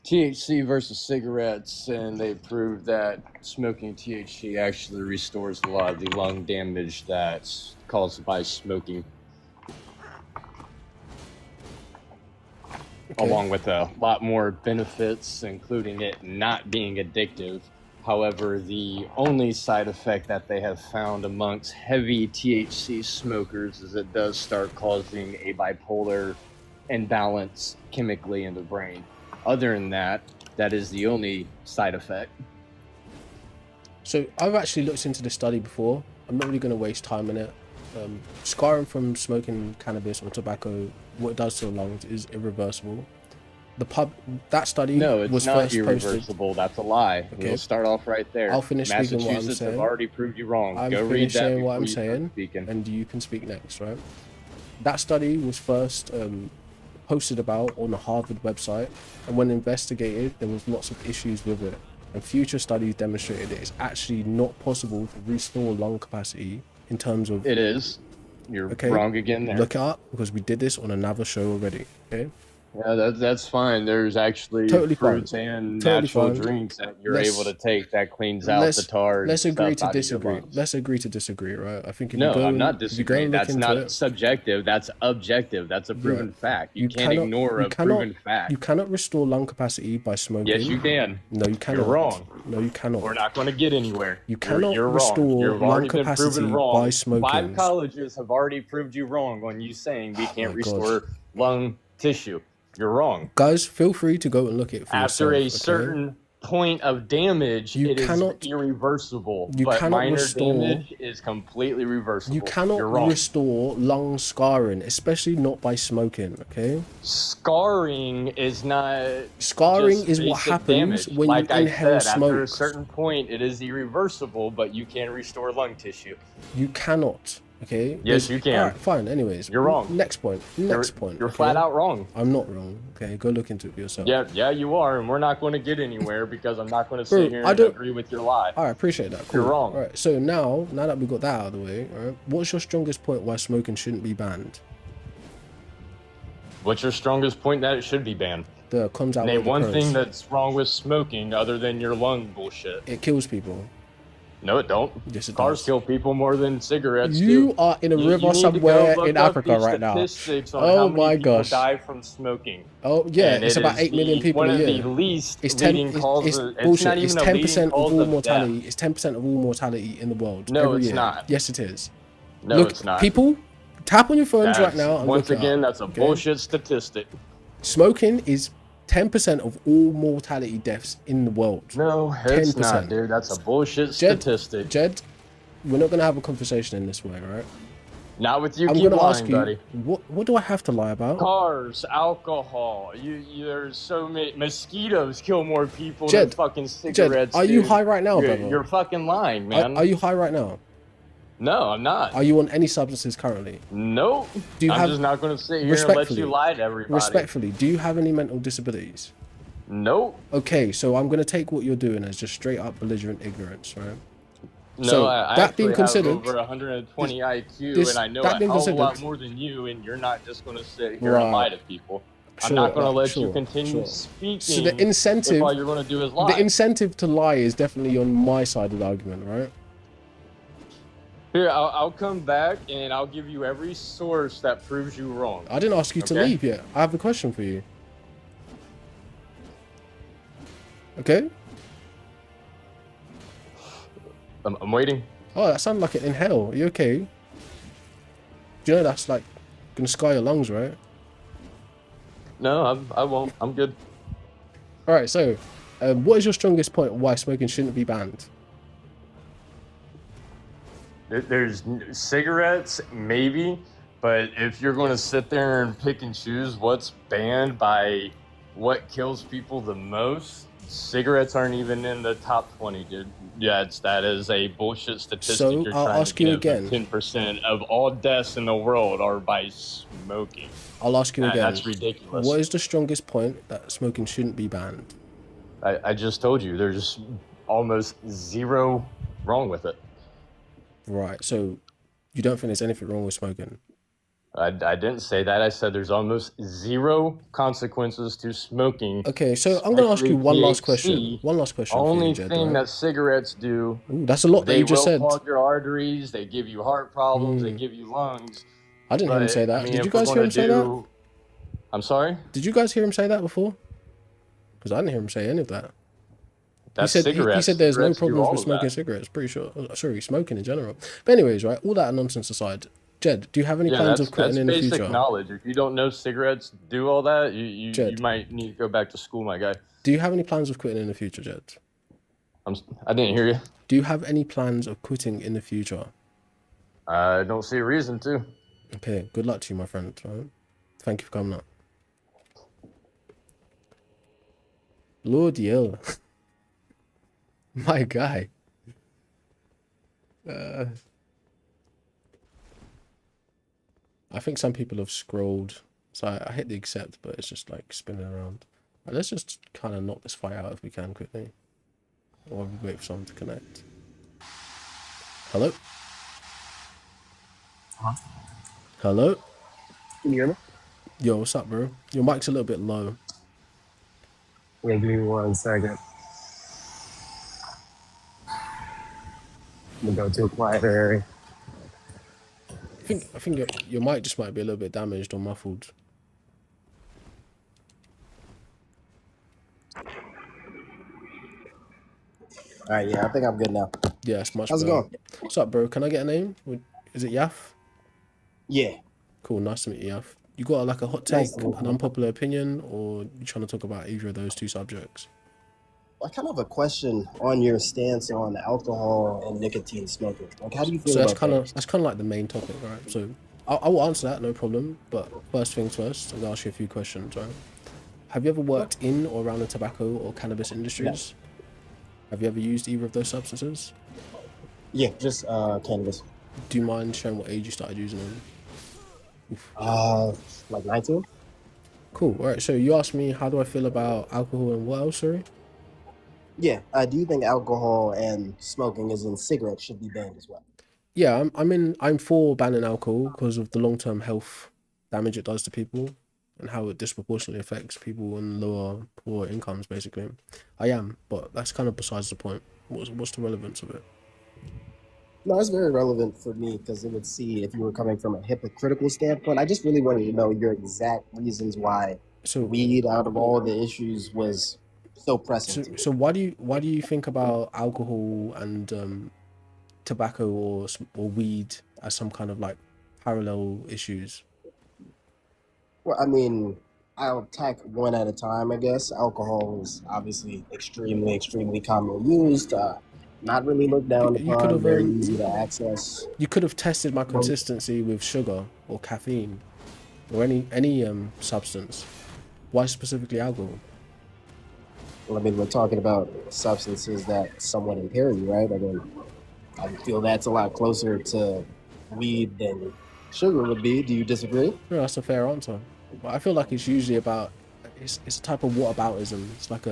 THC versus cigarettes, and they proved that smoking THC actually restores a lot of the lung damage that's caused by smoking, along with a lot more benefits, including it not being addictive. However, the only side effect that they have found amongst heavy THC smokers is it does start causing a bipolar imbalance chemically in the brain. Other than that, that is the only side effect. So I've actually looked into this study before. I'm not really going to waste time in it. Scarring from smoking cannabis or tobacco, what it does to the lungs is irreversible. That study No, it's was not first posted. irreversible. That's a lie. Okay. We'll start off right there. I'll finish speaking what I'm Massachusetts saying. have already proved you wrong. I'm Go read that finishing before what I'm you start saying, speaking. and you can speak next, right? That study was first posted about on the Harvard website, and when investigated, there was lots of issues with it. And future studies demonstrated that it's actually not possible to restore lung capacity in terms of. It is. You're Okay. wrong again there. Look it up because we did this on another show already. Okay. Yeah, that's fine. There's actually Totally fruits fine. and Totally natural fine. drinks that you're Let's- able to take that cleans out the tar. and Let's agree stuff to out of your disagree. lungs. Let's agree to disagree, right? I think if No, you go, I'm not if you go and disagreeing. look That's into not it, subjective. That's objective. That's a proven fact. You can't cannot- ignore you a cannot- proven fact. You cannot restore lung capacity by smoking. Yes, you can. No, you cannot. wrong. No, you cannot. We're not going to get anywhere. You cannot You're restore wrong. You've lung already been capacity proven wrong. by smoking. 5 colleges have already proved you wrong on you saying we can't my restore lung tissue. You're wrong. Guys, feel free to go and look it for After yourself. a okay? certain point of damage, You it is cannot- irreversible. you But cannot minor restore- damage is completely reversible. You cannot You're wrong. restore lung scarring, especially not by smoking. Okay. Scarring is not. Scarring just is what basic happens damage. when like you I inhale said, smoke. After a certain point, it is irreversible, but you can restore lung tissue. You cannot. Okay. Yes, you can. All right, fine. Anyways, You're wrong. Next point. Next point. You're okay? flat out wrong. I'm not wrong. Okay, go look into it for yourself. Yeah, you are, and we're not going to get anywhere because I'm not going to Bro, sit here I and don't- agree with your lie. All right, appreciate that. Cool. You're wrong. All right, so now that we got that out of the way, all right, what's your strongest point why smoking shouldn't be banned? What's your strongest point that it should be banned? The comes out. Name with the one pros. thing that's wrong with smoking other than your lung bullshit. It kills people. No, it don't. Yes, it Cars does. kill people more than cigarettes You do. are in a You river need to somewhere go look in up Africa the right now. statistics on Oh how many my people gosh. die from smoking. Oh yeah, And it's it about is 8 million people one a of year. the least It's 10. leading It's causes. bullshit. not It's even a 10% leading of all cause of mortality. death. It's 10% of all mortality in the world. No, every it's year. not. Yes, it is. No, Look, it's not. people, tap on your phones right That's- now and once look it again, up, that's a okay? bullshit statistic. Smoking is 10% of all mortality deaths in the world. No, it's 10%. not, dude. That's a bullshit Jed- statistic. Jed, we're not gonna have a conversation in this way, right? Not with you. I'm Keep gonna lying, ask you, buddy. what do I have to lie about? Cars, alcohol. There's so many mosquitoes kill more people Jed, than fucking Jed, cigarettes. are you dude. high right now, You're, brother? you're fucking lying, man. Are you high right now? No, I'm not. Are you on any substances currently? Nope. Do you I'm have- just not going to sit here and let Respectfully, you lie to everybody. Respectfully, do you have any mental disabilities? Nope. Okay, so I'm gonna take what you're doing as just straight up belligerent ignorance, right? No, So, I that actually being considered, have over 120 IQ, this- and I know that a being hell of a lot considered- more than you, and you're not just going to sit here Right. and lie to people. I'm Sure, not going to let sure, you continue sure. speaking. So the incentive, if all you're going to do is lie. the incentive to lie is definitely on my side of the argument, right? Here, I'll come back and I'll give you every source that proves you wrong. I didn't ask you to Okay. leave yet. I have a question for you. Okay. I'm waiting. Oh, that sounded like an inhale. Are you okay? Do you know that's like gonna scar your lungs, right? No, I won't. I'm good. All right. So, what is your strongest point why smoking shouldn't be banned? There's cigarettes, maybe, but if you're going to sit there and pick and choose what's banned by what kills people the most, cigarettes aren't even in the top 20, dude. Yeah, that is a bullshit statistic. So, you're I'll trying ask to you give. again. 10% of all deaths in the world are by smoking. I'll ask you again. That's ridiculous. What is the strongest point that smoking shouldn't be banned? I just told you, there's almost zero wrong with it. Right. So, you don't think there's anything wrong with smoking? I didn't say that. I said there's almost zero consequences to smoking. Okay. So I'm gonna ask you one last THC, question. One last question. for Only you, Jed, thing right? that cigarettes do, Ooh, that's a lot that they you just will said. clog your arteries. They give you heart problems. They Mm. give you lungs. I didn't hear him But, say that. I mean, Did if you we're guys hear gonna him say that? do- I'm sorry. Did you guys hear him say that before? Because I didn't hear him say any of that. That's he said cigarettes. he said there's no Cigarettes do problems all with of smoking that. cigarettes. Pretty sure. Sorry, smoking in general. But anyways, right. All that nonsense aside, Jed, do you have any Yeah, plans that's of quitting in the basic future? knowledge. If you don't know cigarettes do all that, you Jed. might need to go back to school, my guy. Do you have any plans of quitting in the future, Jed? I didn't hear you. Do you have any plans of quitting in the future? I don't see a reason to. Okay. Good luck to you, my friend. Right? Thank you for coming up. Lord Yell. My guy. I think some people have scrolled. So I hit the accept, but it's just like spinning around. Right, let's just kind of knock this fight out if we can quickly. Or we wait for someone to connect. Hello? Huh? Hello? Can you hear me? Yo, what's up, bro? Your mic's a little bit low. Yeah, give me 1 second. I'm gonna go to a quieter area. I think your mic just might be a little bit damaged or muffled. All right, yeah, I think I'm good now. Yeah, it's much How's it better. going? What's up, bro? Can I get a name? Is it Yaf? Yeah. Cool, nice to meet you, Yaf. You got like a hot Nice take, to meet an you. unpopular opinion, or you trying to talk about either of those two subjects? I kind of have a question on your stance on alcohol and nicotine smoking. Like, how do you feel So about that? that's kind of like the main topic, right? So I will answer that, no problem. But first things first, I'm gonna ask you a few questions, right? Have you ever worked in or around the tobacco or cannabis No. industries? Have you ever used either of those substances? Yeah, just cannabis. Do you mind sharing what age you started using them? Like 19? Cool. All right. So you asked me how do I feel about alcohol and what else? Sorry. Yeah. Do you think alcohol and smoking, as in cigarettes, should be banned as well? Yeah, I'm for banning alcohol because of the long-term health damage it does to people and how it disproportionately affects people on lower, poor incomes. Basically, I am, but that's kind of besides the point. What's the relevance of it? No, it's very relevant for me because it would see if you were coming from a hypocritical standpoint. I just really wanted to know your exact reasons why So, weed, out of all the issues, was so pressing to you. so why do you think about alcohol and tobacco or weed as some kind of like parallel issues? Well, I mean, I'll attack one at a time, I guess. Alcohol is obviously extremely, extremely commonly used, not really looked down You could upon, have very easy to access. tested my Well, consistency with sugar or caffeine or any substance. Why specifically alcohol? I mean, we're talking about substances that somewhat impair you, right? I mean, I feel that's a lot closer to weed than sugar would be. Do you disagree? No, that's a fair answer. But I feel like it's usually about it's a type of whataboutism. It's like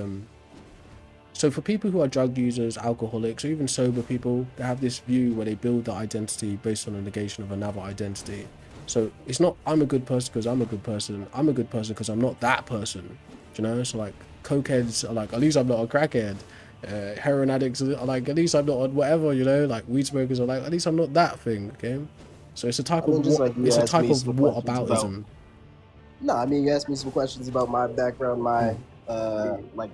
so for people who are drug users, alcoholics, or even sober people, they have this view where they build their identity based on a negation of another identity. So it's not I'm a good person because I'm a good person. I'm a good person because I'm not that person. Do you know? So like cokeheads are like at least I'm not a crackhead. Heroin addicts are like at least I'm not whatever. You know, like weed smokers are like at least I'm not that thing. Okay. So it's a type I mean, of just like you it's a asked type me of some questions about. whataboutism. No, I mean, you asked me some questions about my background, my like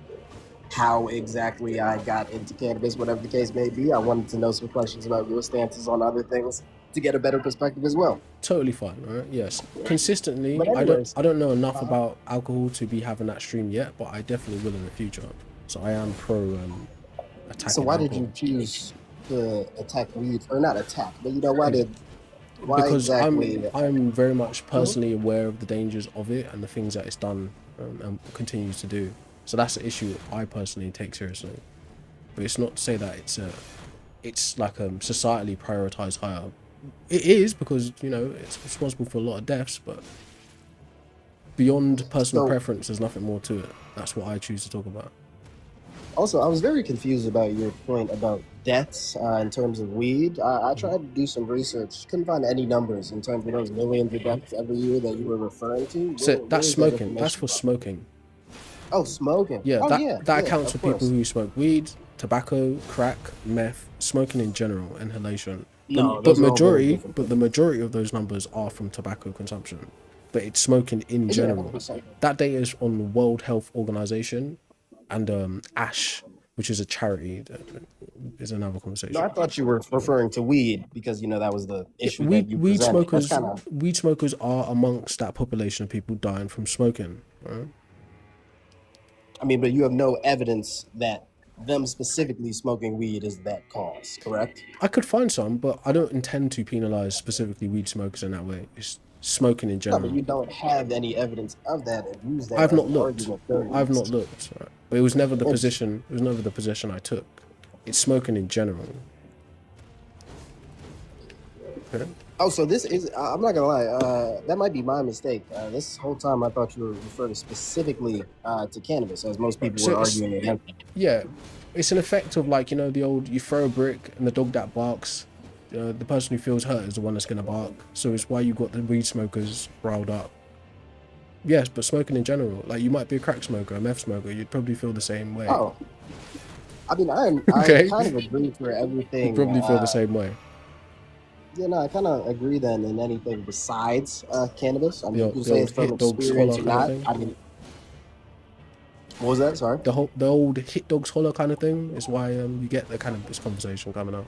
how exactly I got into cannabis, whatever the case may be. I wanted to know some questions about your stances on other things to get a better perspective as well. Totally fine, right? Yes. Consistently, But anyways, I don't know enough uh-huh. about alcohol to be having that stream yet, but I definitely will in the future. So I am pro So attacking why did you alcohol choose to attack weed, or not attack, but why because exactly? I'm very much Mhm. personally aware of the dangers of it and the things that it's done and continues to do. So that's the issue I personally take seriously. But it's not to say that it's like societally prioritized higher. It is because you know it's responsible for a lot of deaths, but beyond personal So preference, there's nothing more to it. That's what I choose to talk about. also, I was very confused about your point about deaths in terms of weed. I tried to do some research, couldn't find any numbers in terms of those millions of deaths every year that you were referring to. So Where that's is that smoking. That's information for from? smoking. Oh, smoking. Yeah, Oh, that yeah, that yeah, accounts for of people course. who smoke weed, tobacco, crack, meth, smoking in general, inhalation. No, those are all very different But the things. majority of those numbers are from tobacco consumption. But it's smoking in Yeah, general. 100%. That data is on the World Health Organization and ASH, which is a charity. That is another No, I conversation. thought you were referring to weed because that was the issue that you presented. That's kind of. Weed smokers are amongst that population of people dying from smoking. Right? I mean, but you have no evidence that them specifically smoking weed is that cause, correct? I could find some, but I don't intend to penalize specifically weed smokers in that way. It's smoking in No, but general. you don't have any evidence of that and use that I've as not an looked. argument for I've not this. looked. Right? But it was never the Interesting. position. It was never the position I took. It's smoking in general. Okay? Oh, so this is, I'm not gonna lie, that might be my mistake. This whole time I thought you were referring specifically to cannabis, as most Right. people So were it's arguing against it. yeah, it's an effect of like the old you throw a brick and the dog that barks. The person who feels hurt is the one that's gonna bark. So it's why you got the weed smokers riled up. Yes, but smoking in general, like you might be a crack smoker, a meth smoker, you'd probably feel the same way. Oh, I mean, I Okay, kind of agree for you'd everything. probably feel the same way. Yeah, no, I kind of agree then in anything besides cannabis. I mean, you can The say it's old from hit dogs experience holler or kind of not. thing. I mean, what was that? Sorry. The old hit dogs holler kind of thing is why you get the kind of this conversation coming up.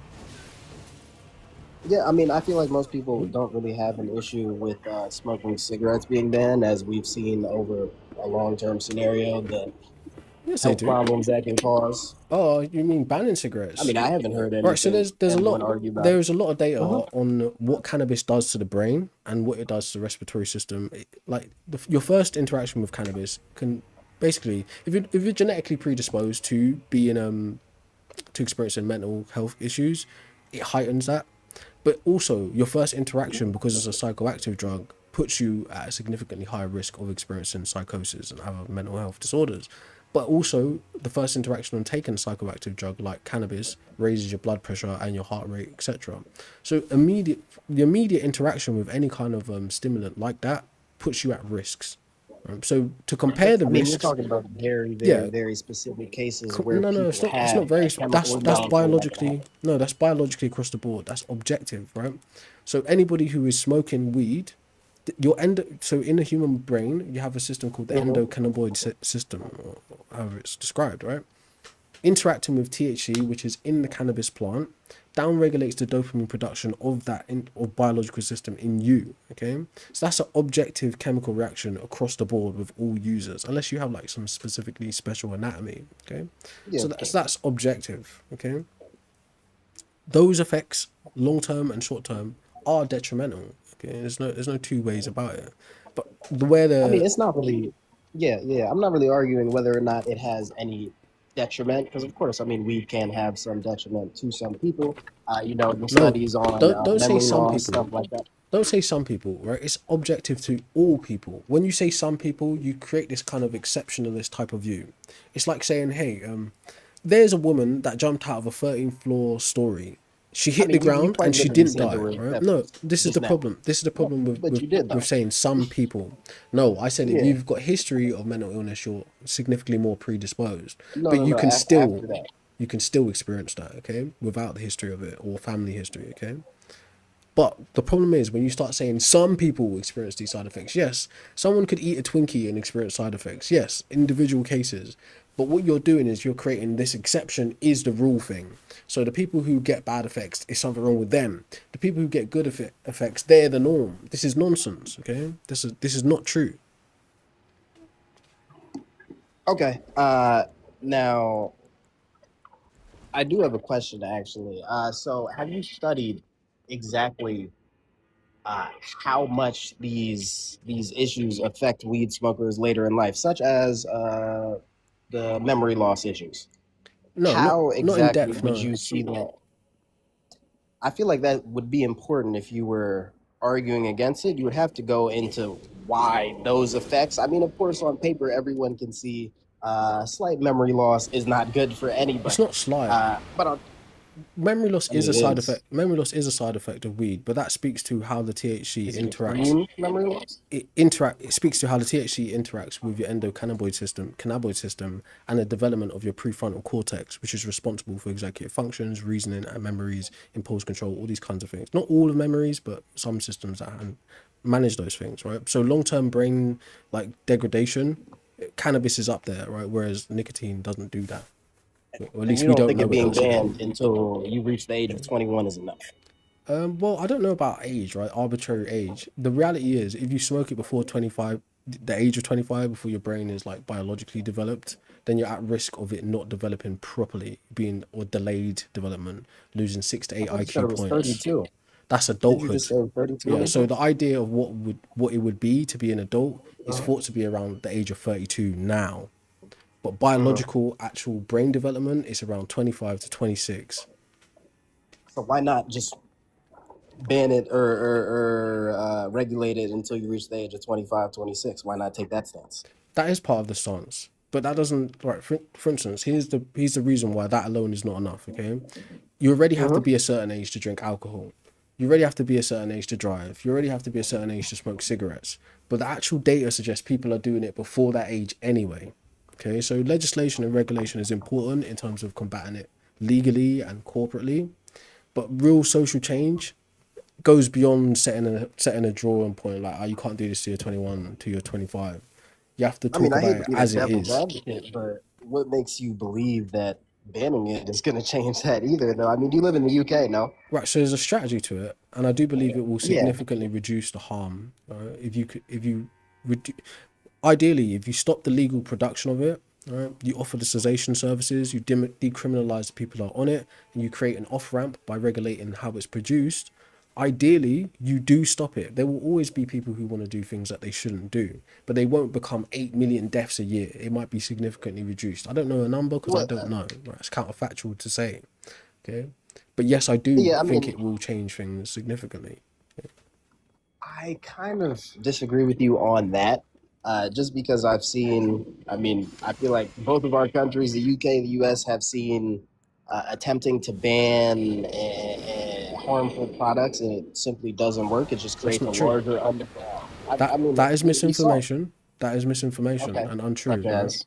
Yeah, I mean, I feel like most people Hmm? don't really have an issue with smoking cigarettes being banned, as we've seen over a long-term scenario. The Yes, they health do. problems that can cause. Oh, you mean banning I cigarettes? mean, I haven't heard Right. So anything anyone argue about it. there's a lot of data Uh-huh. on what cannabis does to the brain and what it does to the respiratory system. Like your first interaction with cannabis can basically, if you're genetically predisposed to being to experiencing mental health issues, it heightens that. But also, your first interaction, because it's a psychoactive drug, puts you at a significantly higher risk of experiencing psychosis and other mental health disorders. But also, the first interaction on taking a psychoactive drug like cannabis raises your blood pressure and your heart rate, etc. So the immediate interaction with any kind of stimulant like that puts you at risks. So to compare the I mean, you're risks, talking about very, very, yeah, very specific cases where no, no, people it's have not very. a chemical That's imbalance where that can biologically happen. no, that's biologically across the board. That's objective, right? So anybody who is smoking weed, so in the human brain, you have a system called the Mhm. endocannabinoid system, or however it's described, right? Interacting with THC, which is in the cannabis plant, downregulates the dopamine production of of biological system in you. Okay, so that's an objective chemical reaction across the board with all users, unless you have like some specifically special anatomy. Okay, Yeah, so of course. that's objective. Okay, those effects, long term and short term, are detrimental. Okay, there's no two ways about it. But the way I mean, the it's not really, yeah, yeah. I'm not really arguing whether or not it has any detriment, because of course, I mean, weed can have some detriment to some people. The no, studies on don't say memory some loss, people. stuff like that. Don't say some people, right? It's objective to all people. When you say some people, you create this kind of exceptionalist type of view. It's like saying, hey, there's a woman that jumped out of a 13th floor story. She I hit the mean, you ground and quite she literally didn't said there die, were right? No, exceptions this is the just now. problem. This is the Yeah, problem but you did with though. saying some people. No, I said if Yeah. you've got history of mental illness, you're significantly more predisposed. No, But no, no. After that. you can still experience that, okay? Without the history of it or family history, okay? But the problem is when you start saying some people experience these side effects. Yes, someone could eat a Twinkie and experience side effects. Yes, individual cases. But what you're doing is you're creating this exception is the rule thing. So the people who get bad effects is something wrong with them. The people who get good effects, they're the norm. This is nonsense. Okay, this is not true. Okay. Now I do have a question actually. So have you studied exactly uh, how much these issues affect weed smokers later in life, such as the memory loss issues? No, How not in exactly depth. would No, you see that? I feel like that would be important if you were arguing against it. You would have to go into why those effects. I mean, of course, on paper, everyone can see slight memory loss is not good for it's anybody. not slight. But Memory loss I is mean, a it side is. effect. Memory loss is a side effect of weed, but that speaks to how the THC Is it interacts. extreme memory loss? It speaks to how the THC interacts with your cannabinoid system, and the development of your prefrontal cortex, which is responsible for executive functions, reasoning, and memories, impulse control, all these kinds of things. Not all of memories, but some systems that manage those things, right? So long-term brain like degradation, cannabis is up there, right? Whereas nicotine doesn't do that. Or at And least you we don't don't think it know it being does. banned until you reach the age of 21 is enough? Well, I don't know about age, right? Arbitrary age. The reality is, if you smoke it before 25, the age of 25, before your brain is like biologically developed, then you're at risk of it not developing properly, being or delayed development, losing 6 to 8 I thought you said IQ it was points. 32. That's Did you just adulthood. say 32? Yeah. So the idea of what it would be to be an adult is Uh-huh. thought to be around the age of 32 now. But Uh-huh. biological actual brain development is around 25 to 26. So why not just ban it or regulate it until you reach the age of 25, 26? Why not take that stance? That is part of the stance, but that doesn't, right. For instance, here's the reason why that alone is not enough. Okay, you already have to Uh-huh. be a certain age to drink alcohol. You already have to be a certain age to drive. You already have to be a certain age to smoke cigarettes. But the actual data suggests people are doing it before that age anyway. Okay, so legislation and regulation is important in terms of combating it legally and corporately. But real social change goes beyond setting a drawing point like, oh, you can't do this till you're 21, till you're 25. You have to I mean, talk I about hate to it be the as it devil's is. advocate, but what makes you believe that banning it is going to change that either, though? I mean, you live in the UK, no? Right, so there's a strategy to it, and I do believe it will Yeah. significantly reduce the harm. If you ideally, if you stop the legal production of it, Right? You offer the cessation services, you decriminalize the people that are on it, and you create an off ramp by regulating how it's produced. Ideally, you do stop it. There will always be people who want to do things that they shouldn't do, but they won't become 8 million deaths a year. It might be significantly reduced. I don't know a number because I Well, don't know. Right? It's counterfactual to say. Okay. But yes, I do yeah, I think mean, it will change things significantly. I kind of disagree with you on that. Just because I've seen, I mean, I feel like both of our countries, the UK and the US, have seen attempting to ban harmful products, and it simply doesn't work. It just That's creates a not true. larger under. I mean, That is we saw. misinformation. That is misinformation Okay, and untrue, such right? as.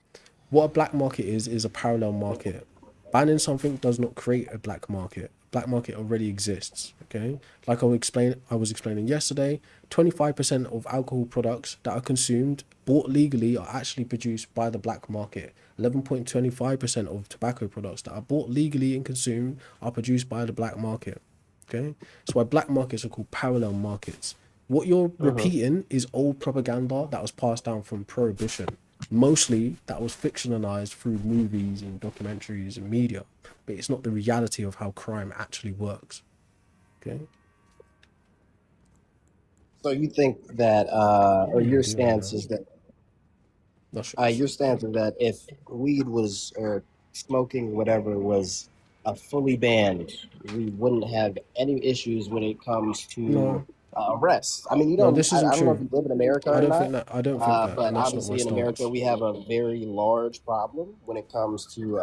What a black market is a parallel market. Banning something does not create a black market. Black market already exists. Okay, like I was explaining yesterday. 25% of alcohol products that are consumed bought legally are actually produced by the black market. 11.25% of tobacco products that are bought legally and consumed are produced by the black market. Okay, that's why black markets are called parallel markets. What you're repeating is old propaganda that was passed down from prohibition. Mostly that was fictionalized through movies and documentaries and media, but it's not the reality of how crime actually works. Okay, So you think that, or yeah, your do right stance now. is that That's your stance is that if weed was or smoking whatever was fully banned, we wouldn't have any issues when it comes to no, arrests. I mean, you no. don't. This isn't I don't know if true. you live in America I or don't not, think that. I don't think that, but and that's not my obviously in America stance. we have a very large problem when it comes to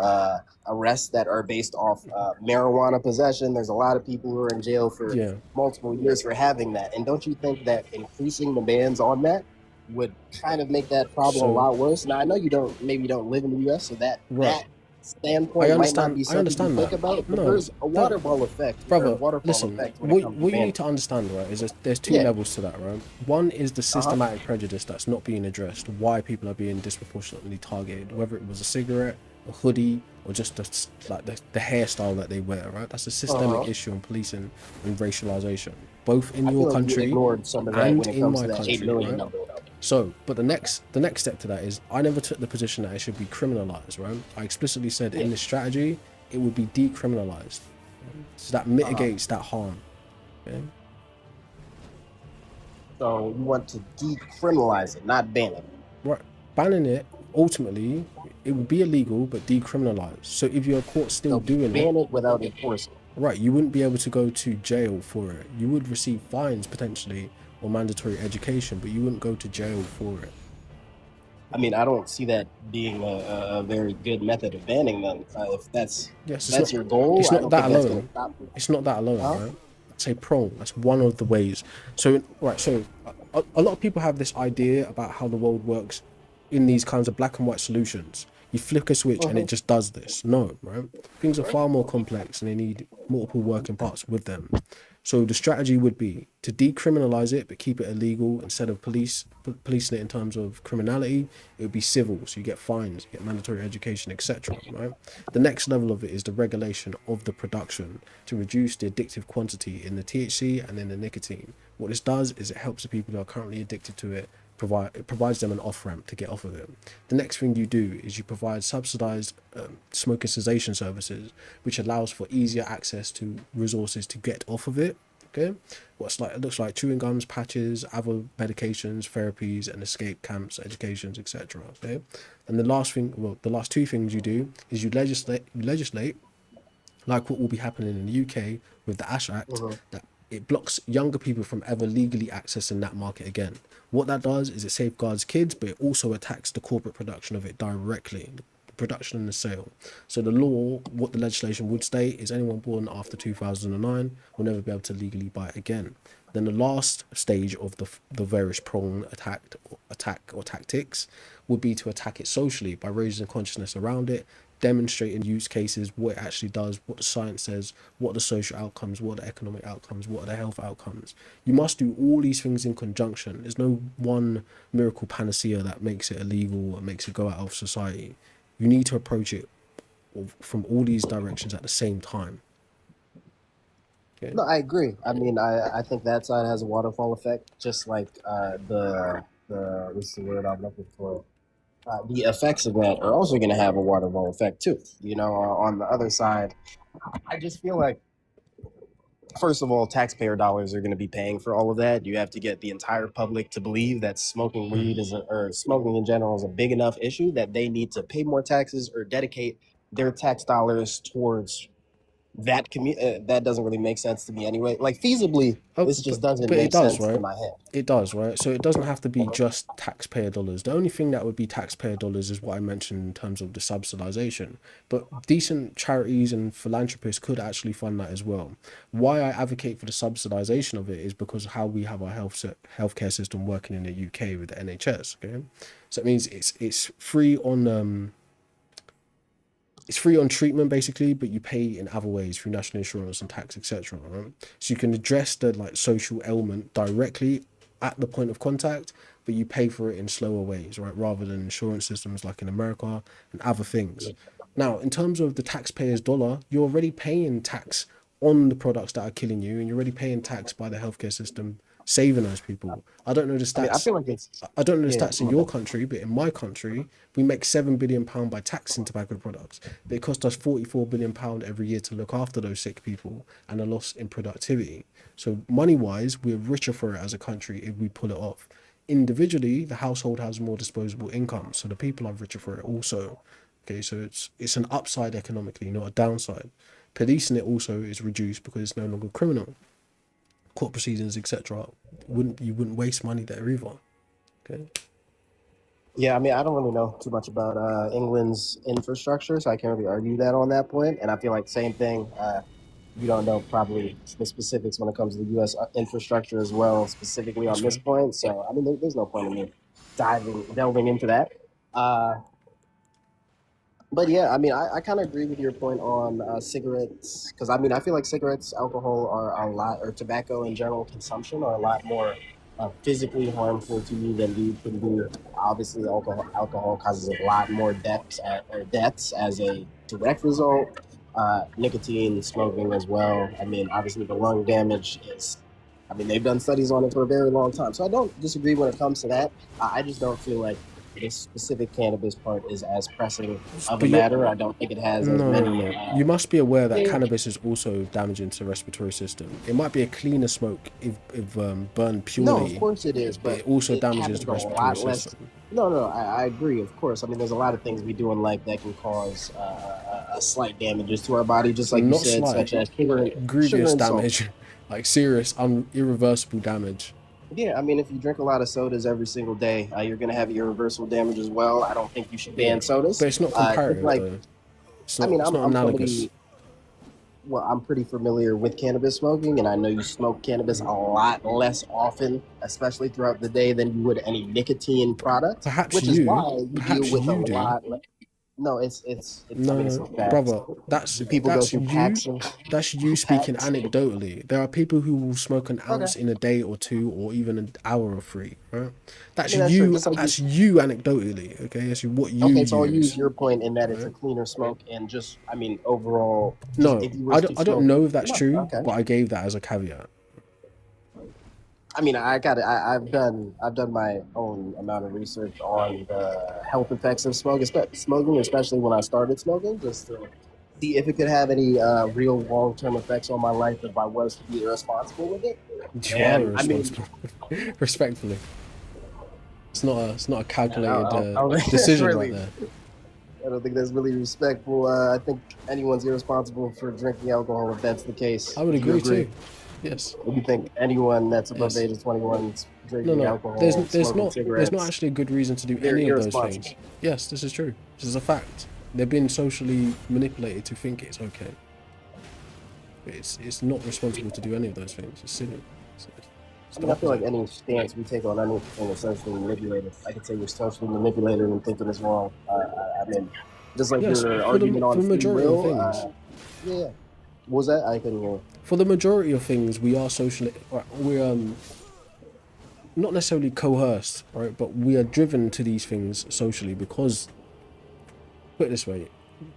arrests that are based off marijuana possession. There's a lot of people who are in jail for Yeah, multiple years for having that. And don't you think that increasing the bans on that would kind of make that problem a so lot worse? Now I know you don't live in the U.S., so right. that standpoint might not be I something you understand think that. about. But No, there's a that waterfall effect or brother, waterfall listen, effect when it comes to what you need banning. to understand, right, is there's two Yeah. levels to that, right? One is the Uh huh. systematic prejudice that's not being addressed, why people are being disproportionately targeted, whether it was a cigarette, a hoodie, or just the hairstyle that they wear, right? That's a Uh systemic huh. issue on policing and racialization, both in I your feel like you country ignored some of that and when it in comes to my that 8 country, million right? number. So, but the next step to that is I never took the position that it should be criminalized, right? I explicitly said Yeah. in this strategy it would be decriminalized, so that Uh huh. mitigates that harm. Okay? So you want to decriminalize it, not ban it. Right, banning it ultimately it would be illegal but decriminalized. So if you're caught still So doing it, ban it without enforcing it. right, you wouldn't be able to go to jail for it. You would receive fines potentially or mandatory education, but you wouldn't go to jail for it. I mean, I don't see that being a very good method of banning them. If Yes, that's your goal, it's I not don't that think that's going to alone. stop you. It's not that alone, Huh? right? That's a prong. That's one of the ways. So right, so a lot of people have this idea about how the world works in these kinds of black and white solutions. You flick a switch and it Uh-huh. just does this. No, right? Things are far more complex and they need multiple working parts with them. So the strategy would be to decriminalize it but keep it illegal. Instead of policing it in terms of criminality, it would be civil. So you get fines, you get mandatory education, etc. Right? The next level of it is the regulation of the production to reduce the addictive quantity in the THC and in the nicotine. What this does is it helps the people who are currently addicted to it. It provides them an off ramp to get off of it. The next thing you do is you provide subsidized smoking cessation services, which allows for easier access to resources to get off of it. Okay, it looks like chewing gums, patches, other medications, therapies, and escape camps, educations, etc. Okay, and the last two things you do is you legislate like what will be happening in the UK with the Ash Act, Uh-huh. that it blocks younger people from ever legally accessing that market again. What that does is it safeguards kids, but it also attacks the corporate production of it directly, the production and the sale. So the law, what the legislation would state is anyone born after 2009 will never be able to legally buy it again. Then the last stage of the various prong attack or tactics would be to attack it socially by raising consciousness around it, demonstrating use cases, what it actually does, what the science says, what are the social outcomes, what are the economic outcomes, what are the health outcomes. You must do all these things in conjunction. There's no one miracle panacea that makes it illegal or makes it go out of society. You need to approach it from all these directions at the same time. Okay. No, I agree. I mean, I think that side has a waterfall effect, just like the what's the word I'm looking for? the effects of that are also going to have a waterfall effect too. On the other side, I just feel like, first of all, taxpayer dollars are going to be paying for all of that. You have to get the entire public to believe that smoking weed or smoking in general is a big enough issue that they need to pay more taxes or dedicate their tax dollars towards that doesn't really make sense to me anyway. Like feasibly, Oh, this just doesn't but it make does, sense to right? my head. It does, right? So it doesn't have to be just taxpayer dollars. The only thing that would be taxpayer dollars is what I mentioned in terms of the subsidization. But decent charities and philanthropists could actually fund that as well. Why I advocate for the subsidization of it is because of how we have our healthcare system working in the UK with the NHS. Okay, so it means it's free on it's free on treatment basically, but you pay in other ways through national insurance and tax, etc. Right? So you can address the like social ailment directly at the point of contact, but you pay for it in slower ways, right? Rather than insurance systems like in America and other things. Now, in terms of the taxpayer's dollar, you're already paying tax on the products that are killing you, and you're already paying tax by the healthcare system saving those people. I don't know the I mean, I stats. feel like it's I don't know the yeah. stats in your country, but in my country, we make £7 billion by taxing tobacco products. But it costs us £44 billion every year to look after those sick people and a loss in productivity. So money-wise, we're richer for it as a country if we pull it off. Individually, the household has more disposable income, so the people are richer for it also. Okay, so it's an upside economically, not a downside. Policing it also is reduced because it's no longer criminal. Court proceedings, etc. You wouldn't waste money there either. Okay. Yeah, I mean, I don't really know too much about England's infrastructure, so I can't really argue that on that point. And I feel like same thing. You don't know probably the specifics when it comes to the U.S. infrastructure as well, specifically on That's this right. point. So I mean, there's no point in me delving into that. Uh, But yeah, I mean, I kind of agree with your point on cigarettes because I mean, I feel like cigarettes, alcohol are a lot, or tobacco in general consumption are a lot more physically harmful to you than weed can do. Obviously, alcohol causes a lot more deaths as a direct result. Nicotine, smoking as well. I mean, obviously, the lung damage is. I mean, they've done studies on it for a very long time, so I don't disagree when it comes to that. I just don't feel like this specific cannabis part is as pressing of a But you're matter. I don't think it has as no, no, many. no. You must be aware that Yeah, cannabis is also damaging to the respiratory system. It might be a cleaner smoke if burned no, of purely, course it is, but but it also it damages happens the a respiratory lot less. system. No, no, I agree. Of course, I mean, there's a lot of things we do in life that can cause slight damages to our body, just like you Not said, slight, such as sugar grievous and salt. damage, like serious, irreversible damage. Yeah, I mean, if you drink a lot of sodas every single day, you're going to have irreversible damage as well. I don't think you should Yeah, ban sodas. but it's not Just comparative like, though. It's I not. mean, It's not I'm analogous. somebody. Well, I'm pretty familiar with cannabis smoking, and I know you smoke cannabis a lot less often, especially throughout the day, than you would any nicotine product, which is why you deal Perhaps with a you do. lot. No, it's. I mean, it's No, a fact. brother, that's Do people go that's through you. packs of That's you speaking packs? anecdotally. There are people who will smoke an Okay, ounce in a day or two, or even an hour or three. Right? I mean that's true. Just like you. That's you anecdotally. Okay, that's what you Okay, so I'll use use. your point in that it's a Right? cleaner smoke, and just I mean overall, just No, if you were to I don't smoke. know if that's No, true, okay. but I gave that as a caveat. I mean, I got it. I've done my own amount of research on the health effects of smoking, especially when I started smoking, just to see if it could have any real long term effects on my life if I was to be irresponsible with it. You are And I mean, irresponsible, respectfully. It's not a calculated I don't think that's decision right really. there. I don't think that's really respectful. I think anyone's irresponsible for drinking alcohol if that's the case. I would Do you agree agree? too. Yes, Do you think anyone that's above the yes. age of 21 is No, drinking no. alcohol, smoking There's not cigarettes, actually a good reason to do they're any of those irresponsible? things. Yes, this is true. This is a fact. They've been socially manipulated to think it's okay. But it's not responsible to do any of those things. It's silly. It's I the mean, I feel like opposite. any stance we take on anything is socially manipulated. I could say you're socially manipulated and thinking it's wrong. I mean, just like Yes, your argument for on the free majority of will. things. Yeah. What was that? I couldn't hear. For the majority of things, we are socially. We're not necessarily coerced, right? But we are driven to these things socially because, put it this way,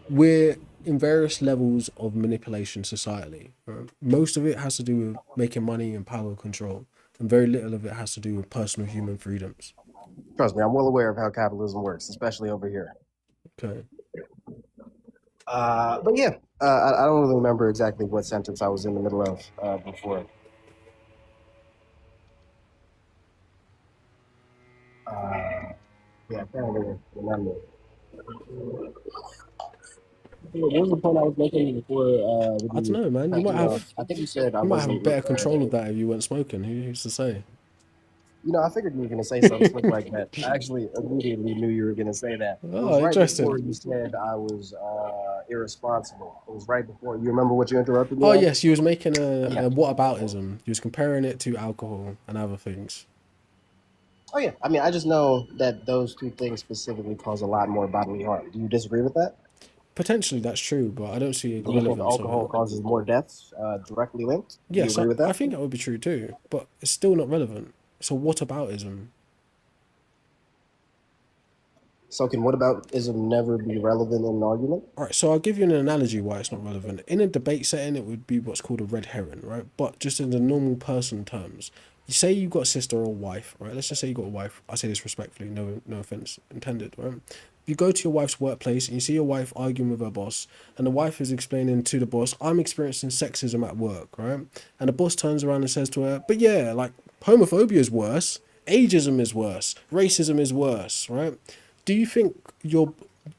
we're in various levels of manipulation societally. Right? Most of it has to do with making money and power control, and very little of it has to do with personal human freedoms. Trust me, I'm well aware of how capitalism works, especially over here. Okay. But yeah, I don't really remember exactly what sentence I was in the middle of before. Yeah, I can't really remember. What was the point I was making before? I don't know, man. You might have I think you said I you might have wasn't. better control of that if you weren't smoking. Who's to say? I figured you were going to say something slick like that. I actually immediately knew you were going to say that. It Oh, was right interesting. before you said I was irresponsible. It was right before. You remember what you interrupted me Oh on? yes, you was making a Yeah. whataboutism. You was comparing it to alcohol and other things. Oh, yeah. I mean, I just know that those two things specifically cause a lot more bodily harm. Do you disagree with that? Potentially that's true, but I don't see Do a you think relevance of alcohol it. causes more deaths directly linked? Do you Yes, agree with I that? think that would be true too, but it's still not relevant. So whataboutism? So can whataboutism never be relevant in an argument? All right, so I'll give you an analogy why it's not relevant. In a debate setting, it would be what's called a red herring, right? But just in the normal person terms, you say you've got a sister or a wife, right? Let's just say you've got a wife. I say this respectfully, no offense intended, right? You go to your wife's workplace and you see your wife arguing with her boss, and the wife is explaining to the boss, I'm experiencing sexism at work, right? And the boss turns around and says to her, but yeah, like homophobia is worse, ageism is worse, racism is worse, right? Do you think your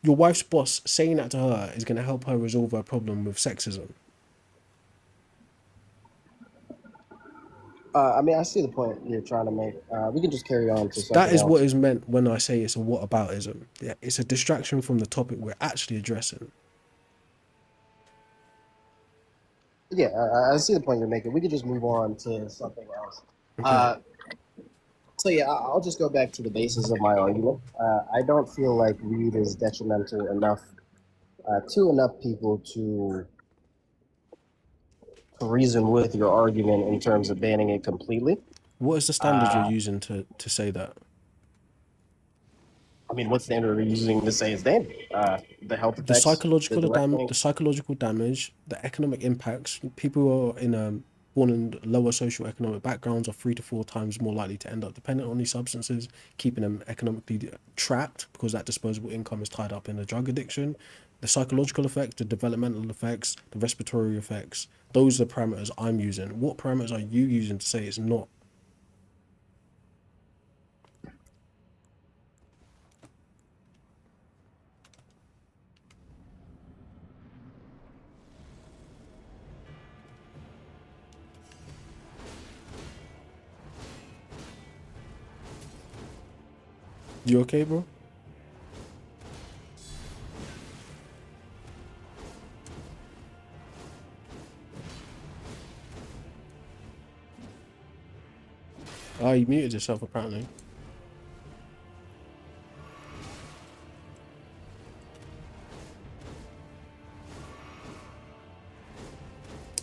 wife's boss saying that to her is going to help her resolve her problem with sexism? I mean, I see the point you're trying to make. We can just carry on to That something is what else. is meant when I say it's a whataboutism. Yeah, it's a distraction from the topic we're actually addressing. Yeah, I see the point you're making. We could just move on to something else. Okay. So yeah, I'll just go back to the basis of my argument. I don't feel like weed is detrimental enough to enough people to reason with your argument in terms of banning it completely. What is the standard you're using to say that? I mean, what standard are you using to say it's dangerous? The health effects, the direct The psychological damage, the economic impacts. People who are born in lower socioeconomic backgrounds are 3 to 4 times more likely to end up dependent on these substances, keeping them economically trapped because that disposable income is tied up in a drug addiction. The psychological effects, the developmental effects, the respiratory effects. Those are the parameters I'm using. What parameters are you using to say it's not? You okay, bro? Oh, you muted yourself apparently.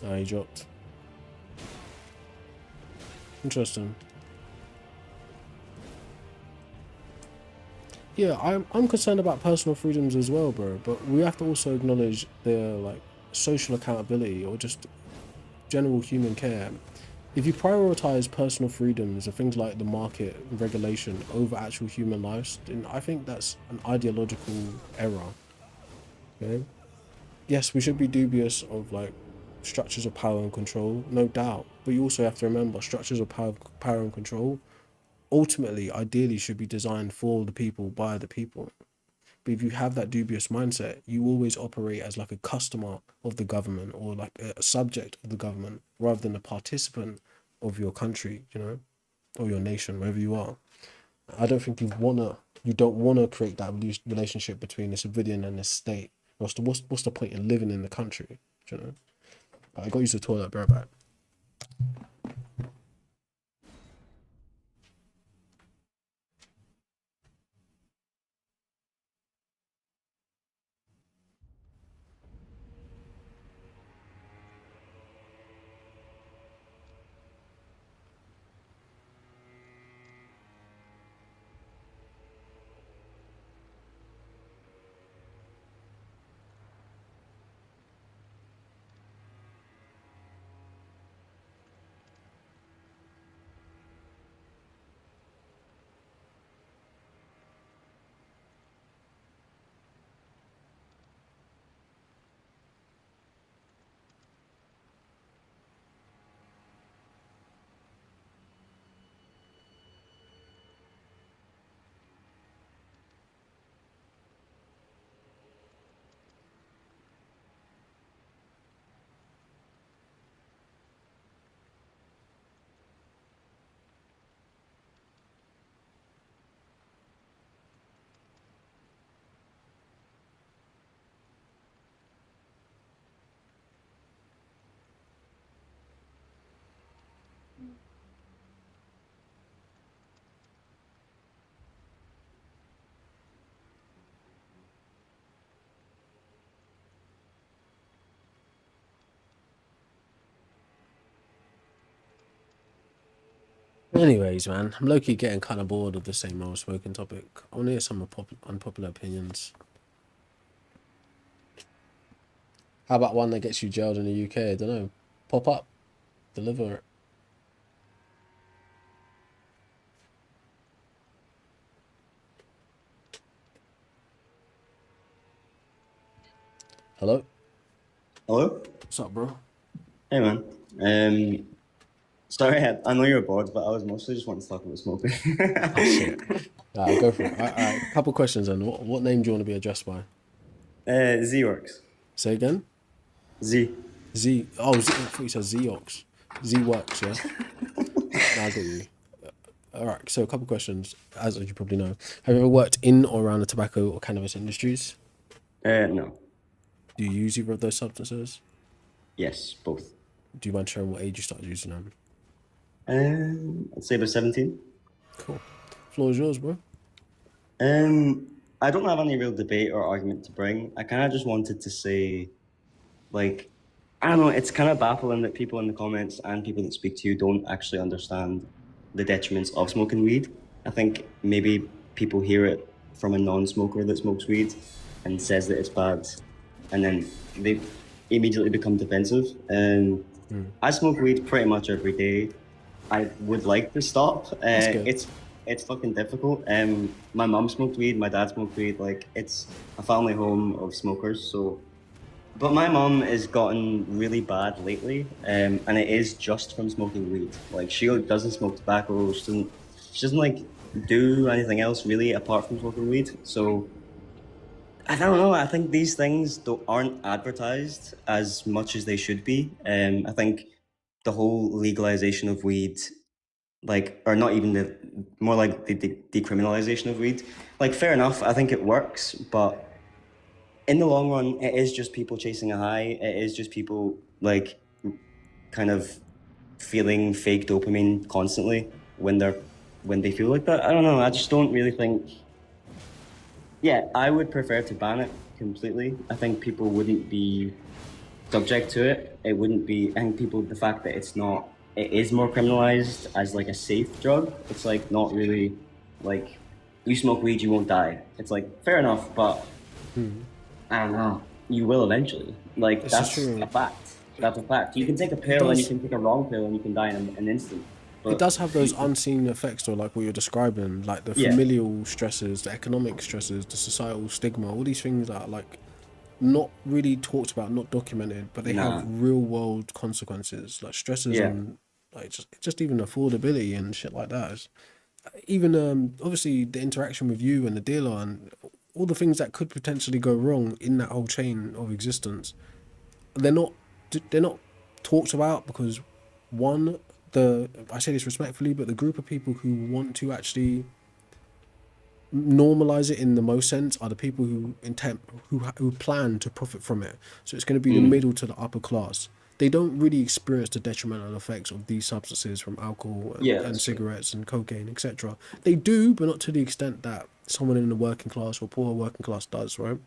Oh, he dropped. Interesting. Yeah, I'm concerned about personal freedoms as well, bro. But we have to also acknowledge their like social accountability or just general human care. If you prioritize personal freedoms and things like the market and regulation over actual human lives, then I think that's an ideological error. Okay? Yes, we should be dubious of like structures of power and control, no doubt. But you also have to remember structures of power and control ultimately, ideally, should be designed for the people by the people. But if you have that dubious mindset, you always operate as like a customer of the government or like a subject of the government rather than a participant of your country, or your nation, wherever you are. I don't think you don't wanna create that relationship between the civilian and the state. What's the point in living in the country? You know? I got to use the toilet, be right back. Anyways, man, I'm low-key getting kind of bored of the same old smoking topic. I want to hear some unpopular opinions. How about one that gets you jailed in the UK? I don't know. Pop up, deliver it. Hello? Hello? What's up, bro? Hey, man. Sorry, I know you're bored, but I was mostly just wanting to talk about smoking. Oh, shit. Go for it. All right, couple questions then. What name do you want to be addressed by? Z works. Say again? Z. Z. Oh, Z. I thought you said Zeox. Z works, yeah? I get you. All right, so a couple questions. As you probably know, have you ever worked in or around the tobacco or cannabis industries? No. Do you use either of those substances? Yes, both. Do you mind sharing what age you started using them? I'd say about 17. Cool. Floor is yours, bro. I don't have any real debate or argument to bring. I kind of just wanted to say, like, I don't know, it's kind of baffling that people in the comments and people that speak to you don't actually understand the detriments of smoking weed. I think maybe people hear it from a non-smoker that smokes weed and says that it's bad, and then they immediately become defensive. And I smoke weed pretty much every day. I would like to stop. It's fucking difficult. My mum smoked weed, my dad smoked weed. Like, it's a family home of smokers. So, but my mum has gotten really bad lately, and it is just from smoking weed. Like, she doesn't smoke tobacco. She doesn't like do anything else really apart from smoking weed. So, I don't know. I think these things aren't advertised as much as they should be. I think the whole legalization of weed, like, or not even more like the decriminalization of weed, like, fair enough. I think it works, but in the long run, it is just people chasing a high. It is just people, like, kind of feeling fake dopamine constantly when they feel like that. I don't know. I just don't really think. Yeah, I would prefer to ban it completely. I think people wouldn't be subject to it. It wouldn't be. I think the fact that it is more criminalized as like a safe drug. It's like not really like, you smoke weed, you won't die. It's like, fair enough, but I don't know. You will eventually. Like, that's a fact. That's a fact. You can take a pill and you can take a wrong pill and you can die in an instant. But it does have those unseen effects, or like what you're describing, like the familial stresses, the economic stresses, the societal stigma, all these things that are like not really talked about, not documented, but they have real world consequences, like stresses on like just even affordability and shit like that. Even obviously the interaction with you and the dealer and all the things that could potentially go wrong in that whole chain of existence. They're not talked about because one, I say this respectfully, but the group of people who want to actually normalize it in the most sense are the people who plan to profit from it. So it's going to be the middle to the upper class. They don't really experience the detrimental effects of these substances from alcohol and cigarettes and cocaine, etc. They do, but not to the extent that someone in the working class or poor working class does, right?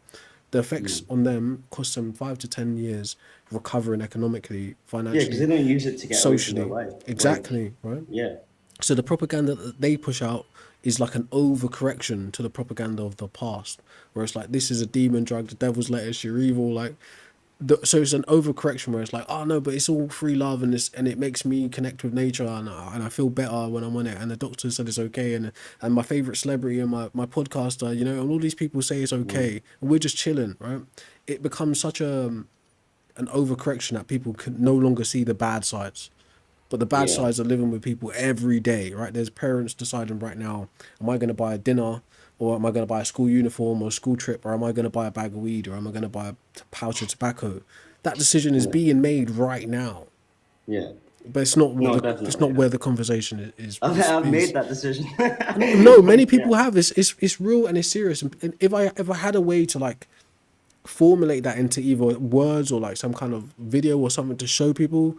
The effects on them cost them 5 to 10 years recovering economically, financially. Yeah, because they don't use it to get socially. Away from their life. Exactly, like, right? Yeah. So the propaganda that they push out is like an overcorrection to the propaganda of the past, where it's like, this is a demon drug, the devil's lettuce, you're evil, like. So it's an overcorrection where it's like, oh no, but it's all free love and it makes me connect with nature and I feel better when I'm on it, and the doctor said it's okay, and my favorite celebrity and my podcaster, you know, and all these people say it's okay, and we're just chilling, right? It becomes such an overcorrection that people can no longer see the bad sides. But the bad sides are living with people every day, right? There's parents deciding right now, am I going to buy a dinner, or am I going to buy a school uniform or a school trip, or am I going to buy a bag of weed, or am I going to buy a pouch of tobacco? That decision is being made right now. Yeah. But it's not where the conversation is. I've made that decision. No, many people have. It's real and it's serious. And if I had a way to like formulate that into either words or like some kind of video or something to show people,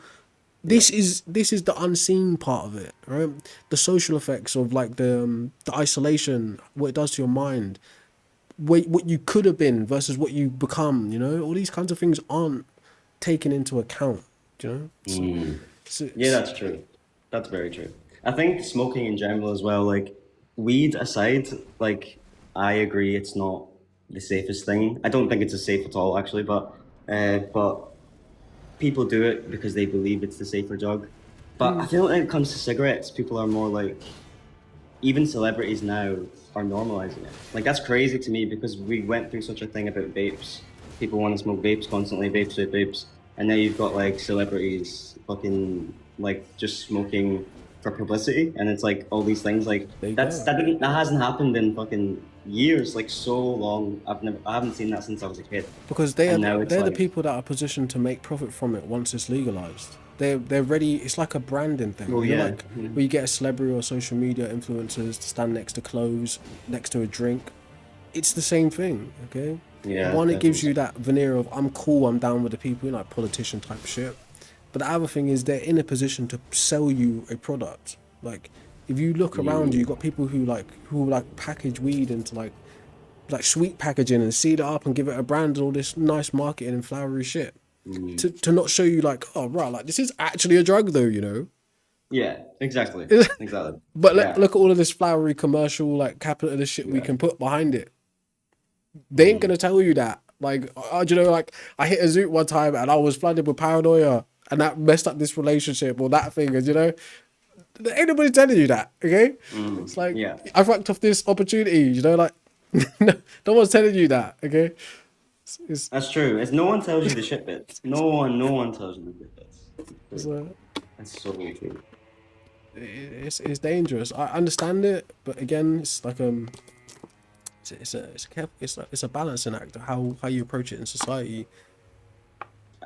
this is the unseen part of it, right? The social effects of like the isolation, what it does to your mind, what you could have been versus what you become, you know, all these kinds of things aren't taken into account, you know. Yeah, that's true. That's very true. I think smoking in general as well, like weed aside, like I agree it's not the safest thing. I don't think it's as safe at all actually, but people do it because they believe it's the safer drug. But I feel like when it comes to cigarettes, people are more like, even celebrities now are normalizing it. Like that's crazy to me because we went through such a thing about vapes. People want to smoke vapes constantly, vapes, vapes, vapes, and now you've got like celebrities fucking like just smoking for publicity, and it's like all these things like There you that's go. that hasn't happened in fucking years, like so long. I haven't seen that since I was a kid, Because and now it's they're the like people that are positioned to make profit from it once it's legalized. They're ready. It's like a branding thing. oh You know, yeah, like where you get a celebrity or social media influencers to stand next to clothes, next to a drink. It's the same thing. Okay. yeah, One, it gives you definitely. that veneer of I'm cool, I'm down with the people, you know, like politician type shit. But the other thing is they're in a position to sell you a product. Like if you look around you, you got people who package weed into like sweet packaging and seal it up and give it a brand and all this nice marketing and flowery shit. To not show you like, oh right, like this is actually a drug though, you know. Yeah, exactly, exactly. But Yeah, look at all of this flowery commercial like capitalist shit we yeah. can put behind it. They ain't gonna tell you that. Like, do you know, like I hit a zoot one time and I was flooded with paranoia and that messed up this relationship or that thing, and you know, ain't nobody telling you that, okay? It's like Yeah. I fucked off this opportunity, you know, like no one's telling you that, okay? It's, That's true. It's no one tells you the shit bits. No one tells you the shit bits. it's, That's so true. it's dangerous. I understand it, but again, it's like it's a balancing act of how you approach it in society.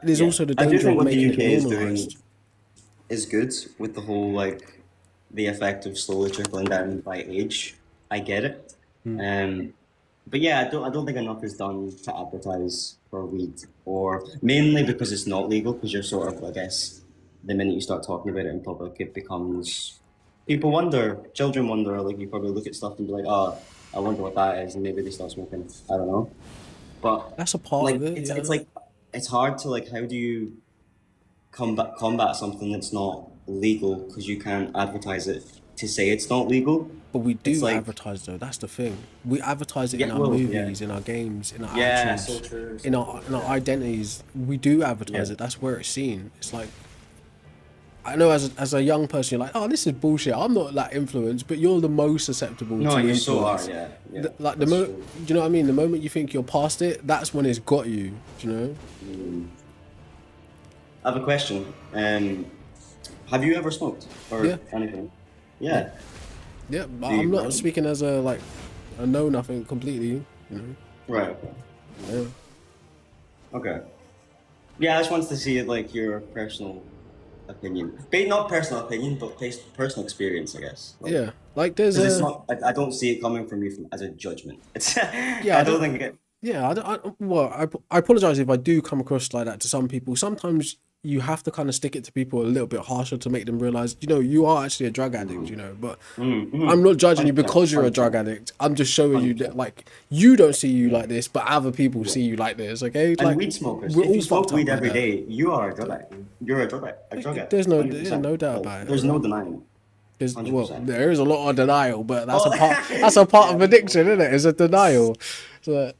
There's Yeah, also the I do danger think of what the making it UK is doing normalized. is good with the whole like the effect of slowly trickling down by age. I get it. But yeah, I don't think enough is done to advertise for weed, or mainly because it's not legal. Because you're sort of, I guess, the minute you start talking about it in public, it becomes people wonder, children wonder. Like you probably look at stuff and be like, oh, I wonder what that is, and maybe they start smoking. I don't know. But That's a part like of it, it's yeah. like it's hard to like how do you combat something that's not legal because you can't advertise it to say it's not legal. But we It's do like advertise though. That's the thing. We advertise it in yeah, our well, yeah, movies, in our games, in our yeah, so attitudes, true, in so our true. in our Yeah, identities. We do yeah, advertise it. That's where it's seen. It's like I know as a young person, you're like, oh, this is bullshit. I'm not that influenced, but you're the most susceptible no, to you so are. influence. Yeah, yeah, Like that's do true. you know what I mean? The moment you think you're past it, that's when it's got you. Do you know? I have a question. Have you ever smoked or Yeah, anything? Yeah. yeah. But Do I'm you? not speaking as a know nothing completely. You know? Right. Yeah. Okay. Yeah, I just wanted to see like your personal opinion, but not personal opinion, but personal experience, I guess. Like, Yeah. Like there's because it's a not. I don't see it coming from you as a judgment. It's. yeah. I don't think it. Yeah, I apologize if I do come across like that to some people. Sometimes you have to kind of stick it to people a little bit harsher to make them realize, you know, you are actually a drug addict, you know. But I'm not judging you 100%. because you're a drug 100%. addict. I'm just showing you that 100%. like you don't see you Yeah. like this, but other people Yeah. see you like this. Okay, And like weed smokers. we're If you all smoke fucked up weed like every that. day, you are a drug addict. You're a drug addict. Yeah, 100%. no doubt Like, about it. there's no denying it. Well, 100%. there is a lot of denial, but that's a Oh, part. That's a part yeah, of there's no. addiction, isn't it? It's a denial. Do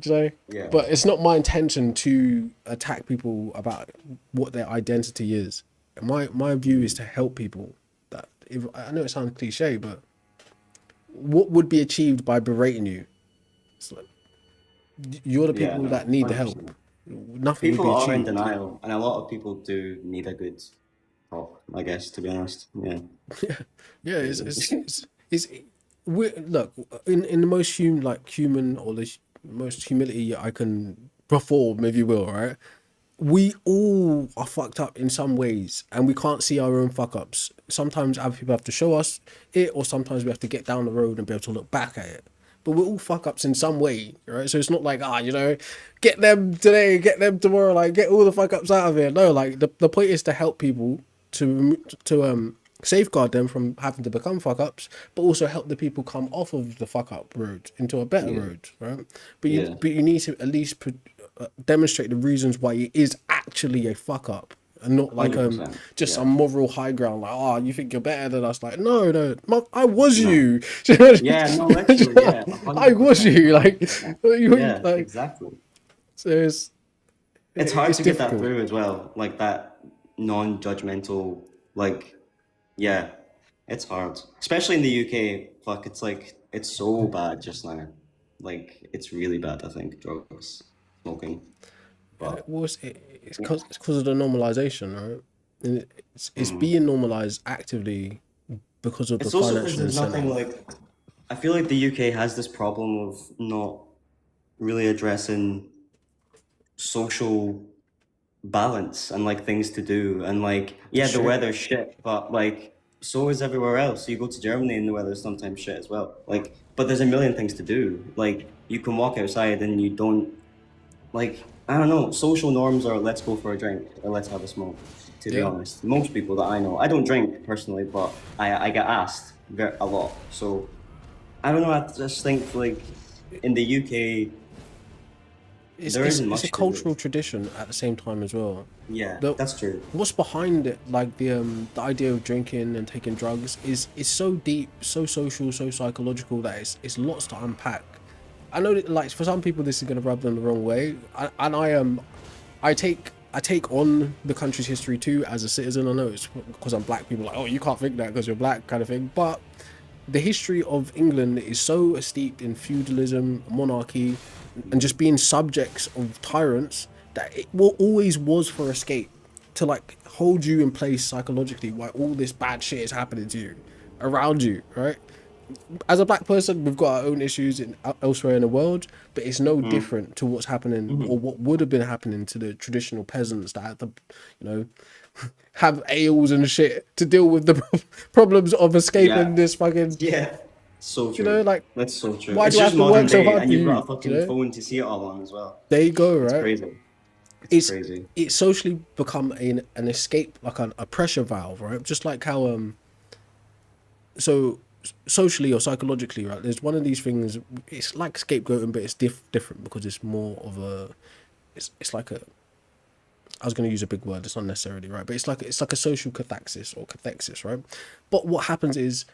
you know? Yeah. But it's not my intention to attack people about what their identity is. My view is to help people. That if, I know it sounds cliche, but what would be achieved by berating you? It's like, you're the Yeah, people no, that need the help. 100%. Nothing would People be are in achieved. denial, and a lot of people do need a good talk, I guess, to be honest. Yeah. Yeah, it's look in the most human or the most humility I can perform, if you will, right? We all are fucked up in some ways and we can't see our own fuck ups. Sometimes other people have to show us it, or sometimes we have to get down the road and be able to look back at it. But we're all fuck ups in some way, right? So it's not like, you know, get them today, get them tomorrow, like get all the fuck ups out of here. No, like the point is to help people to safeguard them from having to become fuck ups, but also help the people come off of the fuck up road into a better Yeah. road, right? But Yeah. you need to at least demonstrate the reasons why it is actually a fuck up, and not like 100%. just Yeah. some moral high ground. Like, oh, you think you're better than us? Like, no, I was you. Do you know what I mean? Yeah, no, literally, yeah. I was 100%, you. Like, 100%. you Yeah, like. exactly. So it's Hard it's to get that difficult. through as well, like that non-judgmental, like, yeah, it's hard, especially in the UK. Fuck, it's like it's so bad just now, like it's really bad. I think drugs, smoking, but Well, it's yeah. because of the normalization, right? And it's Mhm. being normalized actively because of the It's also because financial there's nothing incentive. like. I feel like the UK has this problem of not really addressing social balance and like things to do and like yeah, the Shit. weather's shit, but like so is everywhere else. You go to Germany and the weather's sometimes shit as well. Like, but there's a million things to do. Like you can walk outside and you don't like I don't know. Social norms are let's go for a drink or let's have a smoke. To be Yeah. honest, most people that I know, I don't drink personally, but I get asked a lot. So I don't know. I just think like in the UK there isn't It's a much to cultural do. tradition at the same time as well. Yeah, The that's true. what's behind it, like the idea of drinking and taking drugs, is so deep, so social, so psychological that it's lots to unpack. I know that like for some people this is gonna rub them the wrong way, I take on the country's history too as a citizen. I know it's because I'm black. People are like, oh, you can't think that because you're black, kind of thing. But the history of England is so steeped in feudalism, monarchy, and just being subjects of tyrants that it always was for escape, to like hold you in place psychologically while all this bad shit is happening to you, around you, right? As a black person, we've got our own issues elsewhere in the world, but it's no different to what's happening or what would have been happening to the traditional peasants that had to, you know, have ales and shit to deal with the problems of escaping Yeah. this fucking, Yeah, so you know, true. like, That's so true. why It's do I just have to modern work so day, hard and for you've got you? a fucking You know, phone to see it all on as well. there you go, It's right? crazy. It's Crazy. it's socially become an escape, like a pressure valve, right? Just like how so socially or psychologically, right? There's one of these things. It's like scapegoating, but it's different because it's more of a. It's like a. I was going to use a big word. It's not necessarily right, but it's like a social cathexis, right? But what happens is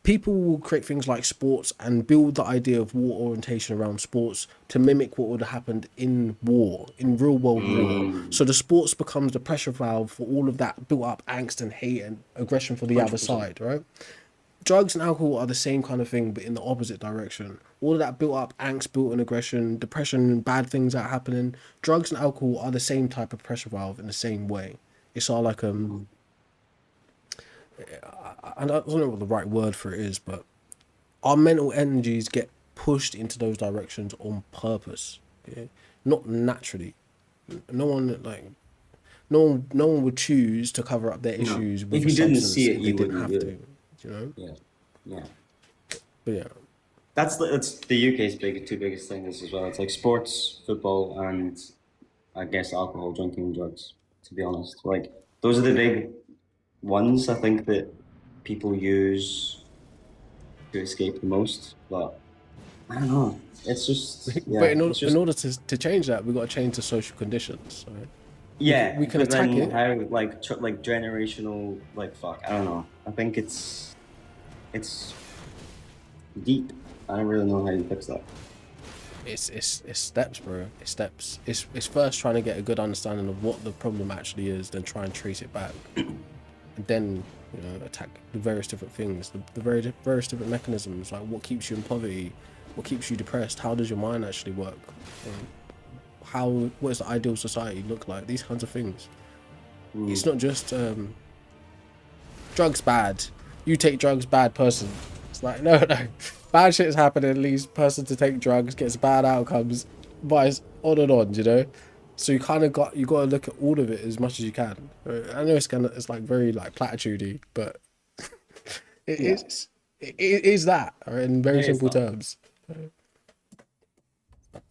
people will create things like sports and build the idea of war orientation around sports to mimic what would have happened in war, in real world war. So the sports becomes the pressure valve for all of that built up angst and hate and aggression for the other 100%. side, right? Drugs and alcohol are the same kind of thing, but in the opposite direction. All of that built up angst, built in aggression, depression, bad things that are happening. Drugs and alcohol are the same type of pressure valve in the same way. It's all like I don't know what the right word for it is, but our mental energies get pushed into those directions on purpose, yeah? Not naturally. No one like no one would choose to cover up their No, issues with if a you didn't substance see it, if they you didn't wouldn't have do to, it. you know. Yeah, yeah. But yeah, That's the UK's two biggest things as well. It's like sports, football, and I guess alcohol, drinking, and drugs. To be honest, like those are the big ones I think that people use to escape the most. But I don't know. It's just but yeah. It's in just order to change that, we've got to change the social conditions. Right? yeah. We can But attack then it. how like like generational like fuck. I don't know. I think it's deep. I don't really know how you fix that. It's steps, bro. It's steps. It's first trying to get a good understanding of what the problem actually is, then try and trace it back, and then attack the various different things, the various different mechanisms, like what keeps you in poverty, what keeps you depressed, how does your mind actually work, what does the ideal society look like, these kinds of things. It's not just drugs bad, you take drugs, bad person. It's like no, bad shit is happening, leads person to take drugs, gets bad outcomes, but it's on and on, you know. So you kind of got to look at all of it as much as you can. I know it's like very like platitudey, but it is that, right, in very It is simple that. terms.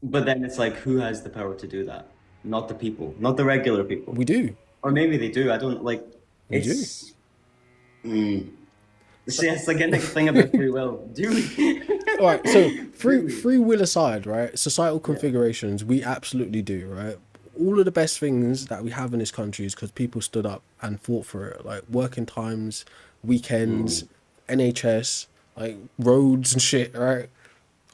But then it's like, who has the power to do that? Not the people, not the regular people. We do. Or maybe they do. I don't like. We do. It's. See, it's like a thing about free will. Do we? All right. So Do we? free will aside, right? Societal configurations, we absolutely do, right? all of the best things that we have in this country is because people stood up and fought for it. Like working times, weekends, NHS, like roads and shit, right?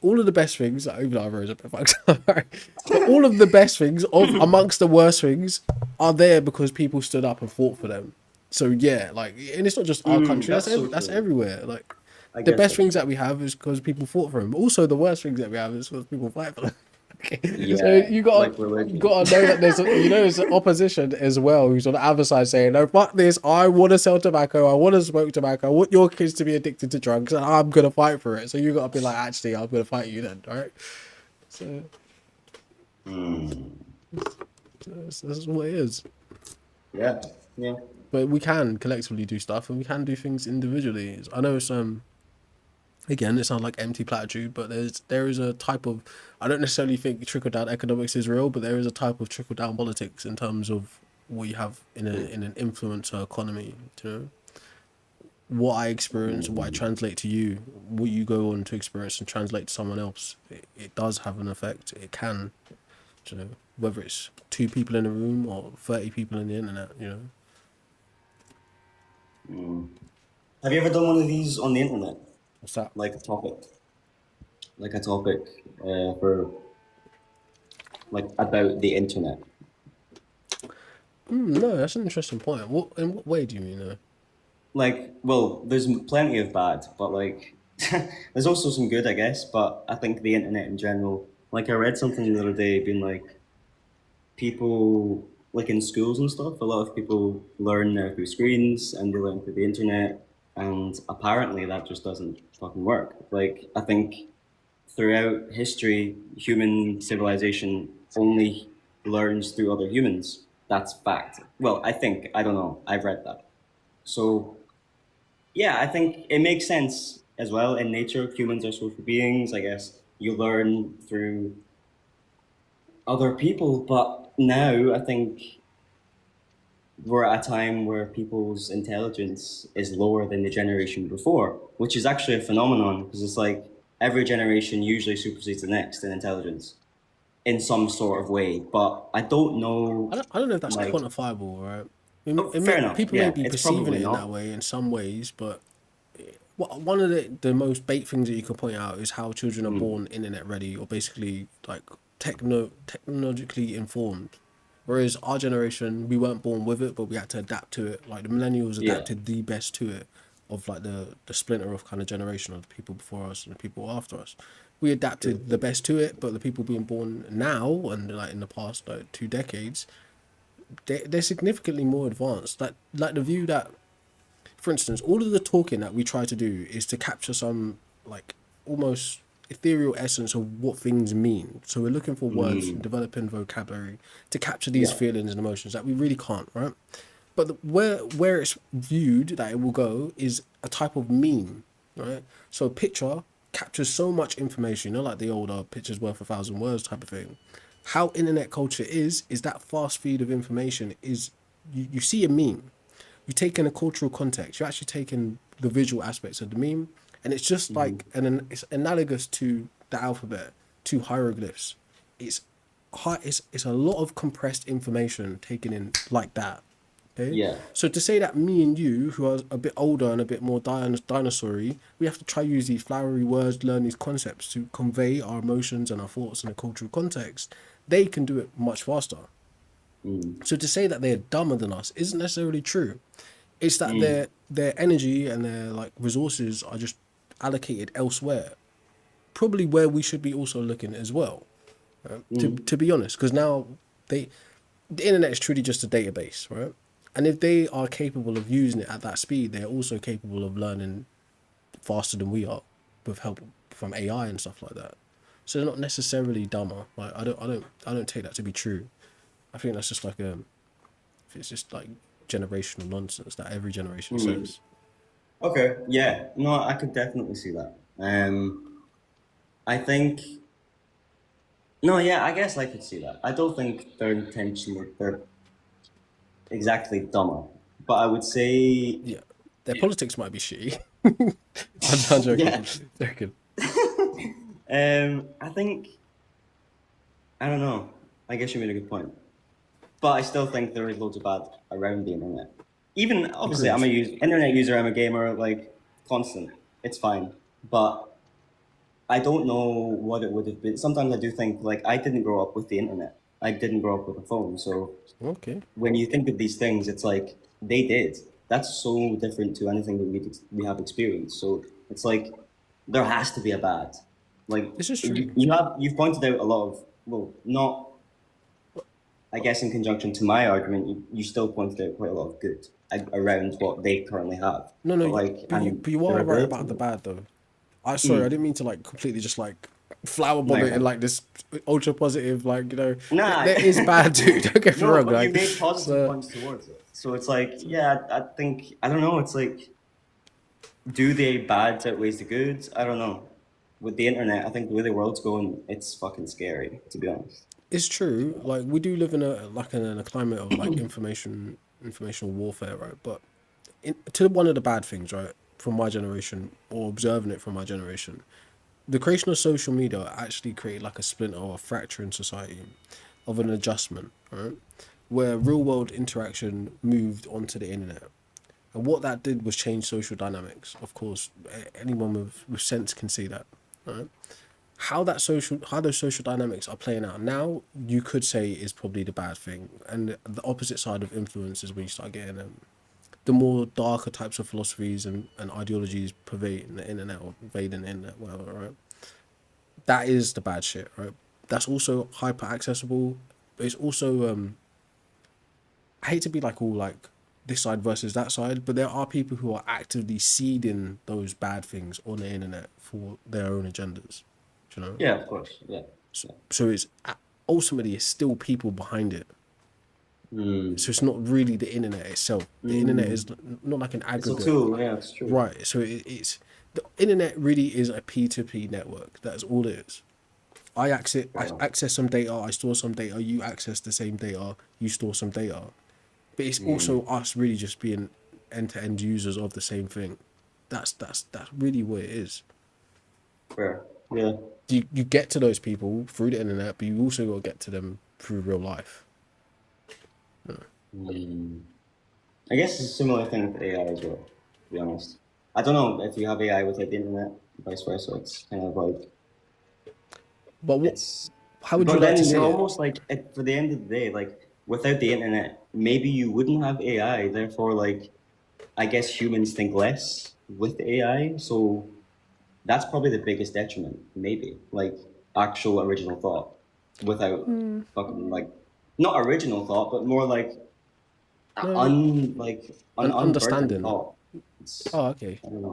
All of the best things, like, even though roads are fucked up, right? But all of the best things, of amongst the worst things, are there because people stood up and fought for them. So yeah, like, and it's not just our country. That's so That's true. everywhere. Like, I the guess best that's things that we have is because people fought for them. But also, the worst things that we have is because people fight for them. Okay. So yeah, you like gotta religion. know that there's opposition as well who's on the other side saying, no, fuck this, I want to sell tobacco, I want to smoke tobacco, I want your kids to be addicted to drugs, and I'm gonna fight for it. So you gotta be like, actually, I'm gonna fight you then, right? So that's what it is. Yeah, yeah. But we can collectively do stuff, and we can do things individually. I know it's again, it sounds like empty platitude, but there is a type of, I don't necessarily think trickle down economics is real, but there is a type of trickle down politics in terms of what you have in an influencer economy. You know, what I experience, what I translate to you, what you go on to experience and translate to someone else, it does have an effect. It can, you know, whether it's 2 people in a room or 30 people on the internet. You know, Have you ever done one of these on the internet? what's that? Like a topic for like about the internet. No, that's an interesting point. In what way do you mean though? Like, well, there's plenty of bad, but like, there's also some good, I guess. But I think the internet in general, like, I read something the other day, being like, people like in schools and stuff, a lot of people learn now through screens and they learn through the internet, and apparently that just doesn't fucking work. Like, I think throughout history, human civilization only learns through other humans. That's fact. Well, I think, I don't know, I've read that. So yeah, I think it makes sense as well. In nature, humans are social beings. I guess you learn through other people, but now I think we're at a time where people's intelligence is lower than the generation before, which is actually a phenomenon because it's like every generation usually supersedes the next in intelligence in some sort of way. But I don't know. I don't know if that's like, quantifiable, right? fair enough. People Yeah, may be it's perceiving probably it in not. that way in some ways, but one of the most bait things that you can point out is how children are born internet ready or basically like technologically informed. Whereas our generation, we weren't born with it, but we had to adapt to it. Like the millennials Yeah. adapted the best to it, of like the splinter of kind of generation of the people before us and the people after us. We adapted the best to it, but the people being born now and like in the past like 2 decades, they're significantly more advanced. Like the view that, for instance, all of the talking that we try to do is to capture some like almost ethereal essence of what things mean. So we're looking for words and developing vocabulary to capture these Yeah. feelings and emotions that we really can't, right? But where it's viewed that it will go is a type of meme, right? So a picture captures so much information, you know, like the older pictures worth 1,000 words type of thing. How internet culture is that fast feed of information is you see a meme, you take in a cultural context, you're actually taking the visual aspects of the meme, and it's just like it's analogous to the alphabet, to hieroglyphs. It's it's a lot of compressed information taken in like that. Okay? Yeah. So to say that me and you, who are a bit older and a bit more dinosaur-y, we have to try use these flowery words, learn these concepts to convey our emotions and our thoughts in a cultural context, they can do it much faster. So to say that they're dumber than us isn't necessarily true. It's that their energy and their like resources are just allocated elsewhere, probably where we should be also looking as well. To be honest, because now the internet is truly just a database, right? And if they are capable of using it at that speed, they're also capable of learning faster than we are, with help from AI and stuff like that. So they're not necessarily dumber. Like I don't take that to be true. I think that's just like it's just like generational nonsense that every generation says. Okay, yeah, no, I could definitely see that. I think, no, yeah, I guess I could see that. I don't think they're exactly dumber, but I would say, Yeah, their politics might be shitty. I'm joking. Yeah. Joking. I think, I don't know. I guess you made a good point. but I still think there is loads of bad around the internet. Even obviously, Agreed. I'm a internet user. I'm a gamer, like constant. It's fine, but I don't know what it would have been. Sometimes I do think like I didn't grow up with the internet. I didn't grow up with a phone, so Okay. when you think of these things, it's like they did. That's so different to anything that we have experienced. So it's like there has to be a bad. Like This is true. you've pointed out a lot of, well, not, I guess in conjunction to my argument, you still pointed out quite a lot of good around what they currently have. No, no, But like, and but you their are right ability- about the bad though. Sorry, I didn't mean to like completely just like flower bomb it in like this ultra positive, like, you know, Nah. there is bad too. Don't get me No, wrong. but Like, you made positive so- points towards it. So it's like, yeah, I think, I don't know, it's like, do the bad outweighs the good? I don't know. With the internet, I think the way the world's going, it's fucking scary, to be honest. It's true. Like, we do live in a climate of like informational warfare, right? But to one of the bad things, right, from my generation, or observing it from my generation, the creation of social media actually created like a splinter or a fracture in society of an adjustment, right? Where real world interaction moved onto the internet. And what that did was change social dynamics. Of course, anyone with sense can see that, right? How those social dynamics are playing out now, you could say is probably the bad thing. And the opposite side of influence is when you start getting the more darker types of philosophies and ideologies pervading the internet or invading the internet, whatever, right? That is the bad shit, right? That's also hyper accessible, but it's also I hate to be like all like this side versus that side, but there are people who are actively seeding those bad things on the internet for their own agendas. Do you know? Yeah, of course. Yeah. So it's ultimately it's still people behind it. Mm. So it's not really the internet itself. The internet is not like an aggregate. It's a tool, yeah, it's true. Right. So it's the internet really is a P2P network. That's all it is. I access some data, I store some data, you access the same data, you store some data. But it's also us really just being end-to-end users of the same thing. That's really what it is. Fair. Yeah. You get to those people through the internet, but you also got to get to them through real life. I guess it's a similar thing with AI as well, to be honest. I don't know if you have AI without the internet, vice versa. It's kind of like. But what? It's, How would you but like then to see you're it? almost like, for the end of the day, like without the internet, maybe you wouldn't have AI. Therefore, like, I guess humans think less with AI. So that's probably the biggest detriment, maybe. Like, actual original thought without fucking, like, not original thought, but more like Understanding. thought. Oh, okay. I don't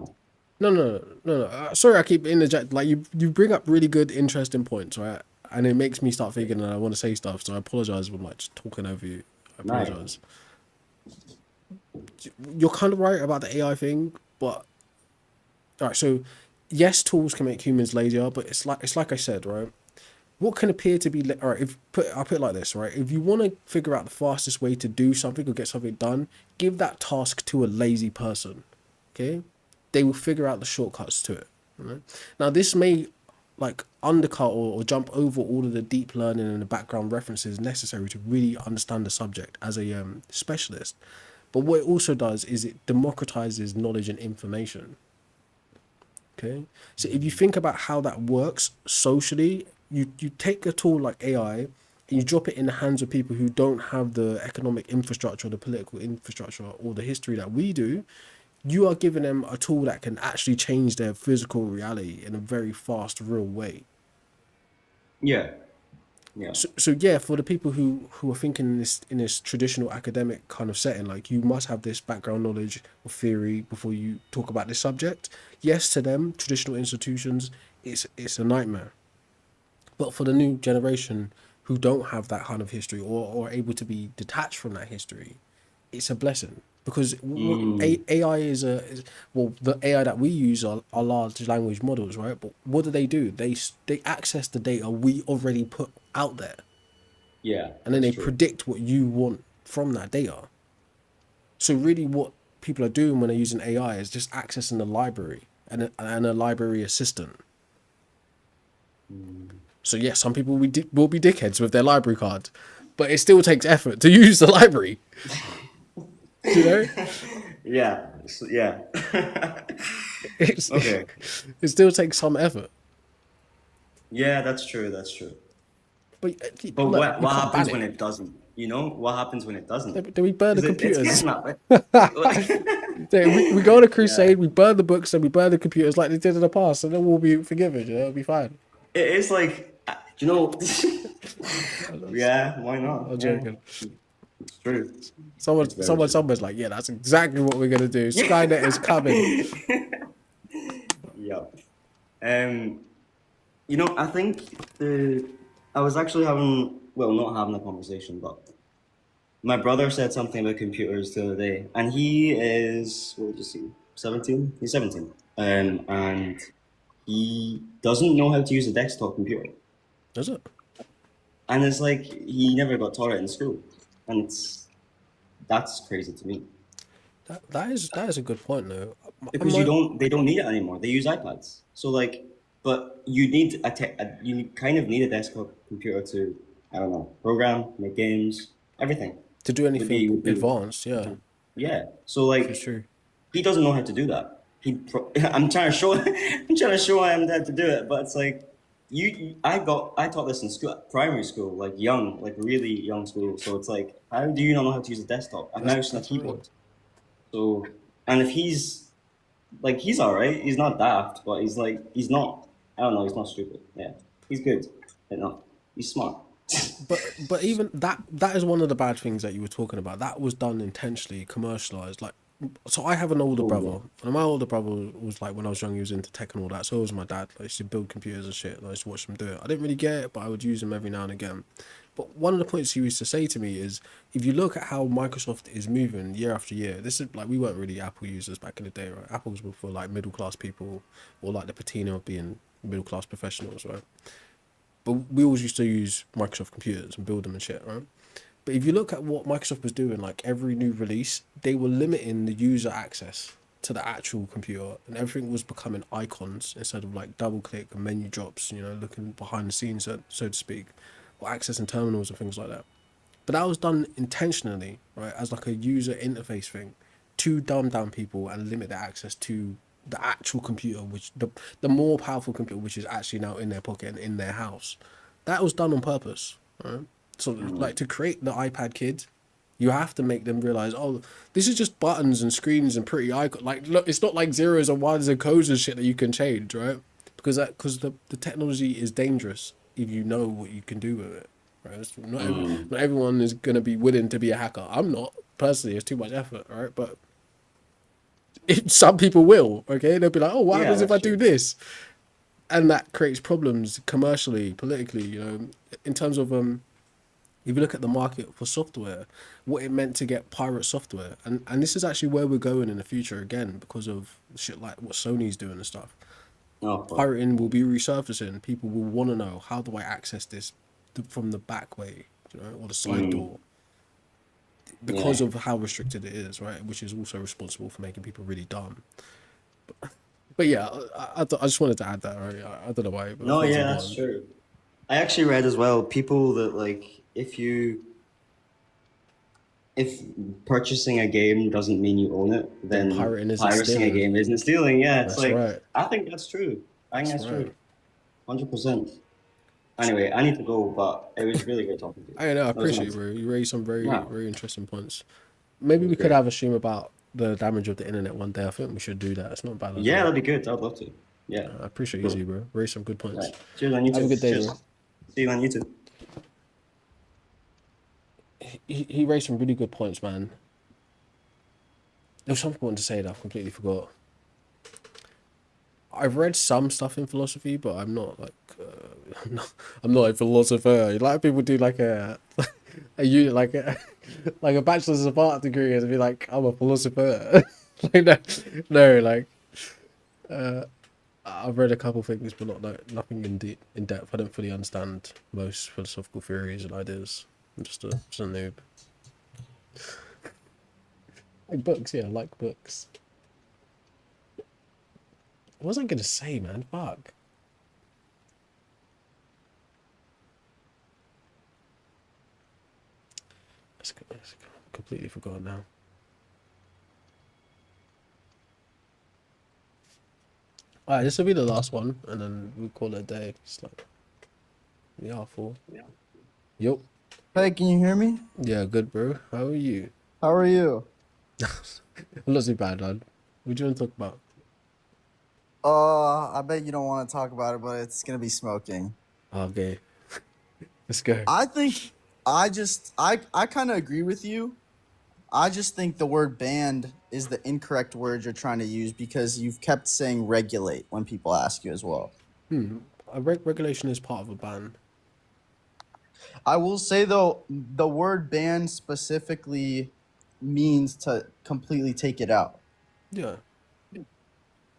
know. No. Sorry, I keep interjecting. Like you bring up really good, interesting points, right? And it makes me start thinking, and I want to say stuff. So I apologize when like just talking over you. I apologize. You're kind of right about the AI thing, but all right. So yes, tools can make humans lazier, but it's like I said, right? What can appear to be all right? I'll put it like this, right? If you want to figure out the fastest way to do something or get something done, give that task to a lazy person. Okay, they will figure out the shortcuts to it. Right? Now, this may like undercut or jump over all of the deep learning and the background references necessary to really understand the subject as a specialist. But what it also does is it democratizes knowledge and information. Okay, so if you think about how that works socially, you take a tool like AI and you drop it in the hands of people who don't have the economic infrastructure, the political infrastructure, or the history that we do. You are giving them a tool that can actually change their physical reality in a very fast, real way. Yeah. So yeah, for the people who are thinking in this traditional academic kind of setting, like you must have this background knowledge or theory before you talk about this subject. Yes, to them, traditional institutions, it's a nightmare. But for the new generation who don't have that kind of history or are able to be detached from that history, it's a blessing. Because AI is the AI that we use are large language models, right? But what do? They access the data we already put out there. Yeah. And then they predict what you want from that data. So really what people are doing when they're using AI is just accessing the library and a library assistant. So yes, some people will be dickheads with their library card. but it still takes effort to use the library. You know, Yeah. Yeah. it's, Okay. it still takes some effort. Yeah, that's true. That's true. But But look, what we what can't ban happens when it. it doesn't? You know, what happens when it doesn't? Do we burn the 'Cause it's computers? getting that way. We go on a Yeah. crusade, we burn the books, and we burn the computers like they did in the past, and then we'll be forgiven. You know, it'll be fine. It is like, you know, yeah, why not? I'm Yeah, joking. it's true. Someone, It's very true. somewhere's like, yeah, that's exactly what we're gonna do. Skynet is coming. Yeah. Um, you know, I think I was actually not having a conversation, but my brother said something about computers the other day, and he is, what would you see, 17? He's 17. And he doesn't know how to use a desktop computer. Does it? And it's like he never got taught it in school. And that's crazy to me. That is a good point though. Because they don't need it anymore. They use iPads. So like, but you need you kind of need a desktop computer to, I don't know, program, make games, everything. To do anything would be- advanced, yeah, Yeah. So like, it's true. he doesn't know how to do that. I'm trying to show him how to do it, but it's like I taught this in school, primary school, like really young school. So it's like, how do you not know how to use a desktop, a mouse and a keyboard? So, and if he's all right, he's not daft, but he's not, I don't know, he's not stupid. Yeah, he's good. No, he's smart. But even that is one of the bad things that you were talking about. That was done intentionally, commercialized. Like, so I have an older brother, and my older brother was like, when I was young, he was into tech and all that. So was my dad. I used to build computers and shit. And I used to watch him do it. I didn't really get it, but I would use them every now and again. But one of the points he used to say to me is, if you look at how Microsoft is moving year after year, this is like, we weren't really Apple users back in the day, right? Apples were for like middle class people, or like the patina of being middle class professionals, right? But we always used to use Microsoft computers and build them and shit, right? But if you look at what Microsoft was doing, like every new release, they were limiting the user access to the actual computer, and everything was becoming icons instead of like double click and menu drops, you know, looking behind the scenes, so to speak, or accessing terminals and things like that. But that was done intentionally, right, as like a user interface thing to dumb down people and limit their access to the actual computer, which the more powerful computer, which is actually now in their pocket and in their house. That was done on purpose, right? So like, to create the iPad Kid, you have to make them realize, oh, this is just buttons and screens and pretty icon. Like, look, it's not like zeros and ones and codes and shit that you can change, right? Because the technology is dangerous if you know what you can do with it, right? It's not everyone is gonna be willing to be a hacker. I'm not personally. It's too much effort, right? But some people will. Okay, they'll be like, oh, what happens if I do this? And that creates problems commercially, politically. You know, in terms of if you look at the market for software, what it meant to get pirate software, and this is actually where we're going in the future again, because of shit like what Sony's doing and stuff. Pirating will be resurfacing. People will want to know, how do I access this from the back way, you know, or the side door, because of how restricted it is, right? Which is also responsible for making people really dumb. But yeah, I just wanted to add that, right? I don't know why. But No, yeah, that's true. I actually read as well, people that like, if purchasing a game doesn't mean you own it, then pirating a game isn't stealing. Yeah, it's That's like, right. I think that's true. I think that's right. true. 100%. Anyway, I need to go, but it was really good talking to you. I know, I appreciate you, bro. You raised some very interesting points. Maybe we could have a stream about the damage of the internet one day. I think we should do that. It's not bad. Yeah, that'd be good. I'd love to. Yeah. I appreciate you, bro. Raised some good points. Right. Cheers on YouTube. Have a good day, Cheers. bro. See you on YouTube. He raised some really good points, man. There was something I wanted to say that I completely forgot. I've read some stuff in philosophy, but I'm not like I'm not a philosopher. A lot of people do like a unit like a bachelor's of art degree and be like, I'm a philosopher. Like, no, like I've read a couple things, but nothing in depth. I don't fully understand most philosophical theories and ideas. I'm just a noob. Like books, yeah, I like books. What was I gonna say, man? Fuck. It's completely forgotten now. All right, this will be the last one, and then we call it a day. It's like we are full. Yup. Hey, can you hear me? Yeah, good, bro. How are you? How are you? Not too bad, lad. What do you want to talk about? I bet you don't want to talk about it, but it's gonna be smoking. Okay, let's go. I think I kind of agree with you. I just think the word banned is the incorrect word you're trying to use because you've kept saying regulate when people ask you as well. A regulation is part of a ban. I will say though, the word ban specifically means to completely take it out. Yeah.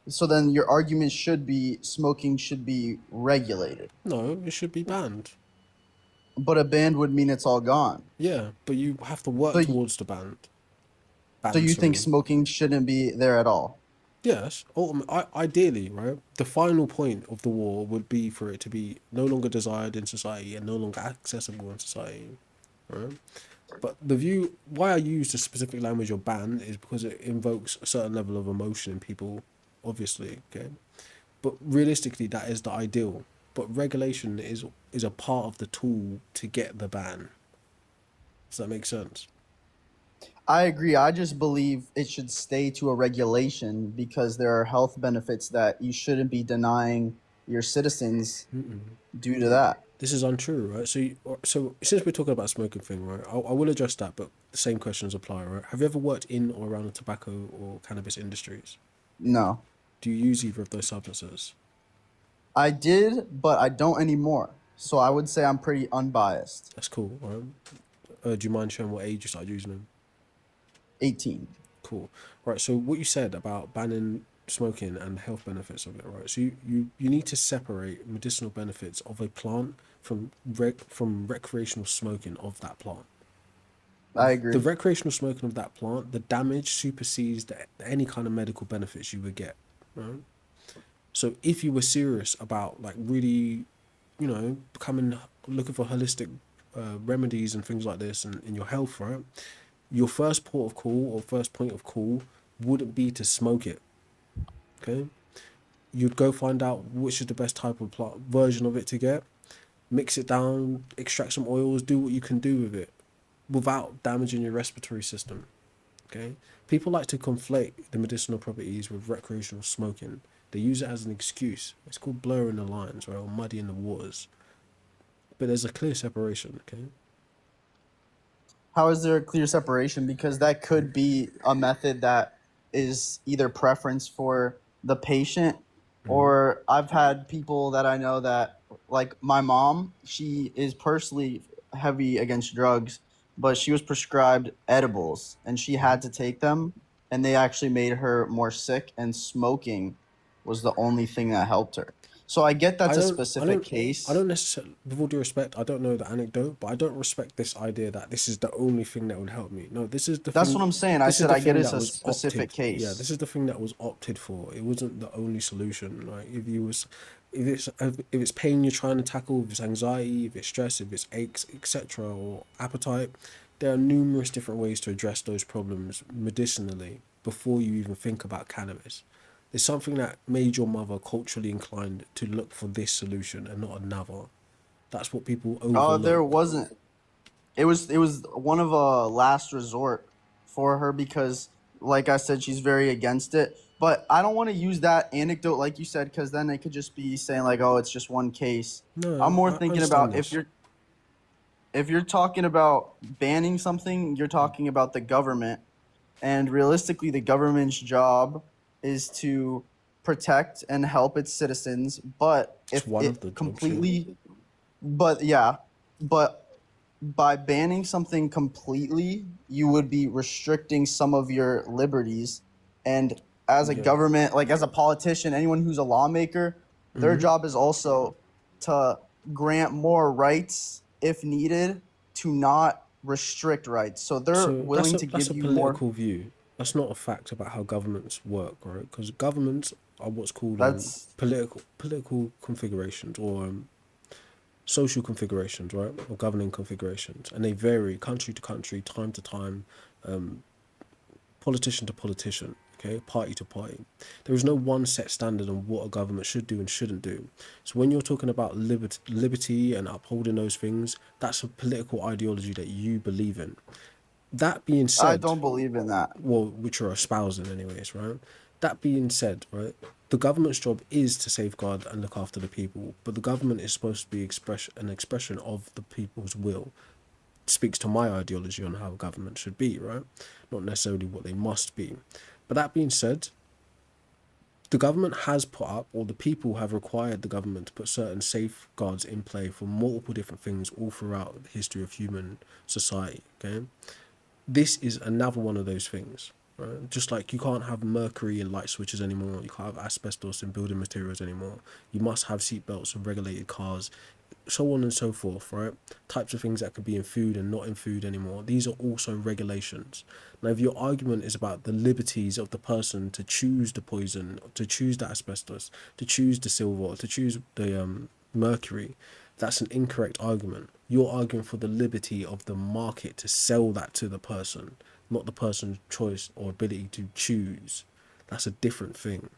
So then your argument should be smoking should be regulated. No, it should be banned. But a ban would mean it's all gone. Yeah, but you have to work So towards the ban. So you think smoking shouldn't be there at all? Yes. Ideally, right? The final point of the war would be for it to be no longer desired in society and no longer accessible in society, right? But the view, why I use the specific language of ban is because it invokes a certain level of emotion in people, obviously, okay? But realistically, that is the ideal. But regulation is a part of the tool to get the ban. Does that make sense? I agree. I just believe it should stay to a regulation because there are health benefits that you shouldn't be denying your citizens due to that. This is untrue, right? So since we're talking about smoking thing, right? I will address that, but the same questions apply, right? Have you ever worked in or around the tobacco or cannabis industries? No. Do you use either of those substances? I did, but I don't anymore. So I would say I'm pretty unbiased. That's cool, right? Do you mind sharing what age you started using them? 18. Cool. Right, so what you said about banning smoking and the health benefits of it, right? So you need to separate medicinal benefits of a plant from recreational smoking of that plant. I agree. The recreational smoking of that plant, the damage supersedes any kind of medical benefits you would get, right? So if you were serious about like really, looking for holistic remedies and things like this in your health, right? Your first port of call or first point of call wouldn't be to smoke it. Okay, you'd go find out which is the best type of version of it to get, mix it down, extract some oils, do what you can do with it without damaging your respiratory system. Okay, people like to conflate the medicinal properties with recreational smoking. They use it as an excuse. It's called blurring the lines, right, or muddying the waters. But there's a clear separation. Okay. How is there a clear separation? Because that could be a method that is either preference for the patient, or I've had people that I know that, like my mom, she is personally heavy against drugs, but she was prescribed edibles and she had to take them, and they actually made her more sick, and smoking was the only thing that helped her. So I get that's a specific case. I don't necessarily, with all due respect, I don't know the anecdote, but I don't respect this idea that this is the only thing that would help me. No, this is the That's thing, what I'm saying. I said I get it's a specific case. Yeah, this is the thing that was opted for. It wasn't the only solution. Like if it's pain you're trying to tackle, if it's anxiety, if it's stress, if it's aches, etc., or appetite, there are numerous different ways to address those problems medicinally before you even think about cannabis. There's something that made your mother culturally inclined to look for this solution and not another. That's what people overlook. There wasn't. It was one of a last resort for her because, like I said, she's very against it. But I don't want to use that anecdote like you said, because then it could just be saying like, oh, it's just one case. No, I'm more I thinking understand about this. if you're talking about banning something, you're talking about the government, and realistically, the government's job is to protect and help its citizens. But It's if one of it the jobs, completely, but by banning something completely, you would be restricting some of your liberties. And as a Yeah. government, like as a politician, anyone who's a lawmaker, their job is also to grant more rights if needed, to not restrict rights. So they're So willing to that's give a you more. political view. That's not a fact about how governments work, right? Because governments are what's called That's political configurations, or social configurations, right, or governing configurations, and they vary country to country, time to time, politician to politician, okay, party to party. There is no one set standard on what a government should do and shouldn't do. So when you're talking about liberty and upholding those things, that's a political ideology that you believe in. That being said, I don't believe in that. well, which you're espousing anyways, right? That being said, right, the government's job is to safeguard and look after the people, but the government is supposed to be an expression of the people's will. It speaks to my ideology on how government should be, right? Not necessarily what they must be. But that being said, the government has put up, or the people have required the government to put certain safeguards in play for multiple different things all throughout the history of human society, okay? This is another one of those things, right? Just like you can't have mercury in light switches anymore, you can't have asbestos in building materials anymore, you must have seatbelts in regulated cars, so on and so forth, right? Types of things that could be in food and not in food anymore. These are also regulations. Now, if your argument is about the liberties of the person to choose the poison, to choose the asbestos, to choose the silver, to choose the mercury, that's an incorrect argument. You're arguing for the liberty of the market to sell that to the person, not the person's choice or ability to choose. That's a different thing.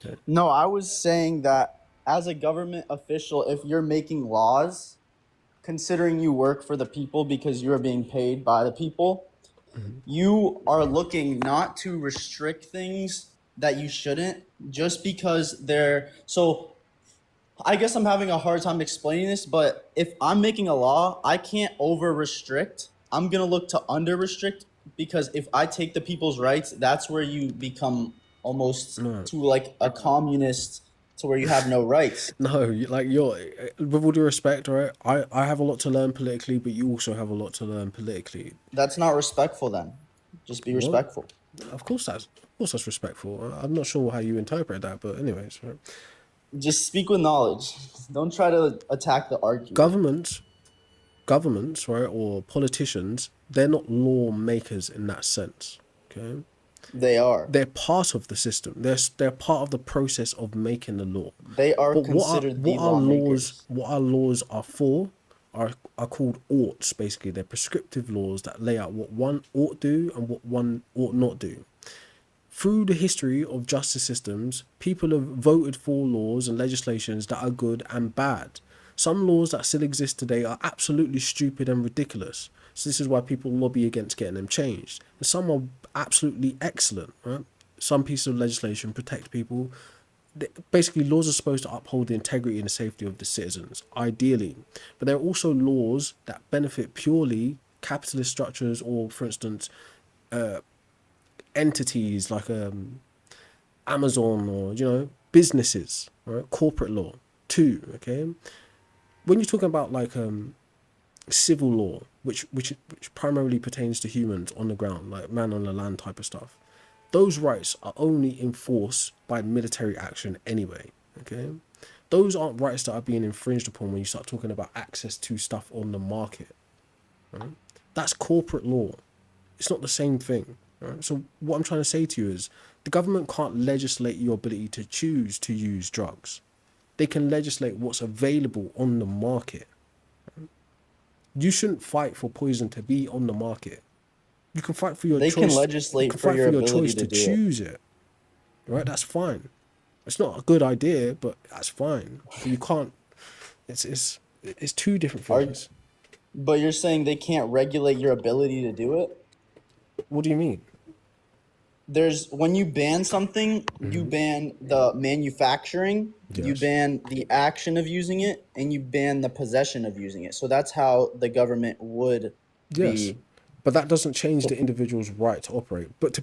Okay. No, I was saying that as a government official, if you're making laws, considering you work for the people because you're being paid by the people, you are looking not to restrict things that you shouldn't just because they're so. I guess I'm having a hard time explaining this, but if I'm making a law, I can't over restrict. I'm going to look to under restrict, because if I take the people's rights, that's where you become almost to like a communist, to where you have no rights. No, you're, with all due respect, right? I have a lot to learn politically, but you also have a lot to learn politically. That's not respectful then. Just be respectful. Of course that's respectful. I'm not sure how you interpret that, but anyways, right? Just speak with knowledge. Don't try to attack the argument. Governments, right, or politicians, they're not lawmakers in that sense, okay? They are. They're part of the system. They're part of the process of making the law. They are But considered the lawmakers. what our laws are for are called oughts, basically. They're prescriptive laws that lay out what one ought do and what one ought not do. Through the history of justice systems, people have voted for laws and legislations that are good and bad. Some laws that still exist today are absolutely stupid and ridiculous. So this is why people lobby against getting them changed. And some are absolutely excellent, right? Some pieces of legislation protect people. Basically, laws are supposed to uphold the integrity and the safety of the citizens, ideally. But there are also laws that benefit purely capitalist structures, or, for instance, entities like Amazon, or businesses, right? Corporate law too. Okay, when you're talking about like civil law, which primarily pertains to humans on the ground, like man on the land type of stuff, those rights are only enforced by military action anyway. Okay, those aren't rights that are being infringed upon when you start talking about access to stuff on the market. Right? That's corporate law. It's not the same thing. Right? So what I'm trying to say to you is the government can't legislate your ability to choose to use drugs. They can legislate what's available on the market. Right? You shouldn't fight for poison to be on the market. You can fight for your choice. They can legislate for your ability to choose it. Right? That's fine. It's not a good idea, but that's fine. But you can't. It's two different things. But you're saying they can't regulate your ability to do it? What do you mean? When you ban something, you ban the manufacturing, you ban the action of using it, and you ban the possession of using it. So that's how the government would be. But that doesn't change the individual's right to operate. But to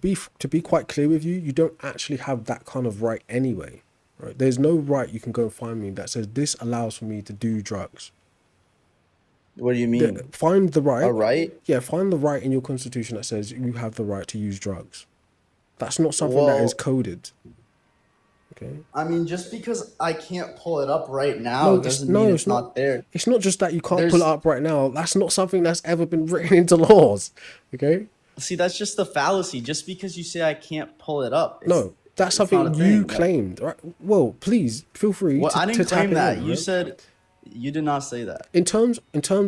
be quite clear with you, you don't actually have that kind of right anyway. Right? There's no right you can go and find me that says this allows for me to do drugs. What do you mean? Find the right. A right? Yeah, find the right in your constitution that says you have the right to use drugs. That's not something that is coded. Okay. I mean, just because I can't pull it up right now doesn't mean it's not there. It's not just that you can't pull it up right now. That's not something that's ever been written into laws. Okay. See, that's just the fallacy. Just because you say I can't pull it up. No, that's something you claimed. Right? Well, please feel free. I didn't claim that. You said You did not say that. In terms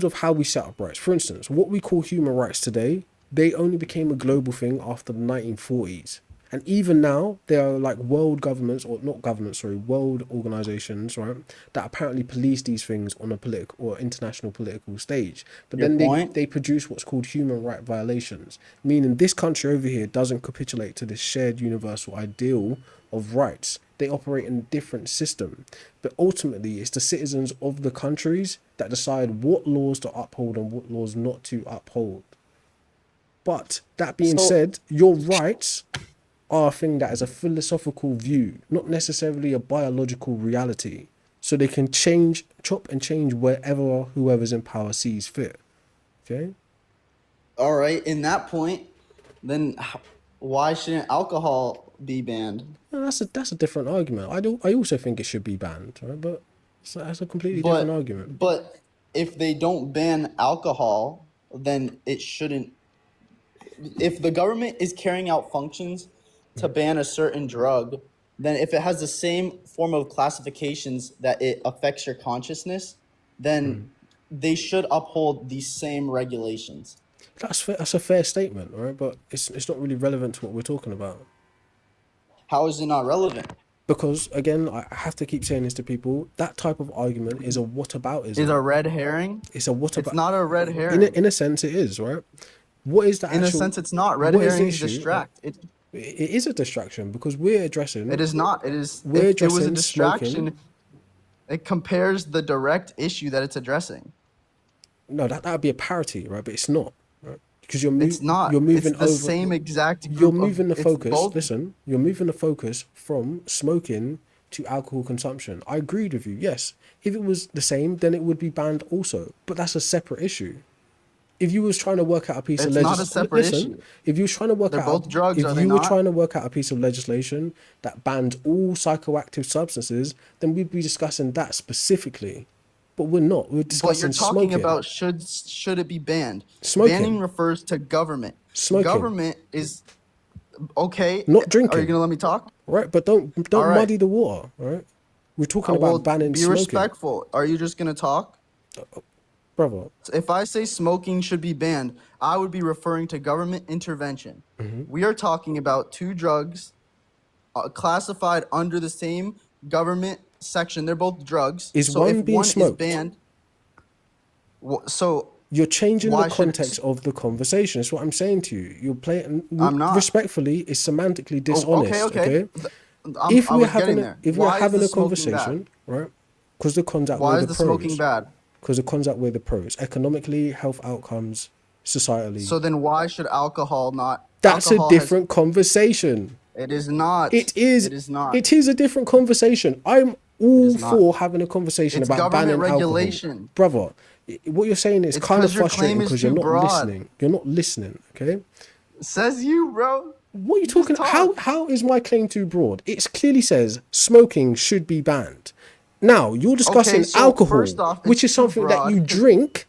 of how we set up rights, for instance, what we call human rights today, they only became a global thing after the 1940s. And even now, there are like world governments, or not governments, sorry, world organizations, right, that apparently police these things on a political or international political stage. But Your then point? they produce what's called human right violations, meaning this country over here doesn't capitulate to this shared universal ideal of rights. They operate in a different system. But ultimately, it's the citizens of the countries that decide what laws to uphold and what laws not to uphold. But that being So said, your rights are a thing that is a philosophical view, not necessarily a biological reality. So they can change, chop and change wherever whoever's in power sees fit. Okay? all right, in that point, then why shouldn't alcohol be banned? Well, that's a different argument. I also think it should be banned, right? But that's a completely different argument. But if they don't ban alcohol, then it shouldn't. If the government is carrying out functions to ban a certain drug, then if it has the same form of classifications that it affects your consciousness, then they should uphold these same regulations. That's a fair statement, right? But it's not really relevant to what we're talking about. How is it not relevant? Because again, I have to keep saying this to people. That type of argument is a whataboutism. Is a red herring? It's a what about? It's not a red herring. In a sense, it is, right? What is the In actual? a sense, it's not. Red what is the herrings issue? distract. It is a distraction because we're addressing. It is not. It is. We're If it was a addressing distraction, smoking. it compares the direct issue that it's addressing. No, that would be a parity, right? But it's not, right? Because It's not. You're moving It's the over. same exact group You're moving the it's focus. both- Listen, you're moving the focus from smoking to alcohol consumption. I agreed with you. Yes, if it was the same, then it would be banned also. But that's a separate issue. If you was trying to work out a piece of It's not a legislation, separate issue. if you was trying to work They're out, both drugs, if are they you were not? trying to work out a piece of legislation that banned all psychoactive substances, then we'd be discussing that specifically. But we're not. We're But discussing you're talking smoking. about should it be banned? Smoking. Banning refers to government. Smoking. Government is okay. Not Are drinking. you gonna let me talk? Right, but don't All right. muddy the water, right? We're talking Well, about banning be smoking. respectful. Are you just gonna talk? Brother. If I say smoking should be banned, I would be referring to government intervention. We are talking about two drugs classified under the same government section. They're both drugs. Is so one if being one smoked? is banned, so You're changing why the should it- context of the conversation. That's what I'm saying to you. You're playing. I'm not. Respectfully, it's semantically Oh, dishonest. okay. If I we're was having getting a, there. if we're Why is having the a smoking bad? conversation, right? Because the cons outweigh Why the is the pros. smoking bad? Because the cons outweigh the pros. Economically, health outcomes, societally. So then why should alcohol not? That's alcohol a different conversation. It is not. It is. It is not. It is a different conversation. I'm all is not. for having a conversation It's about government banning regulation. alcohol, brother. What you're saying is It's kind of 'cause your claim frustrating is because you're too not broad. listening. You're not listening. Okay. Says you, bro. What are you talking? How is my claim too broad? It clearly says smoking should be banned. Now you're discussing Okay, so alcohol, first off, which it's is too something that broad. you drink,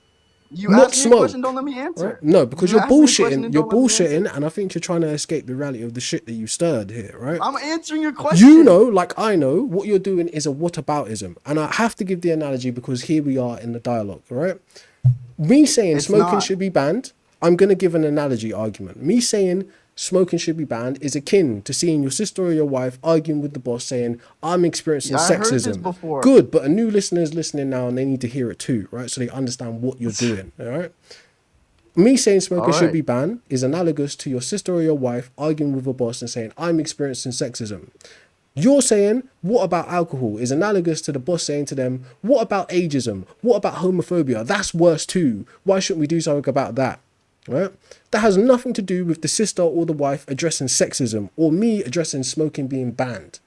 You not asked me a smoke. question, don't let me answer. Right? No, because You you're asked me a question bullshitting. and You're don't let me answer. bullshitting, and I think you're trying to escape the reality of the shit that you stirred here, right? I'm answering your question. You know, like I know, what you're doing is a whataboutism. And I have to give the analogy because here we are in the dialogue, right? Me saying It's smoking not. should be banned, I'm going to give an analogy argument. Me saying smoking should be banned is akin to seeing your sister or your wife arguing with the boss saying, I'm experiencing Yeah, I heard this sexism. before. Good, but a new listener is listening now and they need to hear it too, right? So they understand what you're doing, all right? Me saying smoking should Alright. be banned is analogous to your sister or your wife arguing with a boss and saying, I'm experiencing sexism. You're saying, what about alcohol? Is analogous to the boss saying to them, what about ageism? What about homophobia? That's worse too. Why shouldn't we do something about that? Right? That has nothing to do with the sister or the wife addressing sexism or me addressing smoking being banned.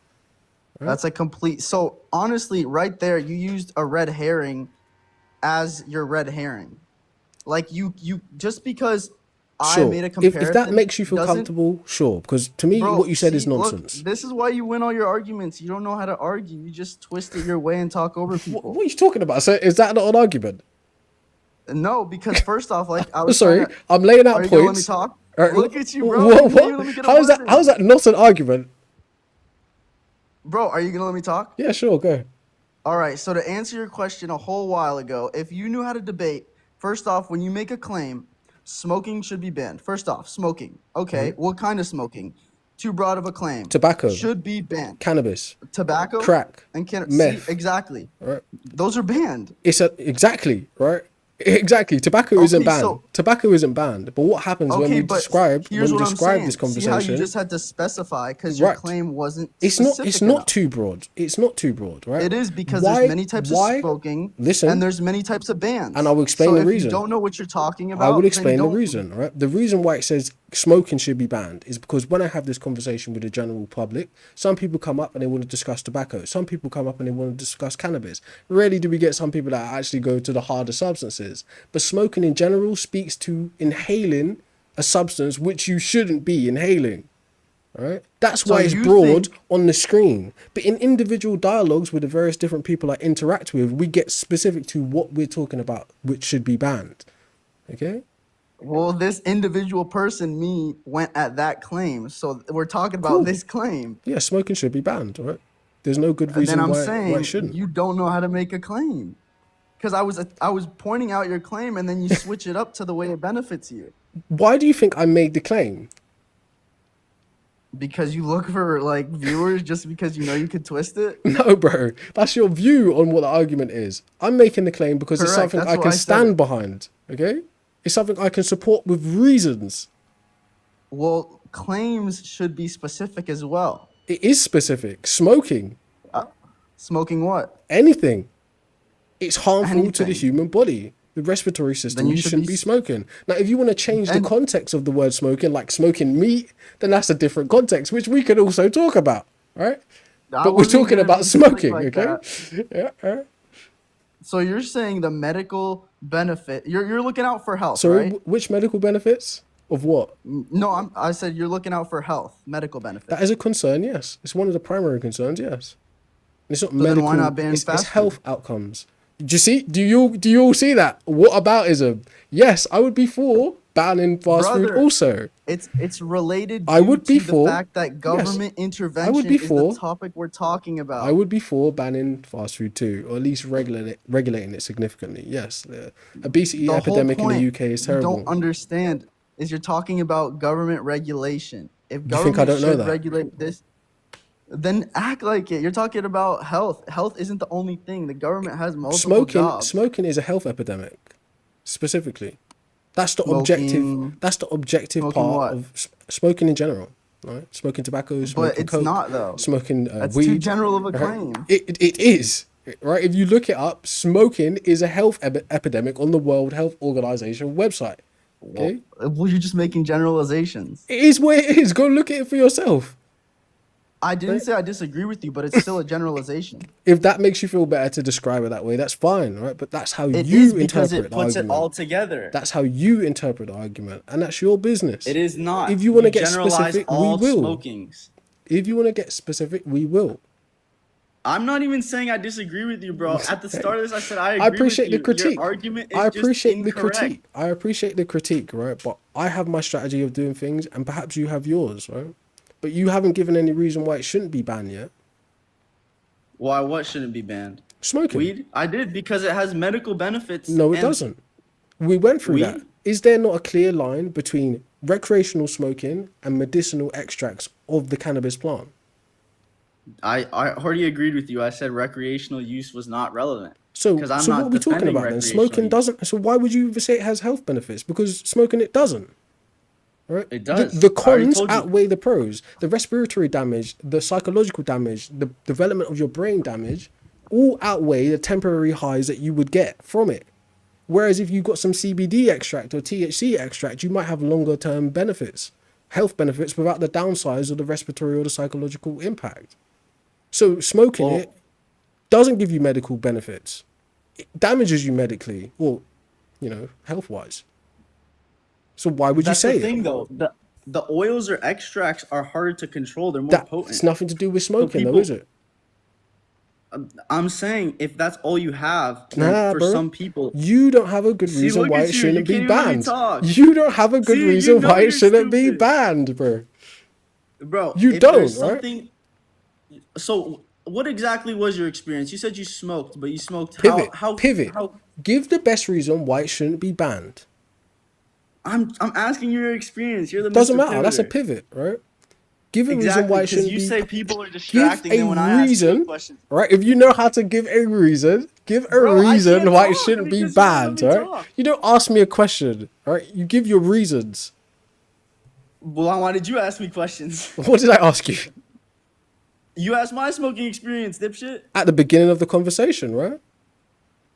That's a complete. So honestly, right there, you used a red herring as your red herring. Like you just because Sure. I made a comparison. If that makes you feel doesn't- comfortable, sure. Because to me, Bro, what you said is see, look, nonsense. this is why you win all your arguments. You don't know how to argue. You just twist it your way and talk over people. What are you talking about? So is that not an argument? No, because first off, like I was Sorry, trying to- I'm laying out Are you gonna let me points. talk? All right, Look at you, bro. What? You didn't even let me get a How is that? word in. How is that not an argument? Bro, are you gonna let me talk? Yeah, sure, go. All right. So to answer your question a whole while ago, if you knew how to debate, first off, when you make a claim, smoking should be banned. First off, smoking. Okay. What kind of smoking? Too broad of a claim. Tobacco, Should be banned. cannabis, Tobacco crack, and see, meth. exactly. Right? Those are banned. Exactly right. Exactly. Tobacco isn't banned. So Tobacco isn't banned. But what happens when we but describe here's what I'm this saying. See how conversation? you just had to specify because your Right. claim wasn't It's not. specific It's not enough. too broad. It's not too broad, right? It is because Why- there's many types why- of smoking, Listen, and there's many types of bans. and I will explain so the if reason. you don't know what you're talking about, I will then explain the don't- reason, right? The reason why it says smoking should be banned is because when I have this conversation with the general public, some people come up and they want to discuss tobacco. Some people come up and they want to discuss cannabis. Rarely do we get some people that actually go to the harder substances. But smoking in general speaks to inhaling a substance which you shouldn't be inhaling. Right? That's So why it's you broad think- on the screen. But in individual dialogues with the various different people I interact with, we get specific to what we're talking about, which should be banned. Okay? Well, this individual person, me, went at that claim. So we're talking about Cool. this claim. Yeah, smoking should be banned, right? There's no good And reason then I'm why saying it shouldn't. you don't know how to make a claim. Because I was pointing out your claim and then you switch it up to the way it benefits you. Why do you think I made the claim? Because you look for like viewers just because you know you could twist it. No, bro. That's your view on what the argument is. I'm making the claim because it's Correct, something that's I why can I said stand it. behind. Okay? It's something I can support with reasons. Well, claims should be specific as well. It is specific. Smoking. Smoking what? Anything. It's harmful to the Anything. human body. The respiratory system, you you should shouldn't be be smoking. Now, if you want to change the And- context of the word smoking, like smoking meat, then that's a different context, which we could also talk about, right? I But we're wasn't talking gonna about be slick smoking, like okay? that. Yeah. So you're saying the medical benefit? You're looking out for health, So, right? which medical benefits of what? No, I said you're looking out for health, medical benefits. That is a concern, yes. It's one of the primary concerns, yes. It's not then medical. why not ban it's fast health outcomes. Do you see? Do you all see that? What aboutism? Yes, I would be for banning fast food. Brother, Also, It's related. I would due be to for- the fact that government intervention be is for- the topic we're talking about. I would be for banning fast food too, or at least regulating it significantly. Yes, the obesity The whole epidemic in point the UK is you terrible. don't understand is you're talking about government regulation. If You think I government don't know should that? regulate this, then act like it. You're talking about health. Health isn't the only thing. The government has multiple jobs. Smoking is a health epidemic, specifically. That's the Smoking- objective. That's the objective smoking part what? of smoking in general. Right? Smoking tobacco, smoking But it's coke, not though. smoking That's weed. too general of a right? claim. It is. Right? If you look it up, smoking is a health epidemic on the World Health Organization website. Okay? Well, you're just making generalizations. It is what it is. Go look at it for yourself. I didn't say I disagree with you, but it's still a generalization. If that makes you feel better to describe it that way, that's fine, right? But that's how It you is because interpret it the puts it argument. all together. That's how you interpret the argument, and that's your business. It is not. If you want to get generalize specific, we all will. smokings. If you want to get specific, we will. I'm not even saying I disagree with you, bro. At the start of this, I said I agree I appreciate with the you. critique. Your argument is I appreciate just the incorrect. critique. I appreciate the critique, right? But I have my strategy of doing things, and perhaps you have yours, right? But you haven't given any reason why it shouldn't be banned yet. Why? What shouldn't be banned? Smoking. Weed? I did because it has medical benefits. No, it and- doesn't. We went through Weed? that. Is there not a clear line between recreational smoking and medicinal extracts of the cannabis plant? I already agreed with you. I said recreational use was not relevant. So, 'Cause I'm so not what are we talking defending about then? recreational Smoking use. doesn't. So why would you even say it has health benefits? Because smoking it doesn't. Right? It does. The I already cons told you. outweigh the pros. The respiratory damage, the psychological damage, the development of your brain damage, all outweigh the temporary highs that you would get from it. Whereas if you've got some CBD extract or THC extract, you might have longer term benefits, health benefits, without the downsides of the respiratory or the psychological impact. So smoking Well- it doesn't give you medical benefits. It damages you medically or, health wise. So why would That's you say the thing, it? though. The oils or extracts are harder to control. They're more That's potent. nothing to do with smoking, though, people- is it? I'm saying if that's all you have, then Nah, for bro. some people, You don't have a good See, reason look why at it you. shouldn't You be can't even let me banned. talk. You don't have a good See, you reason know why it you're shouldn't stupid. be banned, bro. bro, You if don't, there's right? something, so what exactly was your experience? You said you smoked, but you smoked Pivot. how Give the best reason why it shouldn't be banned. I'm asking you your experience. You're the Doesn't Mr. matter. That's a Pivoter. pivot, right? Give a reason Exactly, why it because shouldn't you be. say people are Give distracting. a Then when I ask you a reason, question, right? If you know how to give a reason, give a bro, I reason can't why it talk shouldn't be because you won't let banned, me right? talk. You don't ask me a question, right? You give your reasons. Well, why did you ask me questions? What did I ask you? You asked my smoking experience, dipshit, At the beginning of the conversation, right?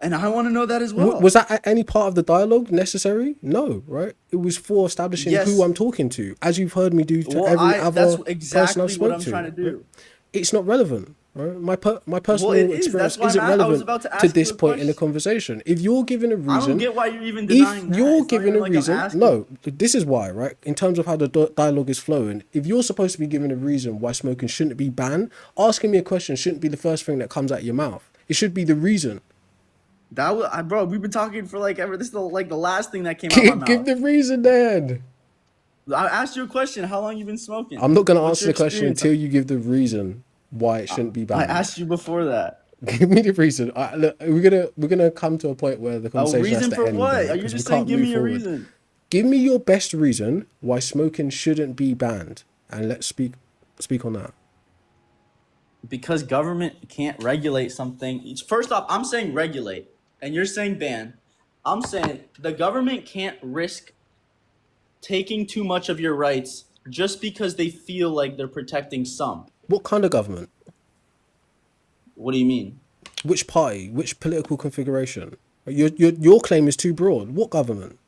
and I want to know that as well. Was that at any part of the dialogue necessary? No, right? It was for establishing who Yes. I'm talking to, as you've heard me do to Well, every that's other person exactly I've what spoke I'm to. trying to do. It's not relevant, right? My personal Well, it is. experience That's why isn't I was relevant about to to ask this you a point in the question. conversation. If you're given a I don't reason, get why you're even if denying that. you're It's not given even a like I'm reason, asking. no, this is why, right? In terms of how the dialogue is flowing, if you're supposed to be given a reason why smoking shouldn't be banned, asking me a question shouldn't be the first thing that comes out of your mouth. It should be the reason. That was, bro. We've been talking for like ever. This is the last thing that came out of my Give mouth. the reason then. I asked you a question. How long you been smoking? I'm not going to What's answer your the question experience? until you give the reason why it shouldn't be I banned. asked you before that. Give me the reason. Look, we're gonna come to a point where the A conversation has reason to for end, what? right? Are you Because we just saying can't give move me a forward. reason? Give me your best reason why smoking shouldn't be banned, and let's speak on that. Because government can't regulate something. First off, I'm saying regulate, and you're saying ban. I'm saying the government can't risk taking too much of your rights just because they feel like they're protecting some. What kind of government? What do you mean? Which party? Which political configuration? Your claim is too broad. What government?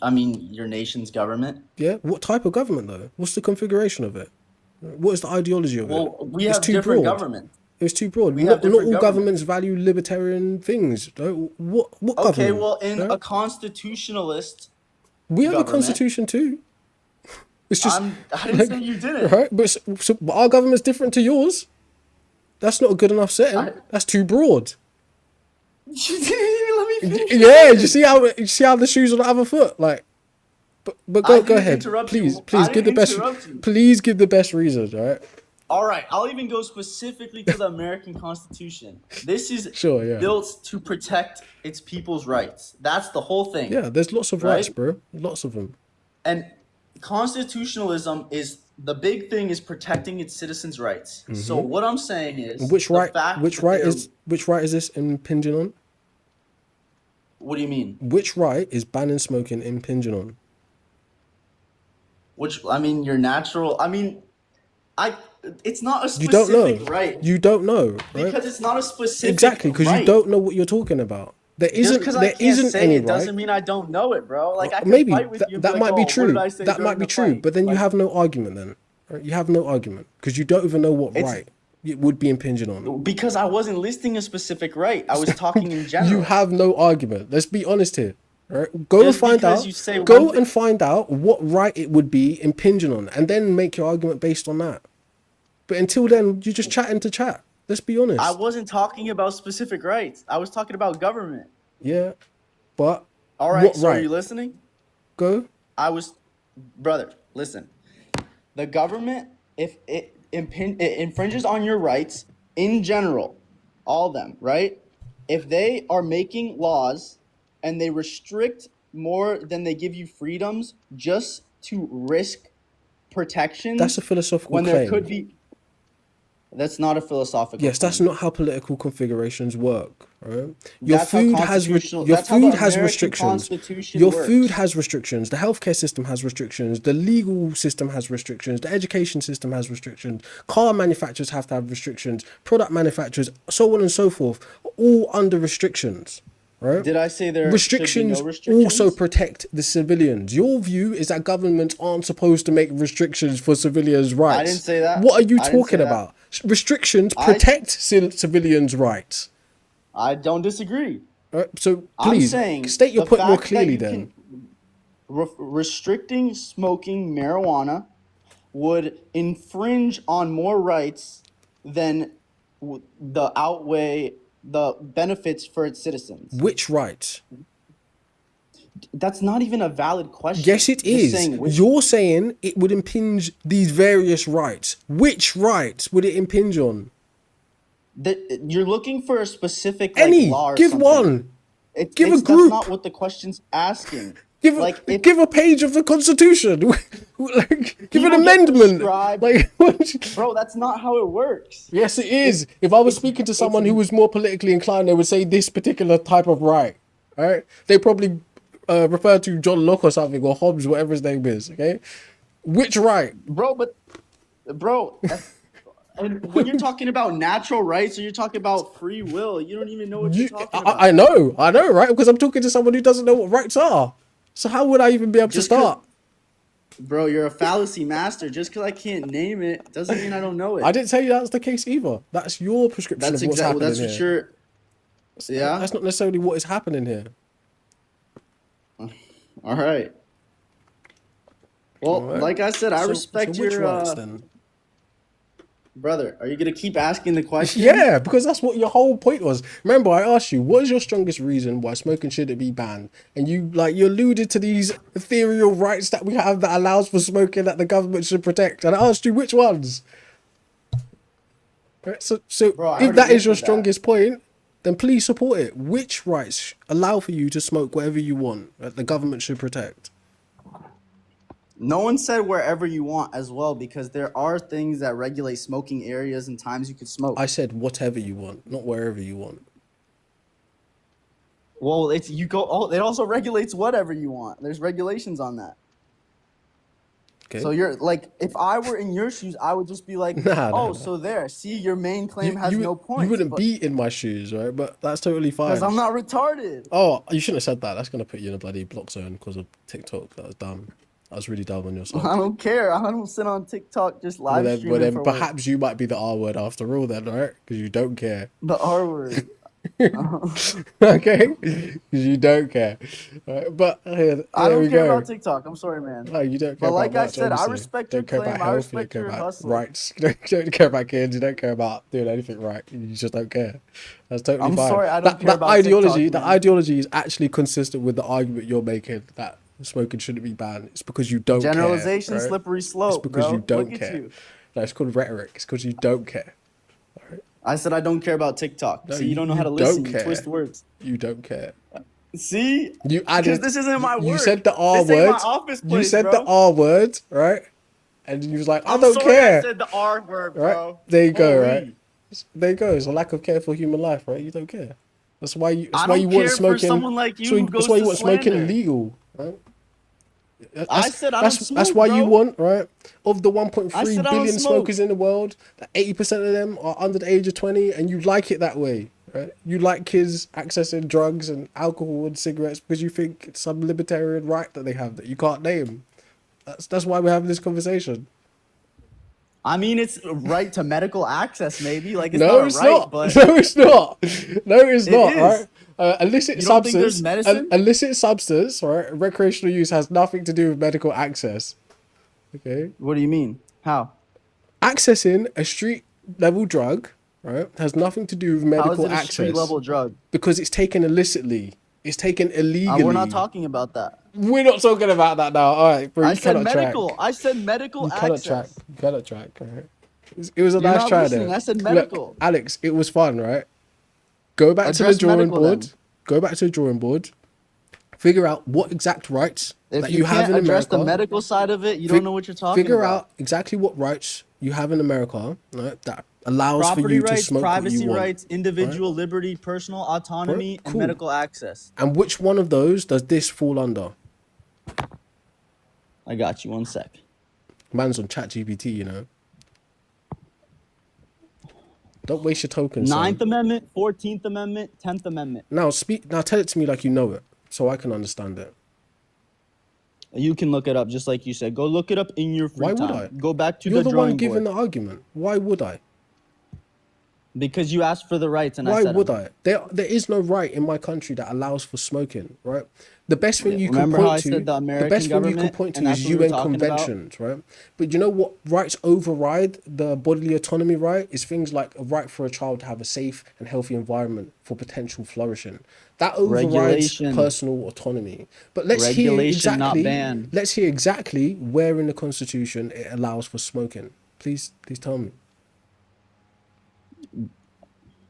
I mean, your nation's government. Yeah. What type of government though? What's the configuration of it? What is the ideology of it? Well, we It's have too different broad. governments. It's too broad. We have Not different all governments governments. value libertarian things. No? What Okay, government? well, in No? a constitutionalist We have a government, constitution too. It's just I didn't say you didn't. right, but but our government's different to yours. That's not a good enough setting. That's too broad. You didn't even let me finish. Yeah, you see how the shoes on the other foot, like. But I go didn't ahead, interrupt please, you. please I give the didn't best. interrupt you. Please give the best reasons, all right? All right, I'll even go specifically to the American Constitution. This is Sure, yeah. built to protect its people's rights. That's the whole thing. Yeah, there's lots of Right? rights, bro. Lots of them. And constitutionalism is the big thing is protecting its citizens' rights. So what I'm saying is Which the right? fact Which that right they're- is? Which right is this impinging on? What do you mean? Which right is banning smoking impinging on? Which I mean, your natural. I mean, it's not a You don't specific know. right You don't know, right? because it's not a specific Exactly, because right. you don't know what you're talking about. There Just isn't. because I There can't isn't say any it right. doesn't mean I don't know it, bro. Like I can Maybe fight with you. And that be might like, be "Oh, what true. did I say That during might be the true. fight?" But then you Like, have no argument. Then right? You have no argument because you don't even know what It's- right it would be impinging on. because I wasn't listing a specific right. I was talking in general. You have no argument. Let's be honest here. Right? Go Just and find because out. you say Go one thi- and find out what right it would be impinging on, and then make your argument based on that. But until then, you're just chatting to chat. Let's be honest. I wasn't talking about specific rights. I was talking about government. Yeah, but All right, what so right? are you listening? Go. Brother, listen. The government, if it infringes on your rights in general, all of them, right? If they are making laws and they restrict more than they give you freedoms just to risk protections, That's a philosophical when there claim. could be. That's not a philosophical. Yes, that's claim. not how political configurations work. Right? Your That's how food has constitutional- your that's how the food has American restrictions. Constitution Your works. food has restrictions. The healthcare system has restrictions. The legal system has restrictions. The education system has restrictions. Car manufacturers have to have restrictions. Product manufacturers, so on and so forth, all under restrictions. Right? Did I say there restrictions should be no restrictions? also protect the civilians. Your view is that governments aren't supposed to make restrictions for civilians' rights. I didn't say that. What are you I didn't talking say that. about? Restrictions protect civilians' rights. I don't disagree. So I'm please saying state your the point more fact that clearly. you Then restricting smoking marijuana would infringe on more rights than the outweigh the benefits for its citizens. which rights? That's not even a valid question. Yes, it Just is. saying which, You're saying it would impinge these various rights. Which rights would it impinge on? you're looking for a specific Any. law or Give something. one. Give a That's group. not what the question's asking. Give give a page of the Constitution. Like, give an amendment. Like, bro, that's not how it works. Yes, it is. If I was speaking to someone who was more politically inclined, they would say this particular type of right. All right, they probably refer to John Locke or something, or Hobbes, whatever his name is. Okay, which right, bro? And when you're talking about natural rights, or you're talking about free will, you don't even know what you're talking about. I know, right? Because I'm talking to someone who doesn't know what rights are. So how would I even be able to start? Bro, you're a fallacy master. Just because I can't name it doesn't mean I don't know it. I didn't tell you that's the case either. That's your prescription of what's happening here. That's what you're... Yeah? That's not necessarily what is happening here. All right. Well, like I said, I respect which your... rights, then? Brother, are you going to keep asking the question? Yeah, because that's what your whole point was. Remember, I asked you, what is your strongest reason why smoking shouldn't be banned? And you alluded to these ethereal rights that we have that allows for smoking that the government should protect. And I asked you which ones. Right, so Bro, if that is your strongest point, then please support it. Which rights allow for you to smoke whatever you want that the government should protect? No one said wherever you want as well, because there are things that regulate smoking areas and times you can smoke. I said whatever you want, not wherever you want. Well, it also regulates whatever you want. There's regulations on that. Okay. So you're like, if I were in your shoes, I would just be like, so there, see, your main claim has no point. You wouldn't be in my shoes, right? But that's totally fine. Because I'm not retarded. Oh, you shouldn't have said that. That's going to put you in a bloody block zone because of TikTok. That was dumb. I was really dumb on your side. I don't care. I don't sit on TikTok just live streaming. But then perhaps you might be the R word after all then, right? Because you don't care. The R word. Okay? Because you don't care. Right? But here I don't we care go. about TikTok. I'm sorry, man. No, you don't care but like about I much, said, obviously. I respect You your don't care claim. about I health, respect you your don't care about hustle. rights. You don't care about kids. You don't care about doing anything right. You just don't care. That's totally fine. I'm sorry, I don't care about ideology. TikTok, the ideology is actually consistent with the argument you're making that smoking shouldn't be banned. It's because you don't Generalization, care. Right? slippery slope. It's because bro. you don't Look care. At you. No, it's called rhetoric. It's because you don't care. Right? I said I don't care about TikTok. No, See, you don't know how to listen. Care. You twist words. You don't care. See, you added. Because this isn't my word. You said the R this ain't word. my office place, you said bro. the R word, right? And you was like, I I'm don't sorry care. I said the R word, bro. Right? There you go, right? There you go. It's a lack of care for human life, right? You don't care. That's why you. That's why you want smoking. For someone like you who that's why you want slander. smoking legal, right? I said I don't smoke, that's why bro. you want, right? Of the 1.3 I said I don't billion smoke. smokers in the world, that 80% of them are under the age of 20, and you like it that way, right? You like kids accessing drugs and alcohol and cigarettes because you think it's some libertarian right that they have that you can't name. That's why we're having this conversation. I mean, it's right to medical access, maybe. Like, it's No, not it's right, not. but No, it's not. No, it's not. is. Right? Illicit You don't think there's substance. medicine? Illicit substance, right? Recreational use has nothing to do with medical access. Okay. What do you mean? How? Accessing a street level drug, right, has nothing to do with medical How is it a access. street level drug? Because it's taken illicitly. It's taken illegally. We're not talking about that. We're not talking about that now. All right, bro. I said cannot medical. Track. I said medical You cannot access. track. You cannot track. All right. It was a You're nice not try listening. there. I said medical. Look, Alex, it was fun, right? Go back to the Address drawing medical, board. then. Go back to the drawing board. Figure out what exact rights If that you you have can't in address America. the medical side of it, you don't know what you're talking Figure about. out exactly what rights you have in America, right, that allows for Property you to rights, smoke what privacy you want. rights, individual liberty, personal autonomy, Right, and cool. medical access. And which one of those does this fall under? I got you. 1 sec. Man's on ChatGPT, you know. Don't waste your tokens. Ninth Amendment, 14th Amendment, 10th Amendment. Now tell it to me like you know it, so I can understand it. You can look it up, just like you said. Go look it up in your free Why time. would I? Go back to You're the the drawing one giving board. the argument. Why would I? Because you asked for the rights, and I Why said would them. I? There is no right in my country that allows for smoking, right? The best thing you can Remember how point I to, said the the American best thing you can government, point and to that's is what we were UN talking about? conventions, right? But you know what rights override the bodily autonomy right is things like a right for a child to have a safe and healthy environment for potential flourishing. That overrides Regulation, personal autonomy. But let's hear regulation, not exactly, ban. let's hear exactly where in the Constitution it allows for smoking. Please tell me.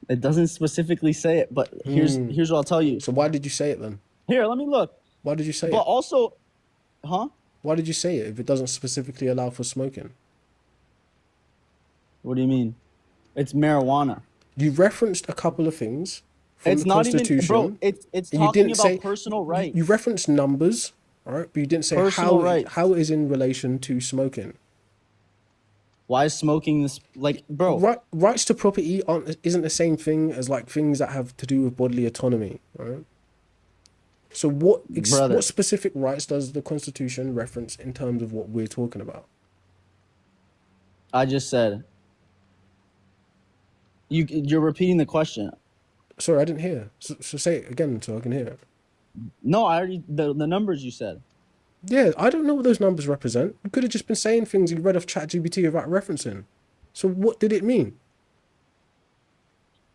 It doesn't specifically say it, but here's what I'll tell you. So why did you say it then? Here, let me look. Why did you say But it? also, huh? Why did you say it if it doesn't specifically allow for smoking? What do you mean? It's marijuana. You referenced a couple of things from It's the not even, Constitution. bro. It's and you talking didn't about say personal you rights. referenced numbers, all right, but you didn't say Personal rights. how it is in relation to smoking. Why is smoking this? Like, bro, Rights to property isn't the same thing as like things that have to do with bodily autonomy, right? So what brother, specific rights does the Constitution reference in terms of what we're talking about? I just said. You're repeating the question. Sorry, I didn't hear. So say it again so I can hear it. No, I already the numbers you said. Yeah, I don't know what those numbers represent. You could have just been saying things you read off ChatGPT without referencing. So what did it mean?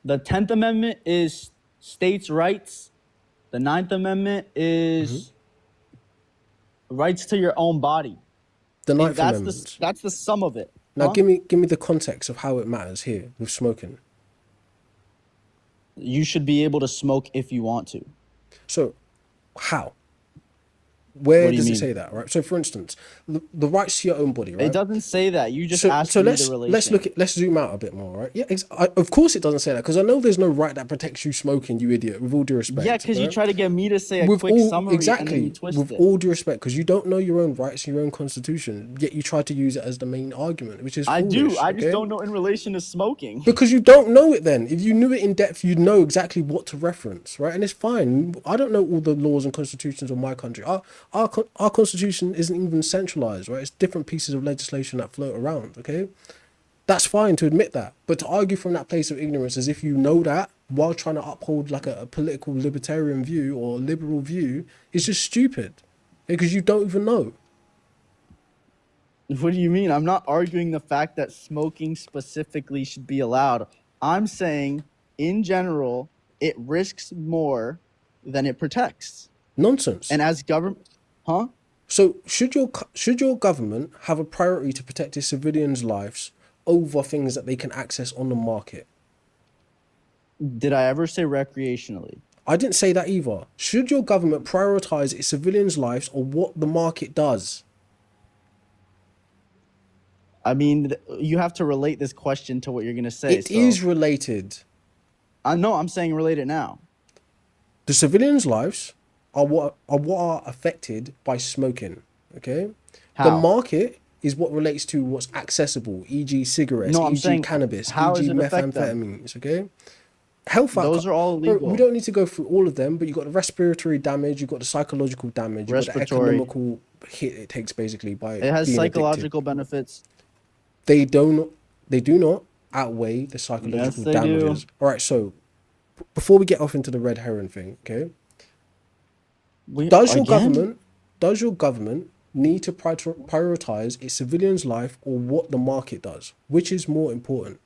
The 10th Amendment is states' rights. The 9th Amendment is rights to your own body. The 9th That's Amendment. that's the sum of it. Now Huh? give me the context of how it matters here with smoking. You should be able to smoke if you want to. So, how? Where What do you does it mean? say that, right? So, for instance, the rights to your own body, right? It doesn't say that. You just So, asked so me let's the relation. let's zoom out a bit more, right? Yeah, of course it doesn't say that because I know there's no right that protects you smoking, you idiot. With all due respect, Yeah, because you right? try to get me to say a With quick all summary and then exactly you twist with it. all due respect, because you don't know your own rights, your own constitution, yet you try to use it as the main argument, which is I do. foolish, I just okay? don't know in relation to smoking. Because you don't know it then. If you knew it in depth, you'd know exactly what to reference, right? And it's fine. I don't know all the laws and constitutions of my country. Our constitution isn't even centralized, right? It's different pieces of legislation that float around, okay? That's fine to admit that. But to argue from that place of ignorance as if you know that while trying to uphold like a political libertarian view or liberal view is just stupid. Because you don't even know. What do you mean? I'm not arguing the fact that smoking specifically should be allowed. I'm saying, in general, it risks more than it protects. Nonsense. And as government, huh? So should your government have a priority to protect its civilians' lives over things that they can access on the market? Did I ever say recreationally? I didn't say that either. Should your government prioritize its civilians' lives or what the market does? I mean, you have to relate this question to what you're going to say. It is related. I know, I'm saying relate it now. The civilians' lives are what are affected by smoking. Okay? How? The market is what relates to what's accessible, e.g. cigarettes, No, I'm e.g. saying, cannabis, how e.g. does it affect them? methamphetamines, okay? Health Those are all Bro, illegal. we don't need to go through all of them, but you've got the respiratory damage, you've got the psychological damage, you've got the Respiratory. economical hit it takes basically by It has being psychological addicted. benefits. They do not outweigh the psychological Yes, they damages. do. All right, so before we get off into the red herring thing, okay? Does your government need to prioritize its civilians' life or what the market does? Which is more important?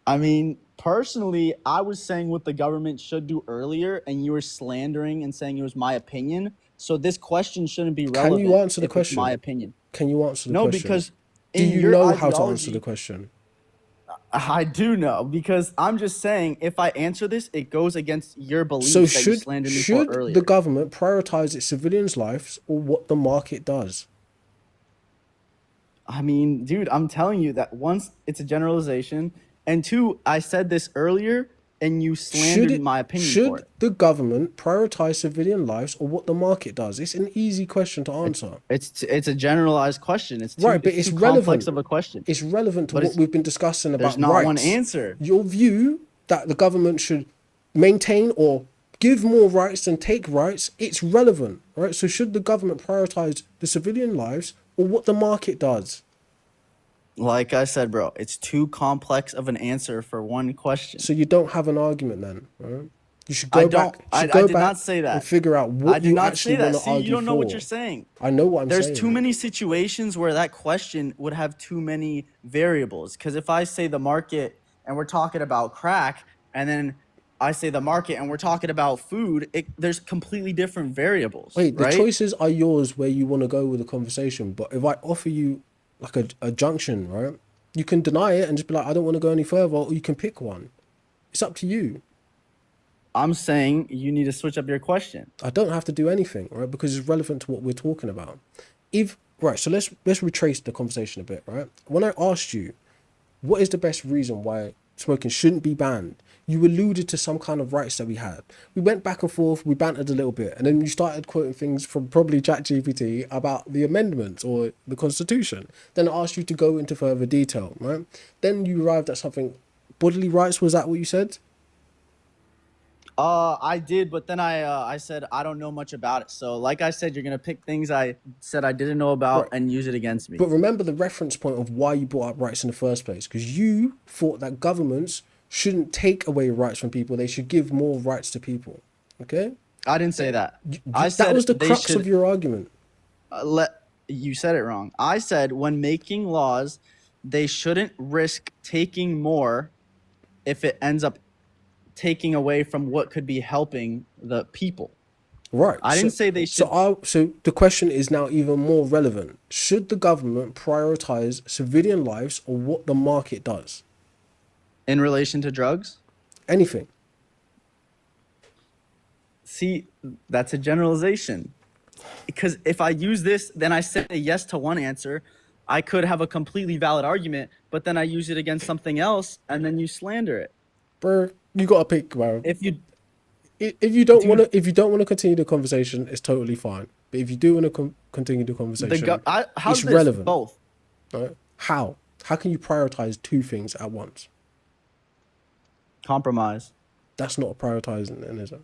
I mean, personally, I was saying what the government should do earlier, and you were slandering and saying it was my opinion. So this question shouldn't be relevant. Can you answer the if it's question? my opinion. Can you answer the No, question? because do in you your know how to answer ideology- the question? I do know, because I'm just saying if I answer this, it goes against your beliefs So that you slandered me for should earlier. the government prioritize its civilians' lives or what the market does? I mean, dude, I'm telling you that once it's a generalization, and two, I said this earlier, and you slandered my opinion for Should it. the government prioritize civilian lives or what the market does? It's an easy question to answer. It's a generalized question. It's too, Right, but it's too relevant. complex of a question. It's relevant to But what it's- we've been discussing about There's not rights. one answer. Your view that the government should maintain or give more rights than take rights, it's relevant, right? So should the government prioritize the civilian lives or what the market does? Like I said, bro, it's too complex of an answer for one question. So you don't have an argument then, right? You should I go don't. back. You I should go did not back say and that. figure out I what did you not actually say want that. to See, you argue don't know what for. you're saying. I know what I'm There's saying. too many situations where that question would have too many variables. Because if I say the market and we're talking about crack, and then I say the market and we're talking about food, there's completely different variables, Wait, the right? choices are yours where you want to go with the conversation. But if I offer you like a junction, right, you can deny it and just be like, I don't want to go any further, or you can pick one. It's up to you. I'm saying you need to switch up your question. I don't have to do anything, right? Because it's relevant to what we're talking about. So let's retrace the conversation a bit, right? When I asked you, what is the best reason why smoking shouldn't be banned? You alluded to some kind of rights that we had. We went back and forth, we bantered a little bit, and then you started quoting things from probably ChatGPT about the amendments or the Constitution. Then I asked you to go into further detail, right? Then you arrived at something. Bodily rights, was that what you said? I did, but then I said I don't know much about it. So, like I said, you're gonna pick things I said I didn't know about Right. and use it against me. But remember the reference point of why you brought up rights in the first place, because you thought that governments shouldn't take away rights from people; they should give more rights to people. Okay, I didn't say that. I that said was the they crux should of your argument. You said it wrong. I said when making laws, they shouldn't risk taking more if it ends up taking away from what could be helping the people. Right. I didn't say they should. So the question is now even more relevant. Should the government prioritize civilian lives or what the market does? In relation to drugs? Anything. See, that's a generalization. Because if I use this, then I say yes to one answer. I could have a completely valid argument, but then I use it against something else, and then you slander it. Bro, you gotta pick, bro. If you don't want to continue the conversation, it's totally fine. But if you do want to continue the conversation, how's it's this relevant. both? Right? How can you prioritize two things at once? Compromise. That's not prioritizing, then, is it?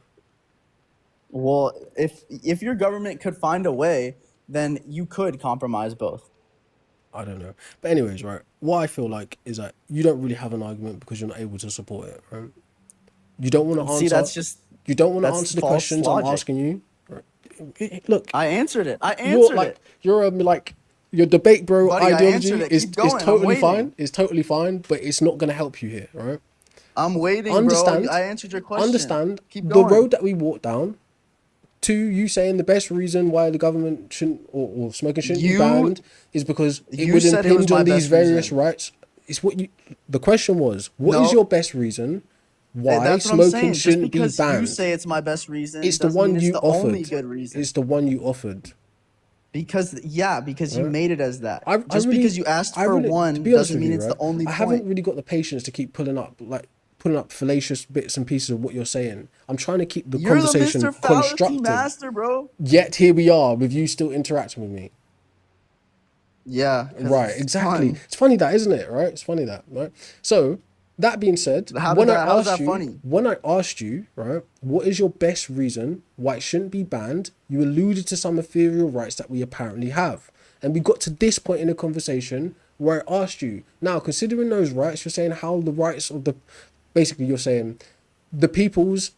Well, if your government could find a way, then you could compromise both. I don't know. But anyways, right, what I feel like is that you don't really have an argument because you're not able to support it, right? You don't want to answer. See, that's just you don't want to that's answer the false questions logic. I'm asking you. Right? Look, I answered it. I answered it. Your debate, bro, Buddy, I ideology answered it. is Keep going. I'm totally waiting. fine. It's totally fine, but it's not going to help you here, right? I'm waiting, Understand, bro. I answered your question. Understand Keep the going. road that we walked down to you saying the best reason why the government shouldn't or smoking shouldn't be banned is because it you would said it was impinge my on these best various reason. rights. It's what you. The question was, what is No. your best reason why That's what I'm saying. smoking Just shouldn't be because banned? you say it's my best reason, It's the doesn't one mean you it's the only offered. good reason. It's the one you offered. Because you made it as that. Just really- because you asked I for really- to one be honest doesn't with mean you, it's right, the only I point. haven't really got the patience to keep putting up fallacious bits and pieces of what you're saying. I'm trying to keep the You're the conversation Mr. Fallacy constructive. master, bro. Yet here we are with you still interacting with me. Yeah. 'cause Right, it's exactly. fun. It's funny that, isn't it? Right? It's funny that, right? So that being said, How's when I asked you, right, what is your best reason why it shouldn't be banned? You alluded to some ethereal rights that we apparently have. And we got to this point in the conversation where I asked you, now considering those rights, you're saying how the rights of basically you're saying the people's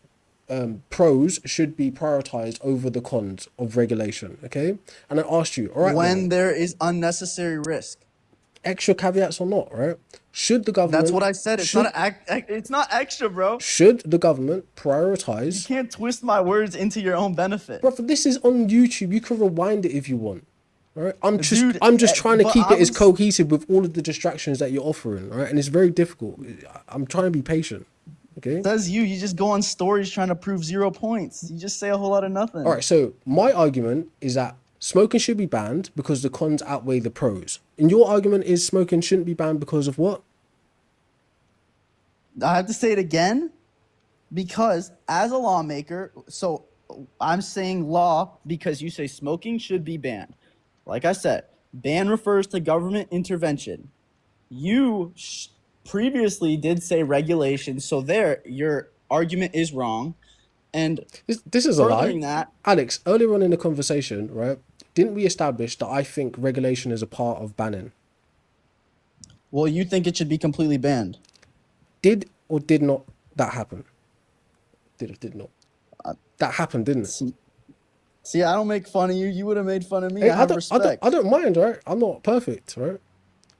pros should be prioritized over the cons of regulation, okay? And I asked you, all right, When there is unnecessary risk. extra caveats or not, right? Should the government? That's what I said. It's not extra, bro. Should the government You prioritize? can't twist my words into your own benefit. Bro, this is on YouTube. You can rewind it if you want. All right, I'm just trying to but keep it as I'm- cohesive with all of the distractions that you're offering, right? And it's very difficult. I'm trying to be patient. Okay. Says you just go on stories trying to prove 0 points. You just say a whole lot of nothing. All right. So my argument is that smoking should be banned because the cons outweigh the pros. And your argument is smoking shouldn't be banned because of what? I have to say it again because as a lawmaker, so I'm saying law because you say smoking should be banned. Like I said, ban refers to government intervention. You previously did say regulation, so there your argument is wrong. And This is a lie. furthering that, Alex, earlier on in the conversation, right, didn't we establish that I think regulation is a part of banning? well, you think it should be completely banned. Did or did not that happen? Did not. Uh, That happened, didn't it? See, I don't make fun of you. You would have made fun of me. Hey, I have respect. I don't mind, right? I'm not perfect, right?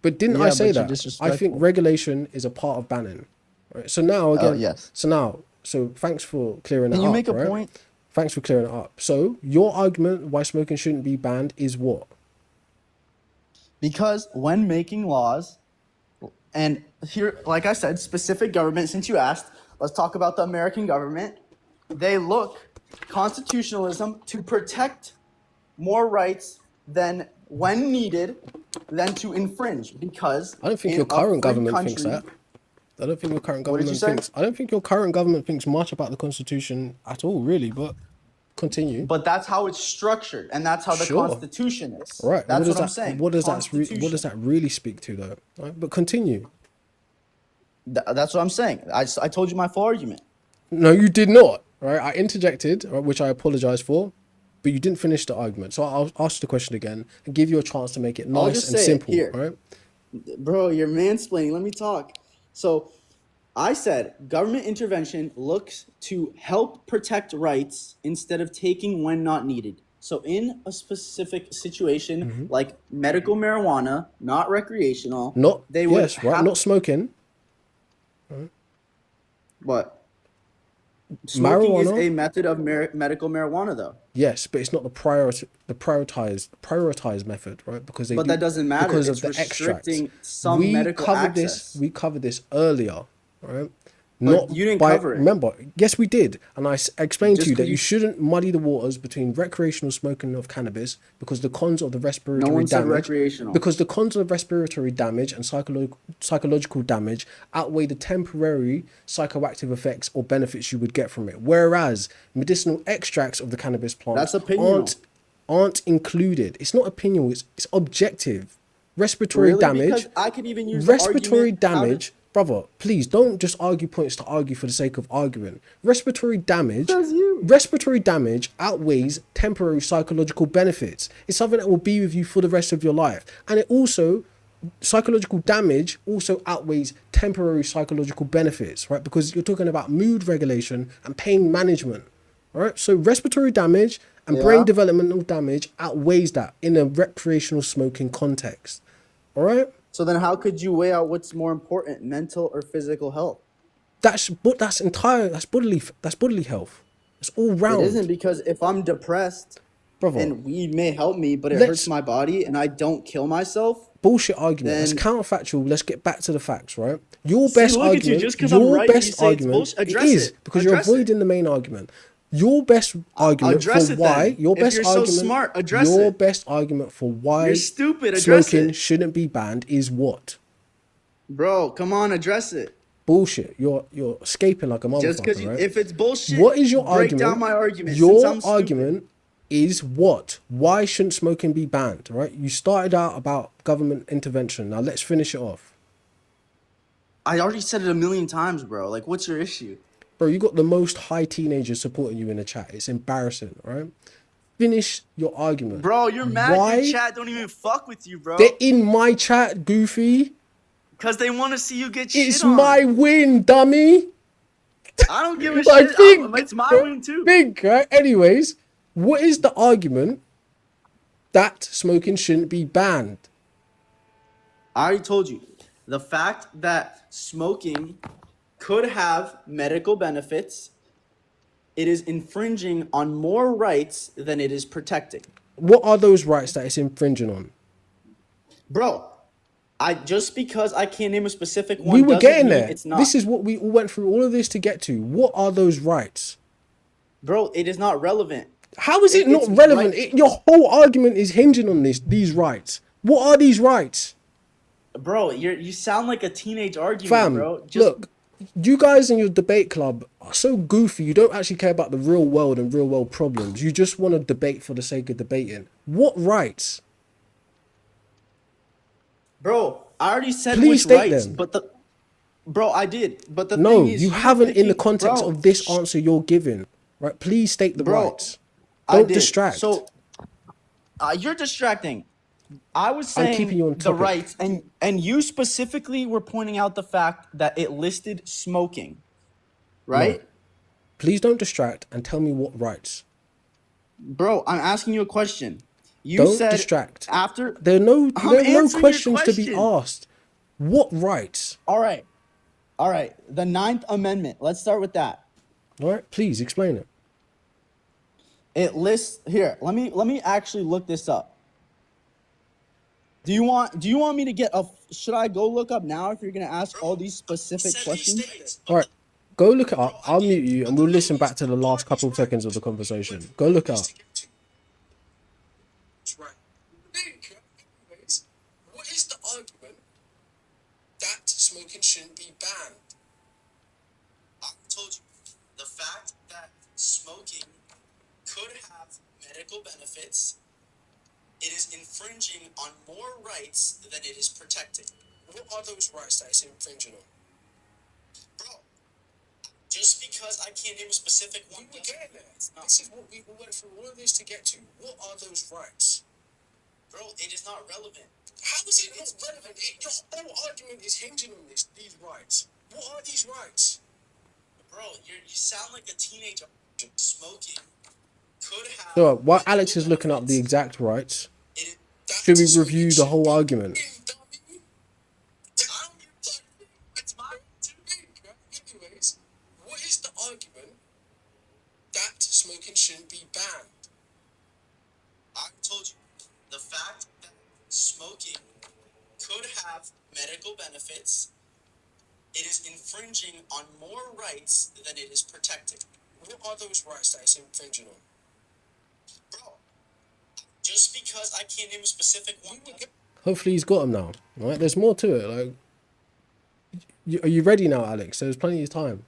But didn't I Yeah, say but you're that? I think disrespectful. regulation is a part of banning. Right? So now Oh, again, yes. so thanks for clearing it Can up. you make a right? point? Thanks for clearing it up. So your argument why smoking shouldn't be banned is what? Because when making laws, and here, like I said, specific government, since you asked, let's talk about the American government. They look constitutionalism to protect more rights than when needed than to infringe, because I don't think in your a current free government thinks country- that. I don't think your current What did you government say? thinks. I don't think your current government thinks much about the Constitution at all, really. But continue. But that's how it's structured, and that's how the Sure. Constitution is. Right. That's what I'm that, saying. What does Constitution. what does that really speak to, though? Right? But continue. That's what I'm saying. I told you my full argument. No, you did not. Right. I interjected, right, which I apologize for, but you didn't finish the argument. So I'll ask the question again and give you a chance to make it I'll nice just and say it simple. here. Right. Bro, you're mansplaining. Let me talk. So I said government intervention looks to help protect rights instead of taking when not needed. So in a specific situation like medical marijuana, not recreational, Not they would yes, right. have- Not smoking. What? Smoking is Marijuana? a method of medical marijuana, though. Yes, but it's not the prioritized method, right? Because But that doesn't matter. because It's of the extracts. restricting some medical access. We covered this earlier, right? But you didn't cover it. Remember, yes, we did, and I explained Just to you that 'cause you shouldn't muddy the waters between recreational smoking of cannabis because the cons of the respiratory No one said damage, recreational. because the cons of respiratory damage and psychological damage outweigh the temporary psychoactive effects or benefits you would get from it. Whereas medicinal extracts of the cannabis plant That's opinion. aren't included. It's not opinion. It's objective. Respiratory Really? damage. Because I could even use the Respiratory argument how to- damage, brother. Please don't just argue points to argue for the sake of arguing. Respiratory damage. Respiratory damage outweighs temporary psychological benefits. It's something that will be with you for the rest of your life, and it also psychological damage also outweighs temporary psychological benefits, right? Because you're talking about mood regulation and pain management, right? So respiratory damage and brain developmental damage outweighs that in a recreational smoking context, all right? So then how could you weigh out what's more important, mental or physical health? That's bodily health. It's all round. It isn't, because if I'm depressed Brother, and weed may help me, but it Let's- hurts my body and I don't kill myself, bullshit argument. That's then- counterfactual. Let's get back to the facts, right? Your See, best look at you, argument. just 'cause I'm your right, you best say it's argument. bullshit. Address It is it. because you're Address it. avoiding the main argument. Your best argument address for it why then. your If best you're so argument. smart, address your it. best argument for why You're stupid. Address smoking it. shouldn't be banned is what? Bro, come on, address it. Bullshit. You're escaping like a motherfucker, Just because right? if it's bullshit, What is your break argument? down my argument. Your since I'm stupid. argument is what? Why shouldn't smoking be banned? Right? You started out about government intervention. Now let's finish it off, I already said it a million times, bro. Like, what's your issue? bro. You got the most high teenagers supporting you in the chat. It's embarrassing, right? Finish your argument, Bro, you're mad Why? your chat don't even fuck with you, bro. They're in my chat, goofy. Because they want to see you get shit It's on. my win, dummy. I don't give a I shit. think It's my win, too. Big, right? Anyways, what is the argument that smoking shouldn't be banned? I already told you. The fact that smoking could have medical benefits, it is infringing on more rights than it is protecting. What are those rights that it's infringing on? Bro, just because I can't name a specific one, We were doesn't getting mean there. It's not. This is what we all went through all of this to get to. What are those rights? Bro, it is not relevant. How is it not It's relevant? right- Your whole argument is hinging on these rights. What are these rights? Bro, you sound like a teenage argument, Fam, bro. look, you guys in your debate club are so goofy. You don't actually care about the real world and real world problems. You just want to debate for the sake of debating. What rights? Bro, I already said Please which state rights, them. but Bro, I did. But the No, thing is, you you're haven't in the picking- context bro, of this answer you're giving. Right? Please state the Bro, rights. I Don't did. distract. So, you're distracting. I was I'm saying keeping you on the topic. rights, and you specifically were pointing out the fact that it listed smoking, right? Please don't distract and tell me what rights. Bro, I'm asking you a question. You Don't said distract. after There are no answering questions your to be question. asked. What rights? All right. The 9th Amendment. Let's start with that. All right, please explain it. It lists here. Let me actually look this up. Do you want me to get a? Should I go look up now if you're gonna ask all these specific questions? All right, go look it up. I'll mute you and we'll listen back to the last couple of seconds of the conversation. Go look it up. Right. Anyways, what is the argument that smoking shouldn't be banned? I told you, the fact that smoking could have medical benefits, it is infringing on more rights than it is protecting. What are those rights that it's infringing on? Bro, just because I can't name a specific one. We were getting there. This is what we went through all of this to get to. What are those rights? Bro, it is not relevant. How is it not relevant? Your whole argument is hinging on these rights. What are these rights? Bro, you sound like a teenager. Smoking could have... So while Alex is looking up the exact rights, should we review the whole argument? Anyways, what is the argument that smoking shouldn't be banned? I told you, the fact that smoking could have medical benefits, it is infringing on more rights than it is protecting. What are those rights that it's infringing on? Bro, just because I can't name a specific one. Hopefully he's got them now. All right, there's more to it. Like, are you ready now, Alex? There's plenty of time.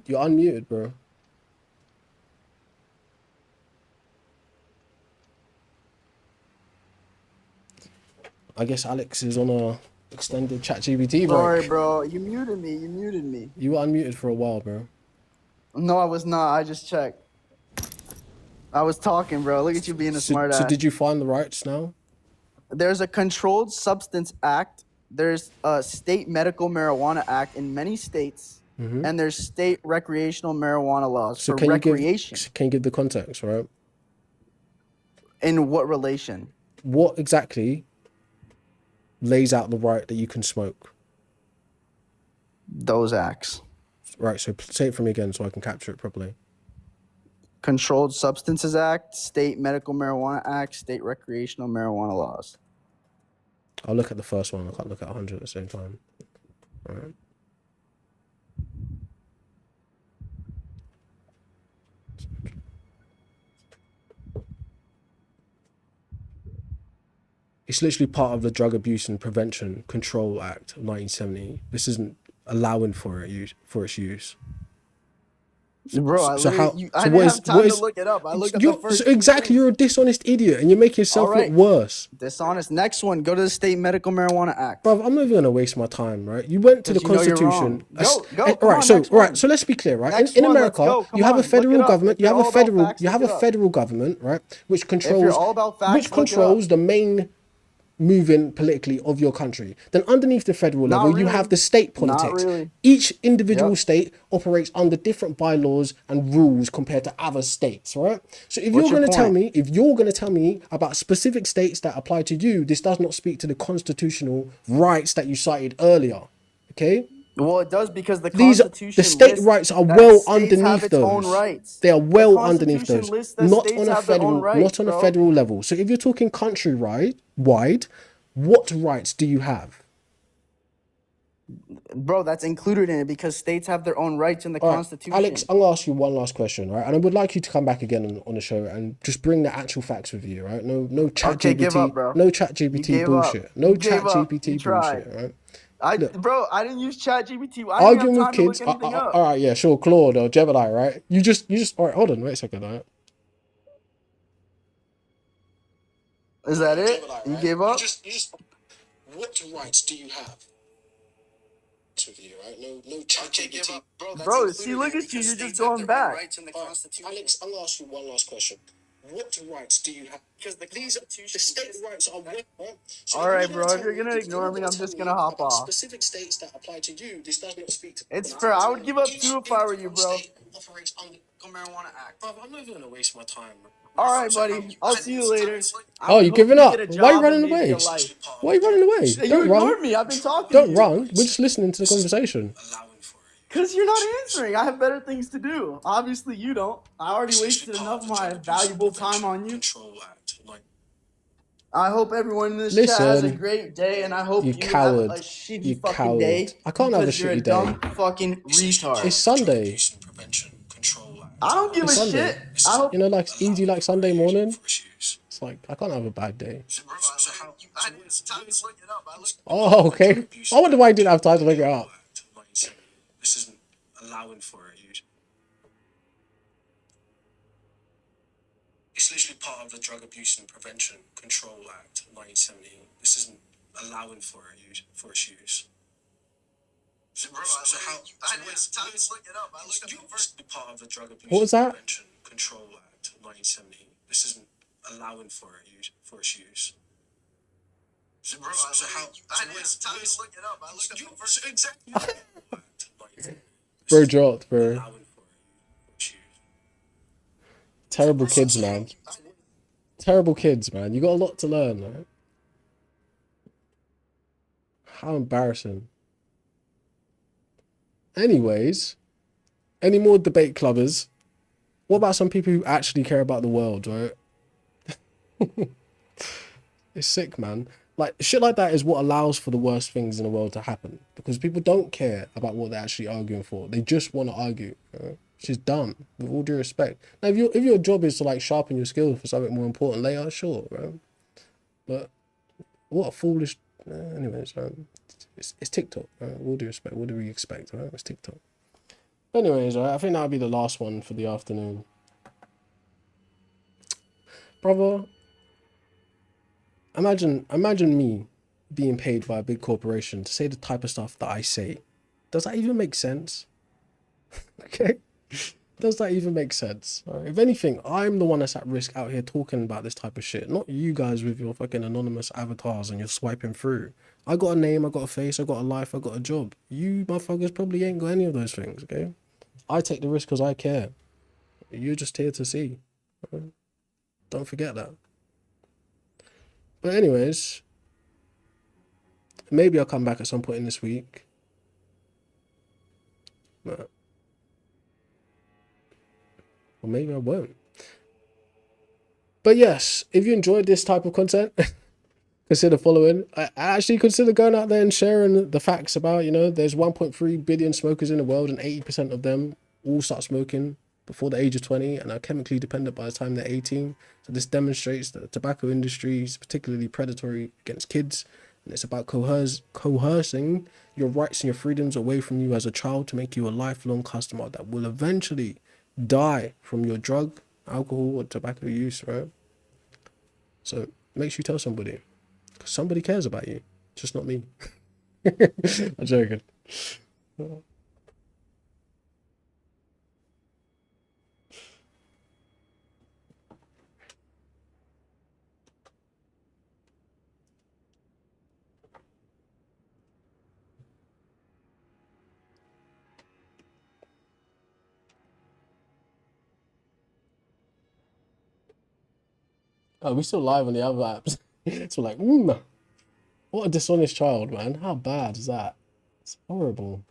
You're unmuted, bro. I guess Alex is on a extended ChatGPT break. Sorry, bro. You muted me. You were unmuted for a while, bro. No, I was not. I just checked. I was talking, bro. Look at you being a smart ass. So did you find the rights now? There's a Controlled Substance Act. There's a State Medical Marijuana Act in many states. Mm-hmm. And there's state recreational marijuana laws So for can recreation. Can you give the context, right? In what relation? What exactly lays out the right that you can smoke? Those acts. Right, so say it for me again so I can capture it properly. Controlled Substances Act, State Medical Marijuana Act, State Recreational Marijuana Laws. I'll look at the first one. I can't look at 100 at the same time. All right. It's literally part of the Drug Abuse and Prevention Control Act of 1970. This isn't allowing for its use. Bro, I didn't have time to look it up. I looked up the first. Exactly, you're a dishonest idiot, and you're making yourself look worse. Dishonest. Next one, go to the State Medical Marijuana Act. Bro, I'm not even gonna waste my time, right? You went to the Constitution. Go. All right. So let's be clear, right? In America, you have a federal government. You have a federal government, right, which controls the main moving politically of your country. Then underneath the federal level, you have the state politics. Each individual state operates under different bylaws and rules compared to other states, right? So if you're going to tell me about specific states that apply to you, this does not speak to the constitutional rights that you cited earlier, okay? Well, it does because the Constitution the state rights are well underneath those. They are well underneath those. Not on a federal level. So if you're talking countrywide, what rights do you have? Bro, that's included in it because states have their own rights in the Constitution. Alex, I'm gonna ask you one last question, right? And I would like you to come back again on the show and just bring the actual facts with you, right? No chat GPT, no chat GPT bullshit. No chat GPT bullshit, right? I didn't use ChatGPT. Arguing with kids. All right, yeah, sure. Claude or Gemini, right? You just. All right, hold on, wait a second. All right. Is that it? You gave up? What rights do you have? With you, right? No ChatGPT. Bro, see, look at you. You're just going back. Alex, I'm gonna ask you one last question. What rights do you have? Because the state rights are what. So All if right, you're bro. gonna If tell you're me, gonna if ignore you're me, gonna I'm tell just me gonna hop about off. specific states that apply to you, this does not speak to. It's fair. I would give up Each too if I were you, individual bro. state operates under Marijuana Act. Bro, I'm not even gonna waste my time. All right, buddy. I'll see you later. I Oh, would you hope giving you get up? a Why are you job and running maybe a away? life. Why are you running away? You Don't ignored run. me. I've been talking to Don't you. run. We're just listening to the conversation. Because you're not answering. I have better things to do. Obviously, you don't. I already wasted enough of my valuable time on you. I hope everyone in this chat has a Listen, great day, and I hope you you have a coward. shitty You fucking coward. day I can't have a because you're a shitty dumb day. fucking retard. It's Sunday. I don't give It's a Sunday. shit. I hope. You know, like easy like Sunday morning. It's like I can't have a bad day. Oh, okay. I wonder why I didn't have time to look it up. This isn't allowing for it, dude. It's literally part of the Drug Abuse and Prevention Control Act 1970. This isn't allowing for it, dude, for its use. So how? Time to look it up. I looked up part of the Drug Abuse What was that? and Prevention Control Act 1970. This isn't allowing for it, dude, for its use. So how? Time to look it up. I looked up exactly. Bro dropped, bro. Terrible kids, man. Terrible kids, man. You got a lot to learn, right? How embarrassing. Anyways, any more debate clubbers? What about some people who actually care about the world, right? It's sick, man. Like, shit like that is what allows for the worst things in the world to happen. Because people don't care about what they're actually arguing for. They just want to argue. Right? Which is dumb, with all due respect. Now, if your job is to, like, sharpen your skills for something more important later, sure, right? But what a foolish... anyways, it's TikTok, right? With all due respect. What do we expect, right? It's TikTok. Anyways, right, I think that'll be the last one for the afternoon. Brother, imagine me being paid by a big corporation to say the type of stuff that I say. Does that even make sense? Okay? Does that even make sense? Right? If anything, I'm the one that's at risk out here talking about this type of shit. Not you guys with your fucking anonymous avatars and you're swiping through. I got a name, I got a face, I got a life, I got a job. You motherfuckers probably ain't got any of those things, okay? I take the risk because I care. You're just here to see. Right? Don't forget that. But anyways, maybe I'll come back at some point in this week. But, or maybe I won't. But yes, if you enjoyed this type of content, consider following. I actually consider going out there and sharing the facts about, you know, there's 1.3 billion smokers in the world and 80% of them all start smoking before the age of 20 and are chemically dependent by the time they're 18. So this demonstrates that the tobacco industry is particularly predatory against kids, and it's about coercing your rights and your freedoms away from you as a child to make you a lifelong customer that will eventually die from your drug, alcohol, or tobacco use, right? So make sure you tell somebody, because somebody cares about you, just not me. I'm joking. Oh, we still live on the other apps. So like, what a dishonest child, man. How bad is that? It's horrible.